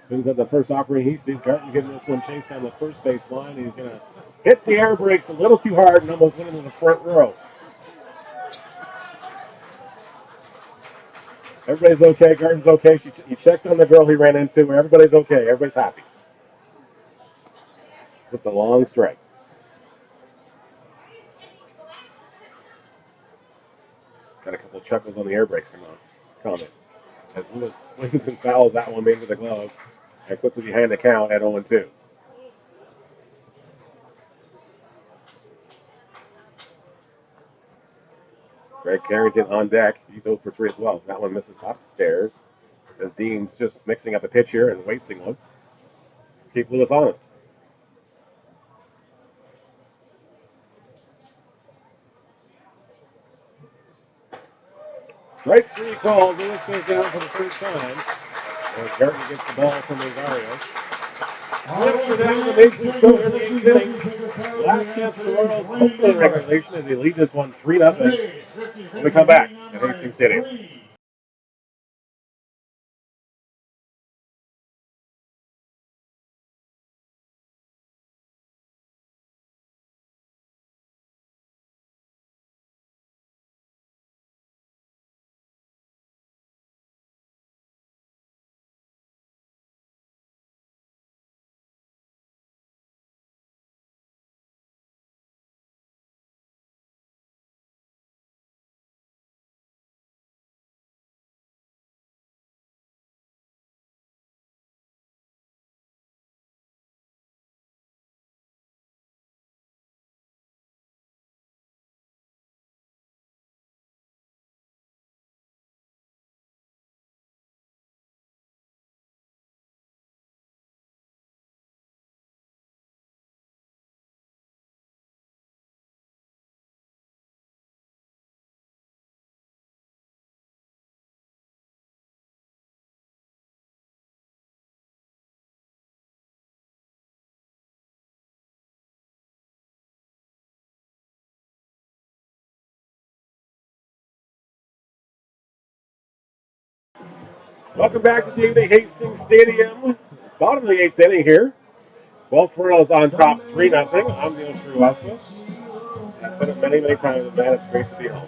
Swings at the first offering he sees. Garten getting this one chased down the first base line. He's going to hit the air brakes a little too hard and almost went into the front row. Everybody's okay. Garten's okay. He checked on the girl he ran into. Everybody's okay. Everybody's happy. Just a long strike. Got a couple of chuckles on the air brakes comment. As Lewis swings and fouls that one into the glove. And quickly behind the count at 0-2. Greg Carrington on deck. He's 0 for 3 as well. That one misses upstairs. As Dean's just mixing up a pitch here and wasting one. Keep Lewis honest. Strike 3 called. Lewis goes down for the first time. As Garten gets the ball from Rosario. Flip down the Maple Leafs go in the 8th inning. Last chance for the Royals, hopefully in regulation, as they lead this one 3-0 when we come back at Hastings Stadium. Welcome back to the Hastings Stadium. Bottom of the 8th inning here. Guelph Royals on top 3-0. I'm Neil Srivastava. I've said it many, many times, man, it's great to be home.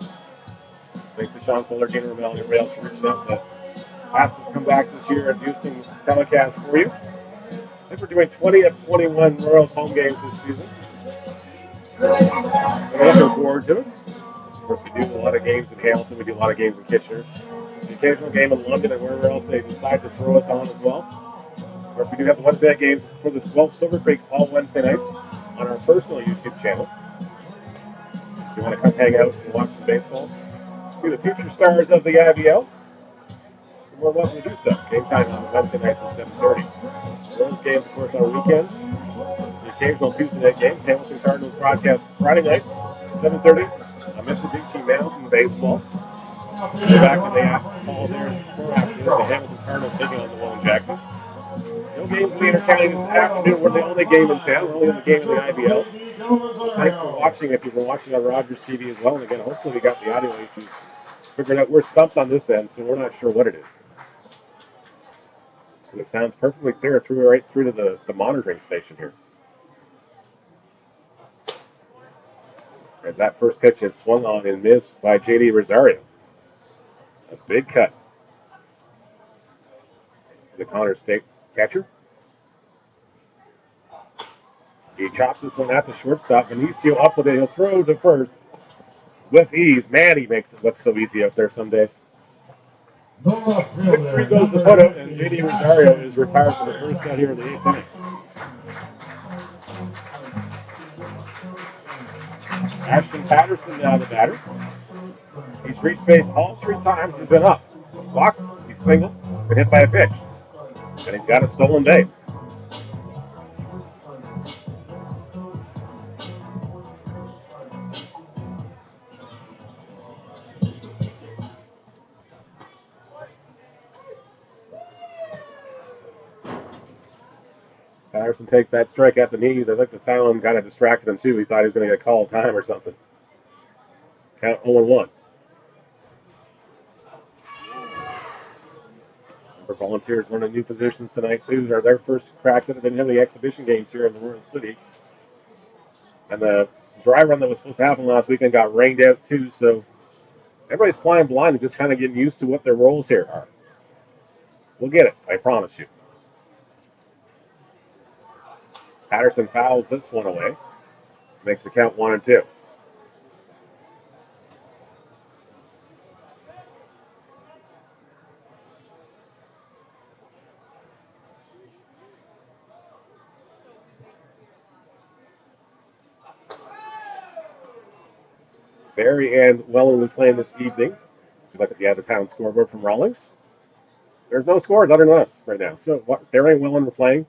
Thanks to Sean Fuller, Gainer Rebellion Rails for reaching out to ask us to come back this year and do some telecasts for you. I think we're doing 20 of 21 Royals home games this season. We're looking forward to it. Of course, we do a lot of games in Hamilton. We do a lot of games in Kitchener. The occasional game in London and wherever else they decide to throw us on as well. Of course, we do have the Wednesday night games for the Guelph Silver Creeks all Wednesday nights on our personal YouTube channel. If you want to come hang out and watch some baseball, see the future stars of the IBL, you're more welcome to do so. Game time on Wednesday nights at 7:30. Those games, of course, on weekends. The occasional Tuesday night game, Hamilton Cardinals broadcast Friday night, 7:30. On Mitsubishi Mountain Baseball. We're back when they call there before afternoon. The Hamilton Cardinals taking on the Welland Jackets. No games in the Inter-County this afternoon. We're the only game in town. We're only the game in the IBL. Thanks for watching. If you've been watching on Rogers TV as well, and again, hopefully we got the audio issues figured out. We're stumped on this end, so we're not sure what it is. And it sounds perfectly clear right through to the monitoring station here. As that first pitch is swung on and missed by J.D. Rosario. A big cut. The Connor State catcher. He chops this one at the shortstop. Benicio up with it. He'll throw to first with ease. Man, he makes it look so easy out there some days. 6-3 goes the put out, and J.D. Rosario is retired for the first out here in the 8th inning. Ashton Patterson now the batter. He's reached base all 3 times. He's been up. He's walked, he's singled, been hit by a pitch. And he's got a stolen base. Patterson takes that strike at the knees. I think the sound kind of distracted him too. He thought he was going to get a call time or something. Count 0-1. For Volunteers learning new positions tonight too. They're their first crack at it. They didn't have any exhibition games here in the Royal City. And the dry run that was supposed to happen last weekend got rained out too. So everybody's flying blind and just kind of getting used to what their roles here are. We'll get it, I promise you. Patterson fouls this one away. Makes the count 1-2. Barry and Welland will be playing this evening. If you look at the out-of-town scoreboard from Rawlings, there's no scores other than us right now. So Barry and Welland were playing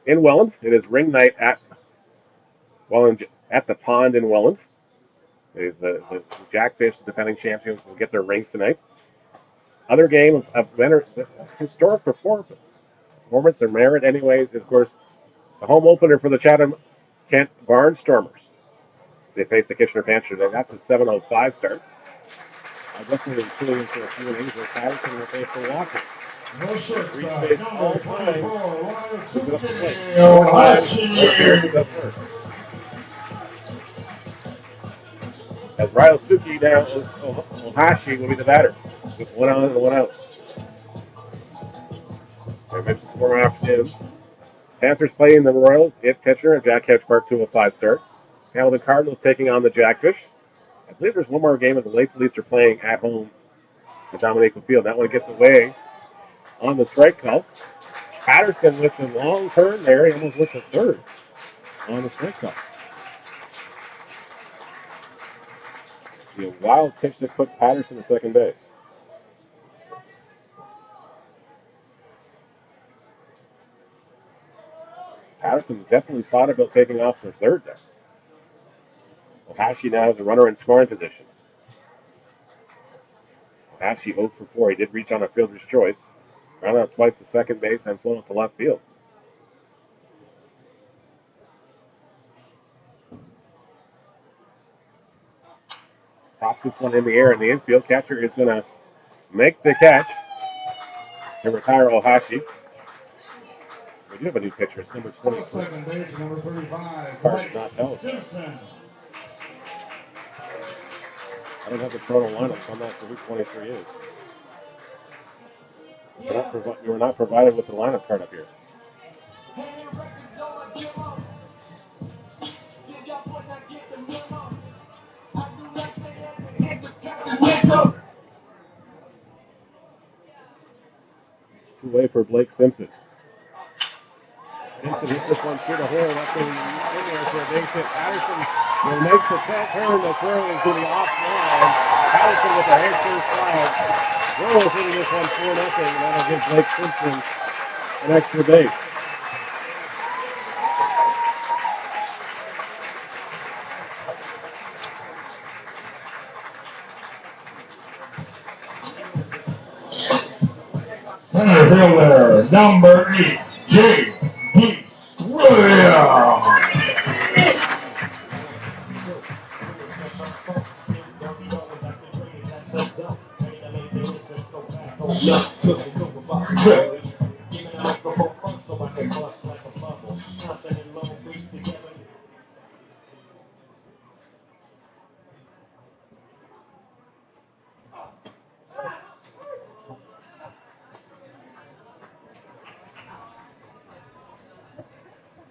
in Welland. It is ring night at Welland, at the pond in Welland. It is the Jackfish, the defending champions, will get their rings tonight. Other game of historic performance or merit, anyways, is, of course, The home opener for the Chatham Kent Barnstormers. They face the Kitchener Panthers today. That's a 7:05 start. I definitely tuning in for a few innings where Patterson will face the Walker. No shortstop, Three space all number time. 24, Ryan Who's it up to play? Suki. Up first. As Ryosuke now, Ohashi will be the batter with 1 on and 1 out. I mentioned tomorrow afternoon. Panthers playing the Royals at Kitchener at Jack Hedge Park 2:05 start. Now the Cardinals taking on the Jackfish. I believe there's one more game that the Lake Police are playing at home at Dominican Field. That one gets away on the strike call. Patterson with the long turn there. He almost with the third on the strike call. The wild pitch that puts Patterson at second base. Patterson definitely thought about taking off for third there. Ohashi now has a runner in scoring position. Ohashi 0 for 4. He did reach on a fielder's choice. Rounded out twice to second base and flown up to left field. Pops this one in the air in the infield. Catcher is going to make the catch and retire Ohashi. We do have a new pitcher. It's number 20. Second base, number 35. Card did not tell us that. I don't have the Toronto lineup, so I'm not sure who 23 is. We're not provided with the lineup card up here. Two-way for Blake Simpson. Simpson hits this one through the hole. That's in there for a base hit. Patterson will make the turn. The throw is to the offline. Patterson with a head first slide. Royals hitting this one 4-0. That'll give Blake Simpson an extra base. Center fielder, number 8, J.D. Williams.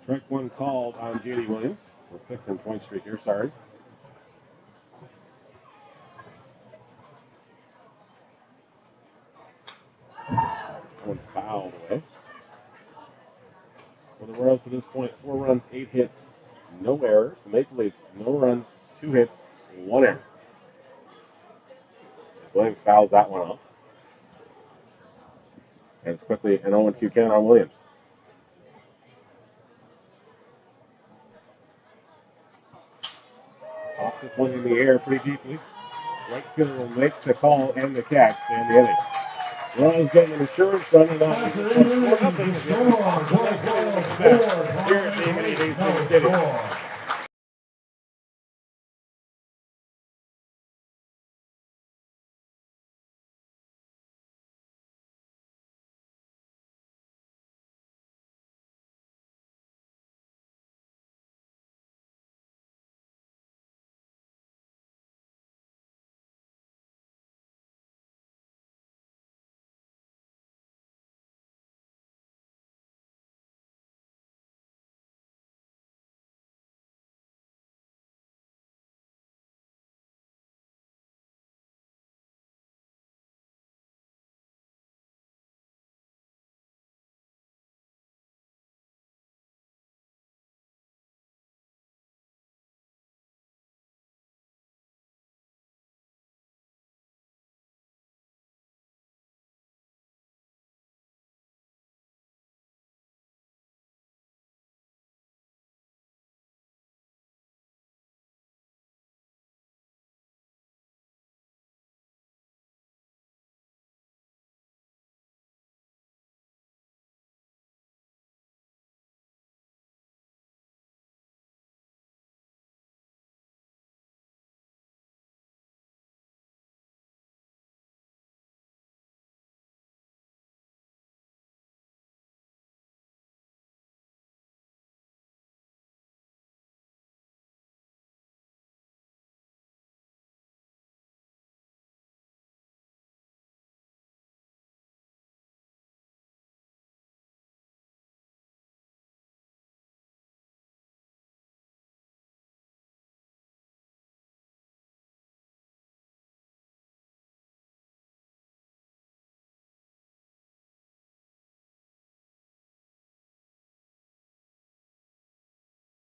Strike one called on J.D. Williams. We're fixing point streak here, sorry. That one's fouled away. For the Royals to this point, 4 runs, 8 hits, no errors. The Maple Leafs, no runs, 2 hits, 1 error. Williams fouls that one off. And it's quickly an 0-2 count on Williams. Toss this one in the air pretty deeply. Right fielder will make the call and the catch and the inning. Royals getting an insurance run and off. Here at the Hastings Stadium.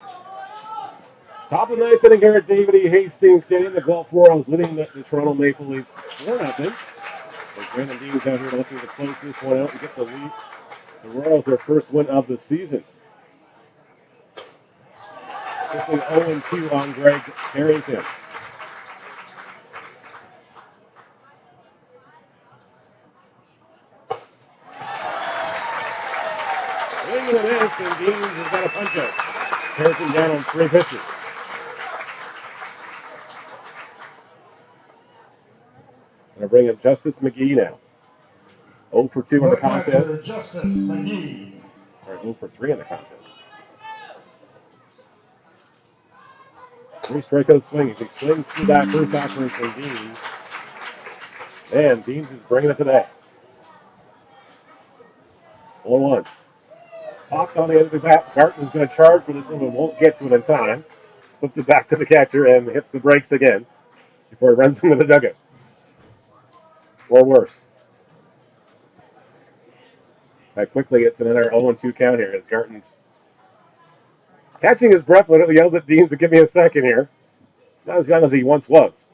Top of the ninth inning here at David E. Hastings Stadium. The Guelph Royals leading the Toronto Maple Leafs 4-0. Brandon Dean's out here looking to close this one out and get the lead. The Royals their first win of the season. Quickly 0-2 on Greg Harrington. Swing and a miss, and Deans has got a punch out. Harrington down on 3 pitches. Going to bring in Justice McGee now. 0 for 2 in the contest. Justice McGee. Sorry, 0 for 3 in the contest. 3 strikeout swing. If he swings through that first offering from Deans, and Deans is bringing it today. 1-1. Popped on the end of the bat. Garton's going to charge for this one, but won't get to it in time. Flips it back to the catcher and hits the brakes again before he runs into the dugout. Or worse. That quickly gets another 0-2 count here as Garton's catching his breath, literally yells at Deans to give me a second here. Not as young as he once was.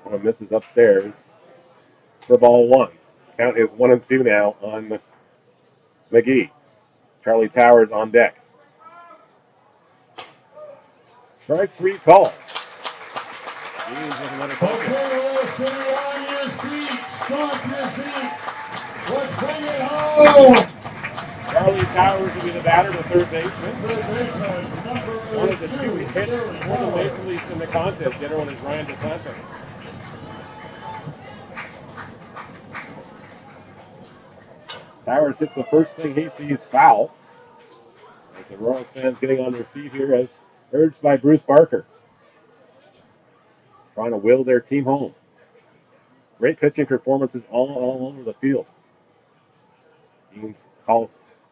One misses upstairs for ball 1. Count is 1-2 now on McGee. Charlie Towers on deck. Strike 3 call. Deans with another punch. Okay, on your feet. Stop your feet. Let's bring it home. Charlie Towers will be the batter, the third baseman. Number One of the 2 hits for the Maple Leafs in the contest. The other one is Ryan DeSanto. Towers hits the first thing he sees foul. As the Royals fans getting on their feet here as urged by Bruce Barker. Trying to will their team home. Great pitching performances all over the field. Deans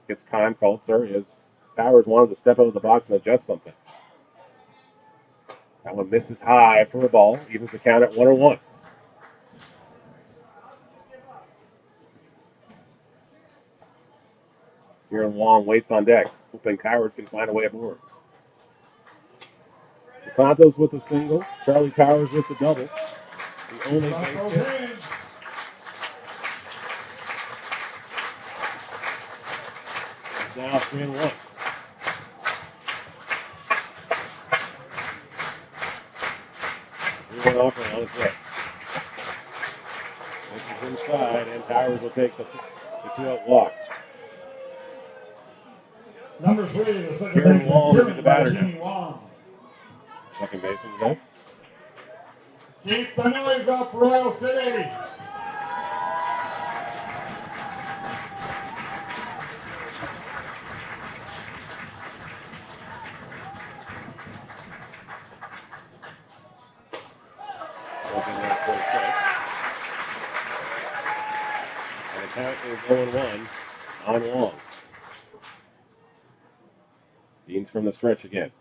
gets time called, as Towers wanted to step out of the box and adjust something. That one misses high for a ball, evens the count at 1-1. Here Long waits on deck, hoping Towers can find a way aboard. Santos with the single, Charlie Towers with the double. The only base hit. It's now 3-1. One offering on his way. This is inside, and Towers will take the 2-out walk. Number 3, the second Kieran baseman, Wong will be the batter now. Jimmy Wong. Second baseman today. Keep the noise up, Royal City. And the count is 0-1 on Long. Deans from the stretch again.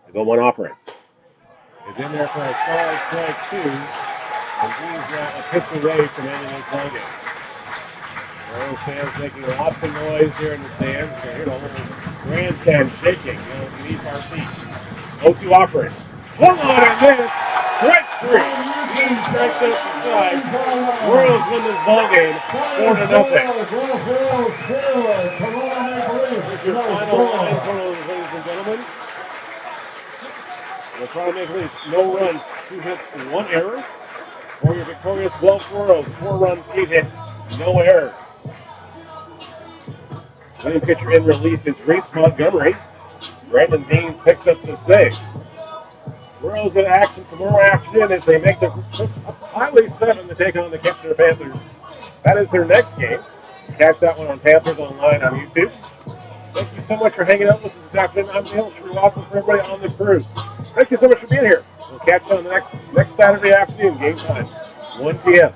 His 0-1 offering. Is in there for a strike 2. And Deans now a pitch away from ending his ball game. Royals fans making lots of noise here in the stands. You can hear the whole grandstand shaking beneath our feet. 0-2 offering. 1-1 and miss. Strike 3. Deans strikes out the side. Royals win this ball game 4-0. Here's your final line, ladies and gentlemen. The Toronto Maple Leafs, no runs, 2 hits, 1 error. For your victorious Guelph Royals, 4 runs, 8 hits, no errors. Winning pitcher in relief is Reese Montgomery. Brandon Deans picks up the save. Royals in action, some more action as they make the highly 7 to take on the Kitchener Panthers. That is their next game. Catch that one on Panthers Online on YouTube. Thank you so much for hanging out with us this afternoon. I'm Neil Srivastava for everybody on the crew. Thank you so much for being here. We'll catch you on the next Saturday afternoon, game time, 1 p.m.